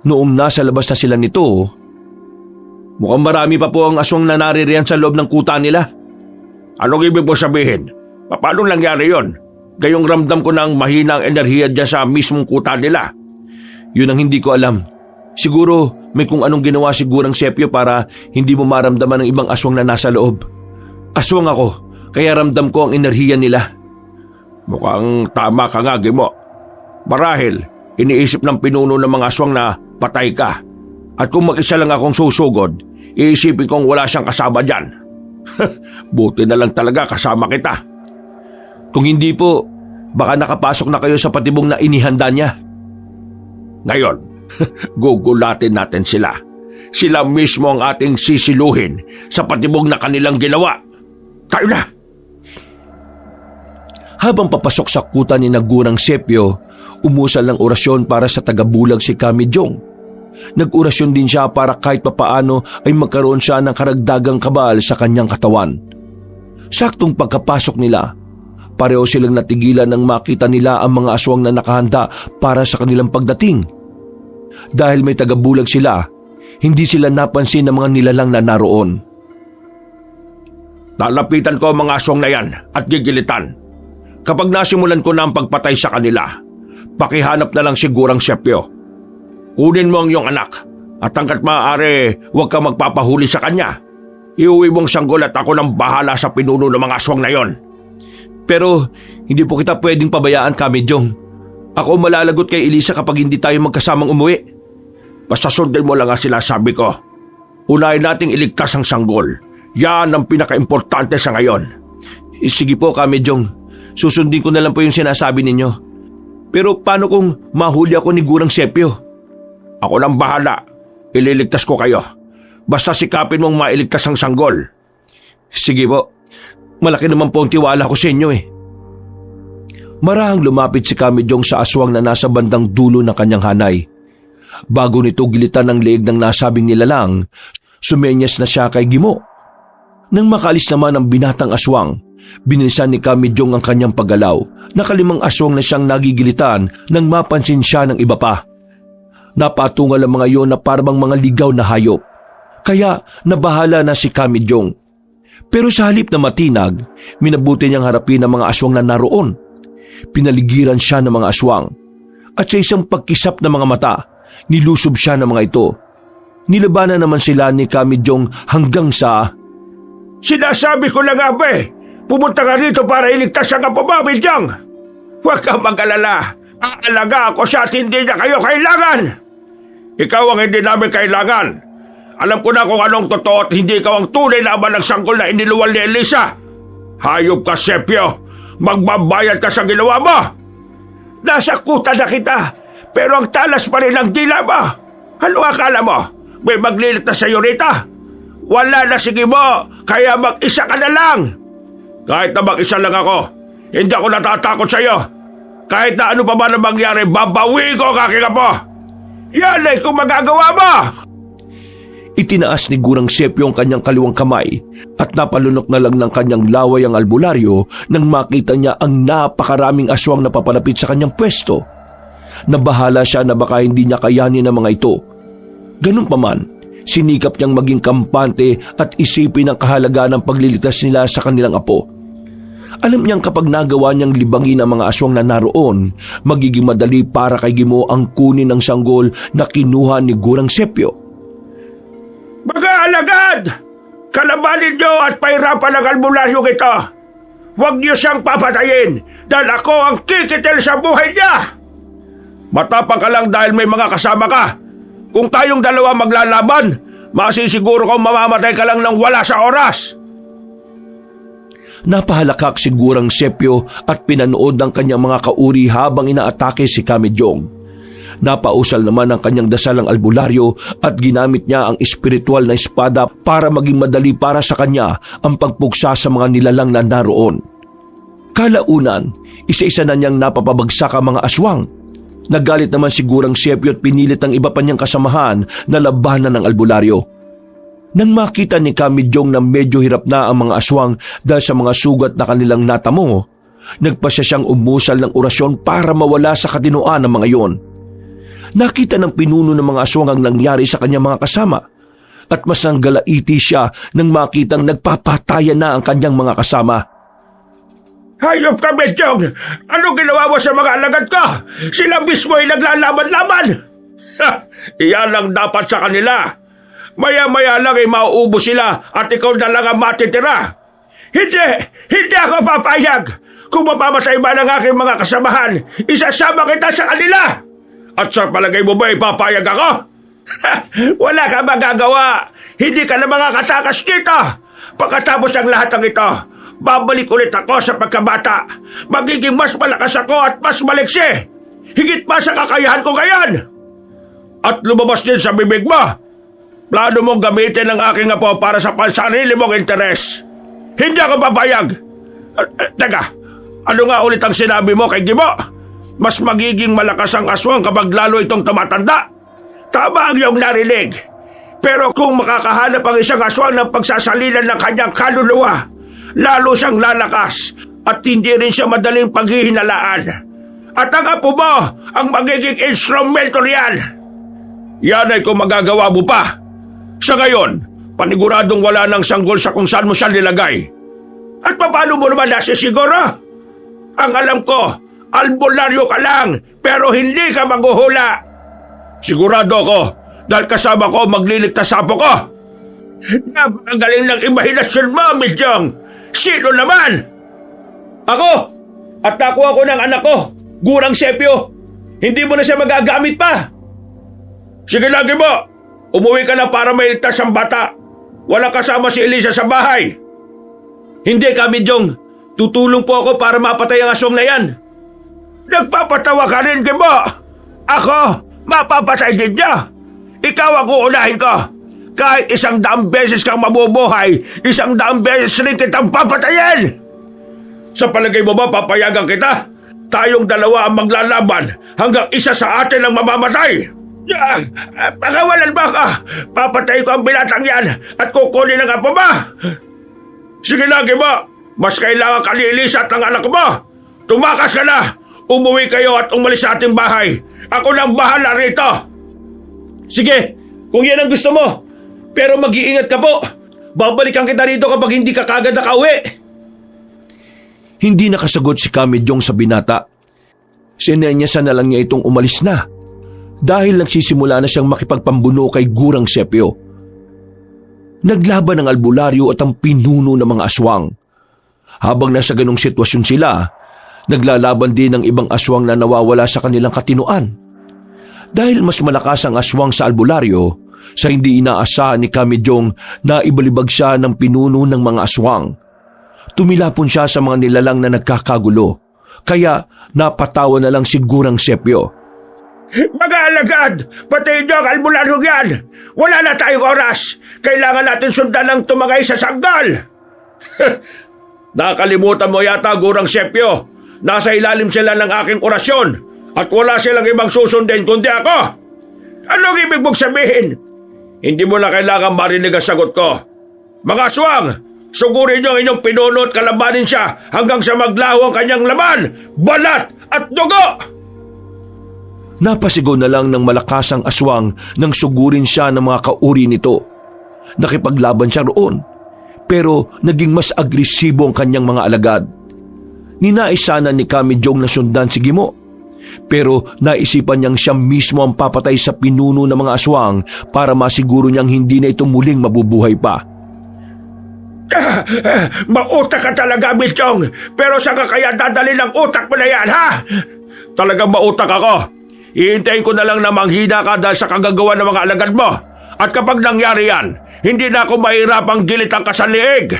Noong nasa labas na sila nito, mukhang marami pa po ang aswang na naririyan sa loob ng kuta nila. Anong ibig mo sabihin? Paano nangyari yon? Gayong ramdam ko ng mahina ang enerhiya dyan sa mismong kuta nila. Yun ang hindi ko alam. Siguro may kung anong ginawa si Gurang Sepyo para hindi mo maramdaman ng ibang aswang na nasa loob. Aswang ako, kaya ramdam ko ang enerhiya nila. Mukhang tama ka nga, Gimo. Marahil, iniisip ng pinuno ng mga aswang na patay ka. At kung mag-isa lang akong susugod, iisipin kong wala siyang kasama dyan. Buti na lang talaga kasama kita. Kung hindi po, baka nakapasok na kayo sa patibong na inihanda niya. Ngayon, gugulatin natin sila. Sila mismo ang ating sisiluhin sa patibong na kanilang ginawa. Tayo na! Habang papasok sa kuta ni Gurang Sepyo, umusal ng orasyon para sa tagabulag si Kamidyong. Nag-orasyon din siya para kahit papaano ay magkaroon siya ng karagdagang kabal sa kanyang katawan. Saktong pagkapasok nila, pareho silang natigilan nang makita nila ang mga aswang na nakahanda para sa kanilang pagdating. Dahil may tagabulag sila, hindi sila napansin ng mga nilalang na naroon. Lalapitan ko ang mga aswang na yan at gigilitan. Kapag nasimulan ko na ang pagpatay sa kanila, pakihanap na lang si Gurang Sepyo. Kunin mo ang iyong anak at hanggat maaari huwag kang magpapahuli sa kanya. Iuwi mong sanggol at ako nang bahala sa pinuno ng mga aswang na yon. Pero hindi po kita pwedeng pabayaan, Kamidyong. Ako malalagot kay Elisa kapag hindi tayo magkasamang umuwi. Basta sundin mo lang ang sinasabi ko. Unahin nating iligtas ang sanggol. Yan ang pinaka-importante sa ngayon. Sige po, Kamidyong. Susundin ko na lang po yung sinasabi ninyo. Pero paano kung mahuli ako ni Gurang Sepyo? Ako nang bahala. Ililigtas ko kayo. Basta sikapin mong mailigtas ang sanggol. Sige po. Malaki naman po ang tiwala ko sa inyo eh. Marahang lumapit si Kamijong sa aswang na nasa bandang dulo ng kanyang hanay. Bago nito gilitan ng leeg ng nasabing nilalang, sumenyas na siya kay Gimo. Nang makaalis naman ang binatang aswang, binilisan ni Kamijong ang kanyang paggalaw. Nakalimang aswang na siyang nagigilitan nang mapansin siya ng iba pa. Napatungal ang mga iyon na parang mga ligaw na hayop. Kaya nabahala na si Kamijong. Pero sa halip na matinag, minabuti niyang harapin ang mga aswang na naroon. Pinaligiran siya ng mga aswang. At sa isang pagkisap ng mga mata, nilusob siya ng mga ito. Nilabanan naman sila ni Kamijong hanggang sa... Sinasabi ko lang nga ba pumunta ka rito para iligtas ang apo mo, Midyang. Huwag kang mag-alala. Aalaga ako sa at hindi na kayo kailangan. Ikaw ang hindi namin kailangan. Alam ko na kung anong totoo at hindi ikaw ang tunay na ama ng sanggol na iniluwal ni Elisa. Hayop ka, Sepio. Magbabayad ka sa ginawa mo. Nasakutan na kita, pero ang talas pa rin ang dila mo. Ano akala mo? May magliligtas sa iyo rita? Wala na, sige mo, kaya mag-isa ka na lang. Kahit na mag-isa lang ako, hindi ako natatakot sa iyo. Kahit na ano pa man ang mangyari, babawi ko ang aking apo. Yan ay kung magagawa mo. Itinaas ni Gurang Sepio ang kanyang kaliwang kamay at napalunok na lang ng kanyang laway ang albularyo nang makita niya ang napakaraming aswang na papalapit sa kanyang pwesto. Nabahala siya na baka hindi niya kayanin ang mga ito. Ganun pa man, sinikap niyang maging kampante at isipin ang kahalagaan ng pagliligtas nila sa kanilang apo. Alam niyang kapag nagawa niyang libangin ang mga aswang na naroon, magiging madali para kay Gimo ang kunin ng sanggol na kinuha ni Gurang Sepio. Mga alagad! Kalabanin niyo at pahirapan ang albularyo ito. Huwag niyo siyang papatayin dahil ako ang kikitil sa buhay niya. Matapang ka lang dahil may mga kasama ka. Kung tayong dalawa maglalaban, masisiguro kong mamamatay ka lang ng wala sa oras. Napahalakak si Gurang Sepio at pinanood ng kanyang mga kauri habang inaatake si Kamijong. Napausal naman ang kanyang dasalang albularyo at ginamit niya ang espiritual na espada para maging madali para sa kanya ang pagpuksa sa mga nilalang na naroon. Kalaunan, isa-isa na niyang napapabagsak ang mga aswang. Nagalit naman si Gurang Sepio at pinilit ang iba pa niyang kasamahan na labanan ng albularyo. Nang makita ni Kamijong na medyo hirap na ang mga aswang dahil sa mga sugat na kanilang natamo, nagpasya siyang umusal ng orasyon para mawala sa katinoan ng mga iyon. Nakita ng pinuno ng mga aswang ang nangyari sa kanyang mga kasama at mas nanggalaiti siya nang makitang nagpapatayan na ang kanyang mga kasama. Hayop ka, Midyong! Ano ginawa mo sa mga alagad ko? Sila mismo ay naglalaban-laban! Iyan lang dapat sa kanila. Maya-maya lang ay mauubos sila at ikaw na lang ang matitira. Hindi ako papayag. Kung mapamatay man ang aking mga kasamahan, isasama kita sa kanila. At sa palagay mo ba ipapayag ako? Wala ka magagawa. Hindi ka na makakatakas dito. Pagkatapos ng lahat ng ito, babalik ulit ako sa pagkabata. Magiging mas malakas ako at mas maliksi. Higit pa sa kakayahan ko ngayon. At lumabas din sa bibig mo. Plano mong gamitin ang aking apo para sa pansarili mong interes. Hindi ako papayag. Teka, ano nga ulit ang sinabi mo kay Gimo? Mas magiging malakas ang aswang kapag lalo itong tumatanda. Tama ang iyong narinig. Pero kung makakahanap ang isang aswang ng pagsasalilan ng kanyang kaluluwa, lalo siyang lalakas at hindi rin siya madaling paghihinalaan. At ang apo mo ang magiging instrumento riyan. Yan ay kung magagawa mo pa. Sa ngayon, paniguradong wala ng sanggol sa kung saan mo siya nilagay. At paano mo naman nasisiguro? Ang alam ko, albularyo ka lang, pero hindi ka maghuhula. Sigurado ako, dahil kasama ko magliligtas sa apo ko. Napakagaling ng imahinasyon mo, Midyong. Sino naman? Ako! At nakuha ko ng anak ko, Gurang Sepio. Hindi mo na siya magagamit pa. Sige lagi mo, umuwi ka na para mailigtas ang bata. Walang kasama si Elisa sa bahay. Hindi ka, Midyong. Tutulong po ako para mapatay ang aswang na yan. Nagpapatawa ka rin, Gimo. Ako, mapapatay din niya. Ikaw ang uunahin ko. Kahit 100 beses kang mabubuhay, 100 beses rin kitang papatayin. Sa palagay mo ba papayagan kita? tayong dalawa ang maglalaban hanggang isa sa atin ang mamamatay. Pakawalan ba ka? Papatay ko ang binatang yan at kukunin ang apo ba? Sige na, Gima. Mas kailangan ka ni Elisa at ang anak mo. Tumakas ka na. Umuwi kayo at umalis sa ating bahay. Ako nang bahala rito. Sige, kung yan ang gusto mo. Pero mag-iingat ka po. Babalikan kita rito kapag hindi ka kagad nakauwi. Hindi nakasagot si Kamijong sa binata. Sinenyasan na lang niya itong umalis na dahil nagsisimula na siyang makipagpambuno kay Gurang Sepio. Naglaban ang albularyo at ang pinuno ng mga aswang. Habang nasa ganong sitwasyon sila, naglalaban din ang ibang aswang na nawawala sa kanilang katinuan. Dahil mas malakas ang aswang sa albularyo, sa hindi inaasahan ni Kamijong na ibalibag siya ng pinuno ng mga aswang. Tumilapon siya sa mga nilalang na nagkakagulo, kaya napatawa na lang si Gurang Sepio. Mga alagad, patayin niyo ang albularyo yan. Wala na tayong oras. Kailangan natin sundan ng tumagay sa sanggal. Nakalimutan mo yata, Gurang Sepio. Nasa ilalim sila ng aking orasyon at wala silang ibang susundin kundi ako. Anong ibig mong sabihin? Hindi mo na kailangan marinig ang sagot ko. Mga aswang, sugurin niyo ang inyong pinuno at kalabanin siya hanggang sa maglaho ang kanyang laman, balat at dugo. Napasigaw na lang ng malakas ang aswang nang sugurin siya ng mga kauri nito. Nakipaglaban siya roon, pero naging mas agresibo ang kanyang mga alagad. Ninais sana ni Kamijong na sundan si Gimo, pero naisipan niyang siya mismo ang papatay sa pinuno ng mga aswang para masiguro niyang hindi na ito muling mabubuhay pa. Mautak ka talaga, Milchong, pero saan ka kaya dadali ng utak mo na yan, ha? Talagang mautak ako. Ihintayin ko na lang na manghina ka dahil sa kagagawa ng mga alagad mo. At kapag nangyari yan, hindi na ako mahirapang gilitang ka sa liig.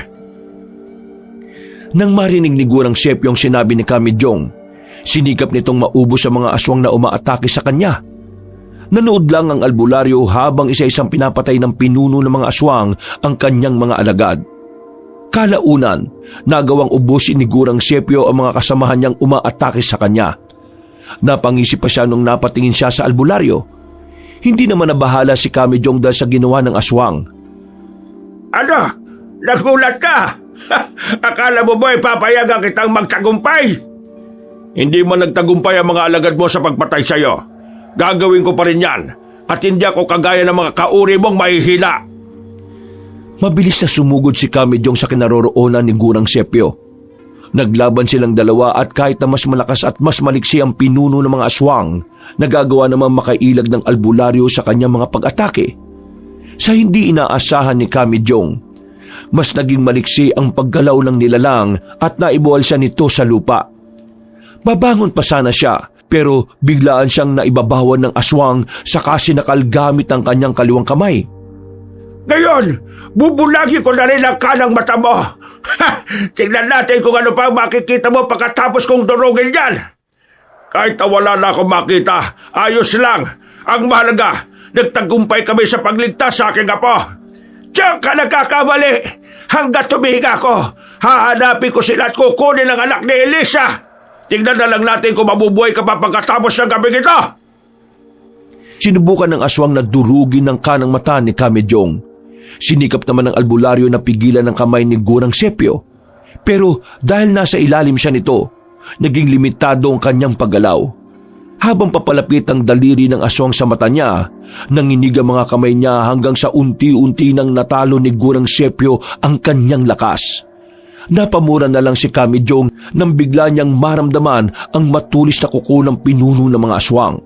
Nang marinig ni Gurang Sepio ang sinabi ni Kamijong, sinikap nitong maubos sa mga aswang na umaatake sa kanya. Nanood lang ang albularyo habang isa-isang pinapatay ng pinuno ng mga aswang ang kanyang mga alagad. Kalaunan, nagawang ubusin ni Gurang Sepio ang mga kasamahan niyang umaatake sa kanya. Napangisip pa siya nung napatingin siya sa albularyo. Hindi naman nabahala si Kamijong dahil sa ginawa ng aswang. Ano? Nagulat ka? Akala mo ba ipapayagan kitang magtagumpay? Hindi man nagtagumpay ang mga alagad mo sa pagpatay sa iyo. Gagawin ko pa rin yan at hindi ako kagaya ng mga kauri mong mahihila. Mabilis na sumugod si Kamijong sa kinaroroonan ni Gurang Sepio. Naglaban silang dalawa at kahit na mas malakas at mas maliksi ang pinuno ng mga aswang, nagagawa naman makailag ng albularyo sa kanyang mga pag-atake. Sa hindi inaasahan ni Kamijong, mas naging maliksi ang paggalaw ng nilalang at naibuwal siya nito sa lupa. Babangon pa sana siya, pero biglaan siyang naibabawan ng aswang saka sinakal gamit ang kanyang kaliwang kamay. Ngayon, bubulagi ko na rin ang kanang mata mo. Tingnan natin kung ano pa makikita mo pagkatapos kong durugin yan. Kahit na wala na akong makita, ayos lang. Ang mahalaga, nagtagumpay kami sa pagligtas sa aking apo. Diyan ka nagkakamali. Hanggat tumihinga ako, hahanapin ko sila at kukunin ang anak ni Elisa. Tingnan na lang natin kung mabubuhay ka pa pagkatapos ng gabi ito. Sinubukan ng aswang na durugin ng kanang mata ni Kamijong. Sinikap naman ng albularyo na pigilan ng kamay ni Gurang Sepio. Pero dahil nasa ilalim siya nito, naging limitado ang kanyang paggalaw. Habang papalapit ang daliri ng aswang sa mata niya, nanginig ang mga kamay niya hanggang sa unti-unti nang natalo ni Gurang Sepio ang kanyang lakas. Napamura na lang si Kamijong nang bigla niyang maramdaman ang matulis na kuko ng pinuno ng mga aswang.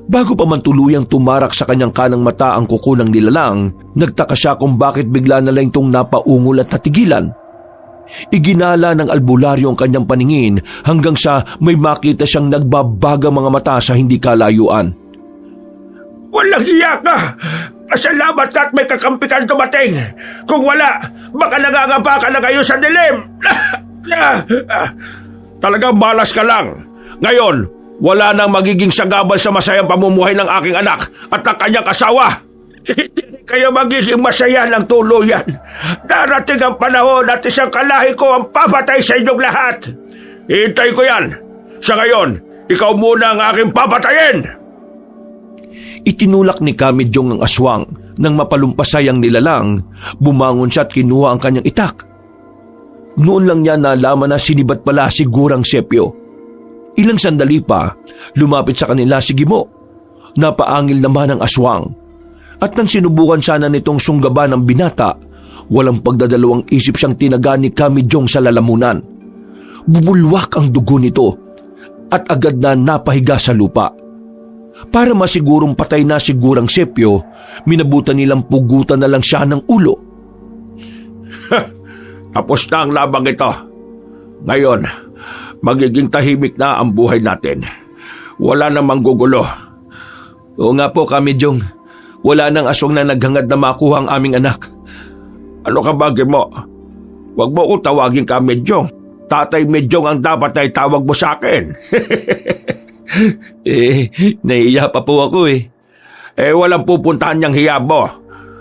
Bago pa man tuluyang tumarak sa kanyang kanang mata ang kuko ng nilalang, nagtaka siya kung bakit bigla na lang itong napaungol at natigilan. Iginala ng albularyo ang kanyang paningin hanggang sa may makita siyang nagbabagang mga mata sa hindi kalayuan. Walang iya ka! Pasalamat ka at may kakampi kang dumating. Kung wala, baka nangangapa ka na kayo sa dilim. Talagang malas ka lang. Ngayon, wala nang magiging sagabal sa masayang pamumuhay ng aking anak at ng kanyang asawa. Hindi kayo magiging masaya ng tuluyan. Darating ang panahon at isang kalahi ko ang papatay sa inyong lahat. Hintay ko yan. Sa ngayon, ikaw muna ang aking papatayin! Itinulak ni Kamidyong ang aswang. Nang mapalumpasay ang nilalang, bumangon siya at kinuha ang kanyang itak. Noon lang niya nalaman na sinibat pala si Gurang Sepyo. Ilang sandali pa, lumapit sa kanila si Gimo. Napaangil naman ang aswang. At nang sinubukan sana nitong sunggaban ng binata, walang pagdadalawang isip siyang tinaga ni Kamidyong sa lalamunan. Bubulwak ang dugo nito at agad na napahiga sa lupa. Para masigurong patay na si Gurang Sepyo, minabutan nilang pugutan na lang siya ng ulo. Tapos na ang labang ito. Ngayon, magiging tahimik na ang buhay natin. Wala namang gugulo. Oo nga po, Kamidyong. Wala nang aswang na naghangad na makuha ang aming anak. Ano ka ba, Gimo? Huwag mo kong tawagin ka Medyong. Tatay Medyong ang dapat na itawag mo sa akin. Nahiya pa po ako eh. Walang pupuntahan niyang hiya mo.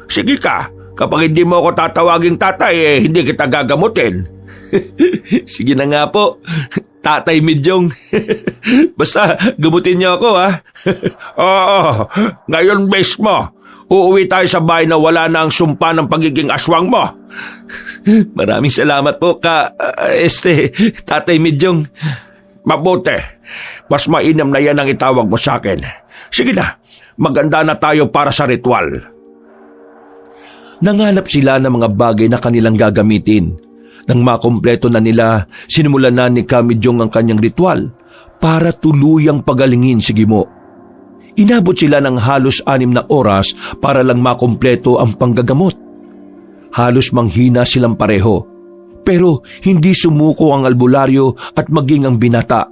Sige ka, kapag hindi mo ako tatawaging tatay, hindi kita gagamutin. Sige na nga po, Tatay Medyong. Basta gamutin niyo ako ha. Oo, ngayon mismo. Uuwi tayo sa bahay na wala na ang sumpa ng pagiging aswang mo. Maraming salamat po Tatay Medyong. Mabuti. Mas mainam na yan ang itawag mo sa akin. Sige na, maganda na tayo para sa ritual. Nanganap sila ng mga bagay na kanilang gagamitin. Nang makumpleto na nila, sinimulan na ni Kamidyong ang kanyang ritual para tuluyang pagalingin si Gimo. Inabot sila ng halos 6 na oras para lang makumpleto ang panggagamot. Halos manghina silang pareho. Pero hindi sumuko ang albularyo at maging ang binata.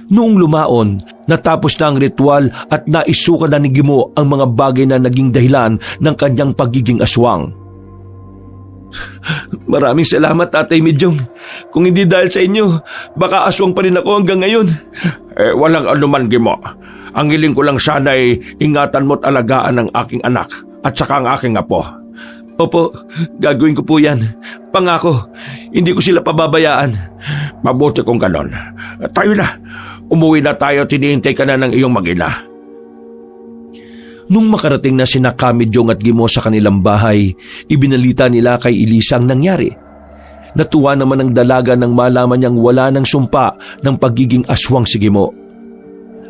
Noong lumaon, natapos na ang ritual at naisuka na ni Gimo ang mga bagay na naging dahilan ng kanyang pagiging aswang. Maraming salamat, Tatay Medyong. Kung hindi dahil sa inyo, baka aswang pa rin ako hanggang ngayon. Walang anuman, Gimo. Ang hiling ko lang sana ay ingatan mo't alagaan ang aking anak at saka ang aking apo. Opo, gagawin ko po yan. Pangako, hindi ko sila pababayaan. Mabuti kung ganon. Tayo na. Umuwi na tayo, tinihintay ka na ng iyong mag-ina. Nung makarating na sina Kamidyong at Gimo sa kanilang bahay, ibinalita nila kay Elisa ang nangyari. Natuwa naman ang dalaga nang malaman niyang wala ng sumpa ng pagiging aswang si Gimo.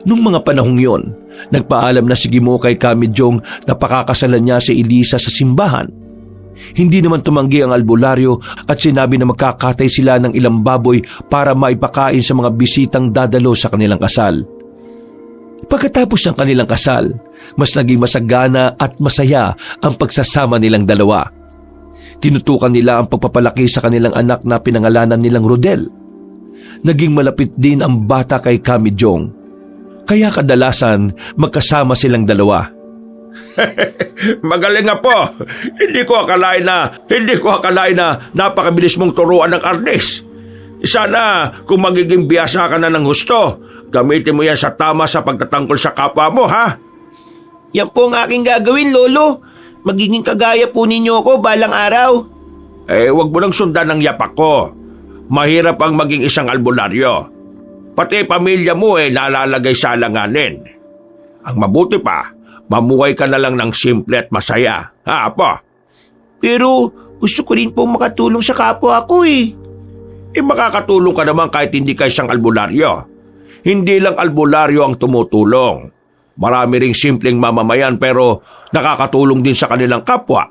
Nung mga panahong yon, nagpaalam na si Gimo kay Kamidyong na pakakasalan niya si Elisa sa simbahan. Hindi naman tumanggi ang albularyo at sinabi na magkakatay sila ng ilang baboy para maipakain sa mga bisitang dadalo sa kanilang kasal. Pagkatapos ng kanilang kasal, mas naging masagana at masaya ang pagsasama nilang dalawa. Tinutukan nila ang pagpapalaki sa kanilang anak na pinangalanan nilang Rodel. Naging malapit din ang bata kay Kamidyong, kaya kadalasan magkasama silang dalawa. Magaling nga po. Hindi ko akalain na napakabilis mong turuan ng arnis. Sana kung magiging biyasa ka na ng husto, gamitin mo yan sa tama sa pagtatangkol sa kapwa mo, ha? Yan po ang aking gagawin, Lolo. Magiging kagaya po ninyo ako balang araw. Wag mo nang sundan ng yapak ko. Mahirap ang maging isang albularyo. Pati pamilya mo nalalagay sa alanganin. Ang mabuti pa, mamuhay ka na lang ng simple at masaya. Ha, Apo? Pero gusto ko rin po makatulong sa kapwa ko Makakatulong ka naman kahit hindi ka isang albularyo. Hindi lang albularyo ang tumutulong. Marami ring simpleng mamamayan pero nakakatulong din sa kanilang kapwa.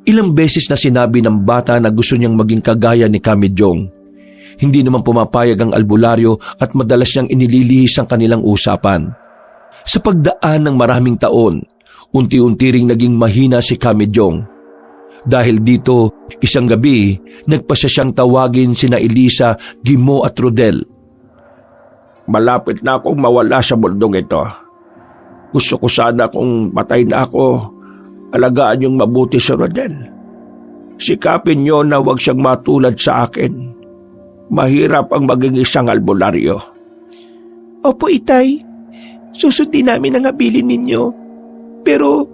Ilang beses na sinabi ng bata na gusto niyang maging kagaya ni Kamidyong. Hindi naman pumapayag ang albularyo at madalas niyang inililihis ang kanilang usapan. Sa pagdaan ng maraming taon, unti-unti ring naging mahina si Kamidyong. Dahil dito, isang gabi, nagpasya siyang tawagin sina Elisa, Gimo at Rodel. Malapit na akong mawala sa mundong ito. Gusto ko sana kung patay na ako, alagaan niyong mabuti si Rodel. Sikapin niyo na huwag siyang matulad sa akin. Mahirap ang maging isang albularyo. Opo, Itay. Susundin namin ang habilin ninyo. Pero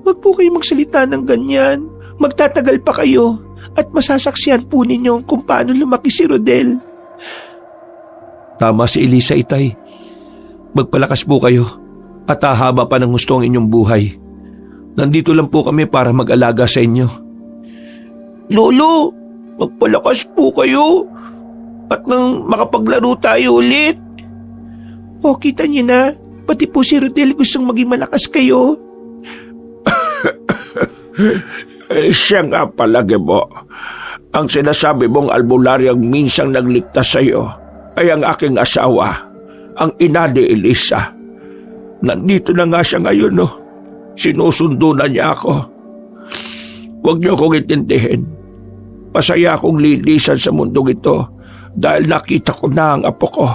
wag po kayong magsalita ng ganyan. Magtatagal pa kayo at masasaksihan po ninyo kung paano lumaki si Rodel. Tama si Elisa, Itay. Magpalakas po kayo at hahaba pa ng gusto ang inyong buhay. Nandito lang po kami para mag-alaga sa inyo. Lolo, magpalakas po kayo at nang makapaglaro tayo ulit. O, kita niyo na, pati po si Rodel gustong maging malakas kayo. Siya nga pala, Gebo. Ang sinasabi mong albularyang minsang nagligtas sa iyo ay ang aking asawa, ang ina ni Elisa. Nandito na nga siya ngayon, no? Sinusundo na niya ako. Huwag niyo akong intindihin. Masaya akong lilisan sa mundong ito dahil nakita ko na ang apo ko.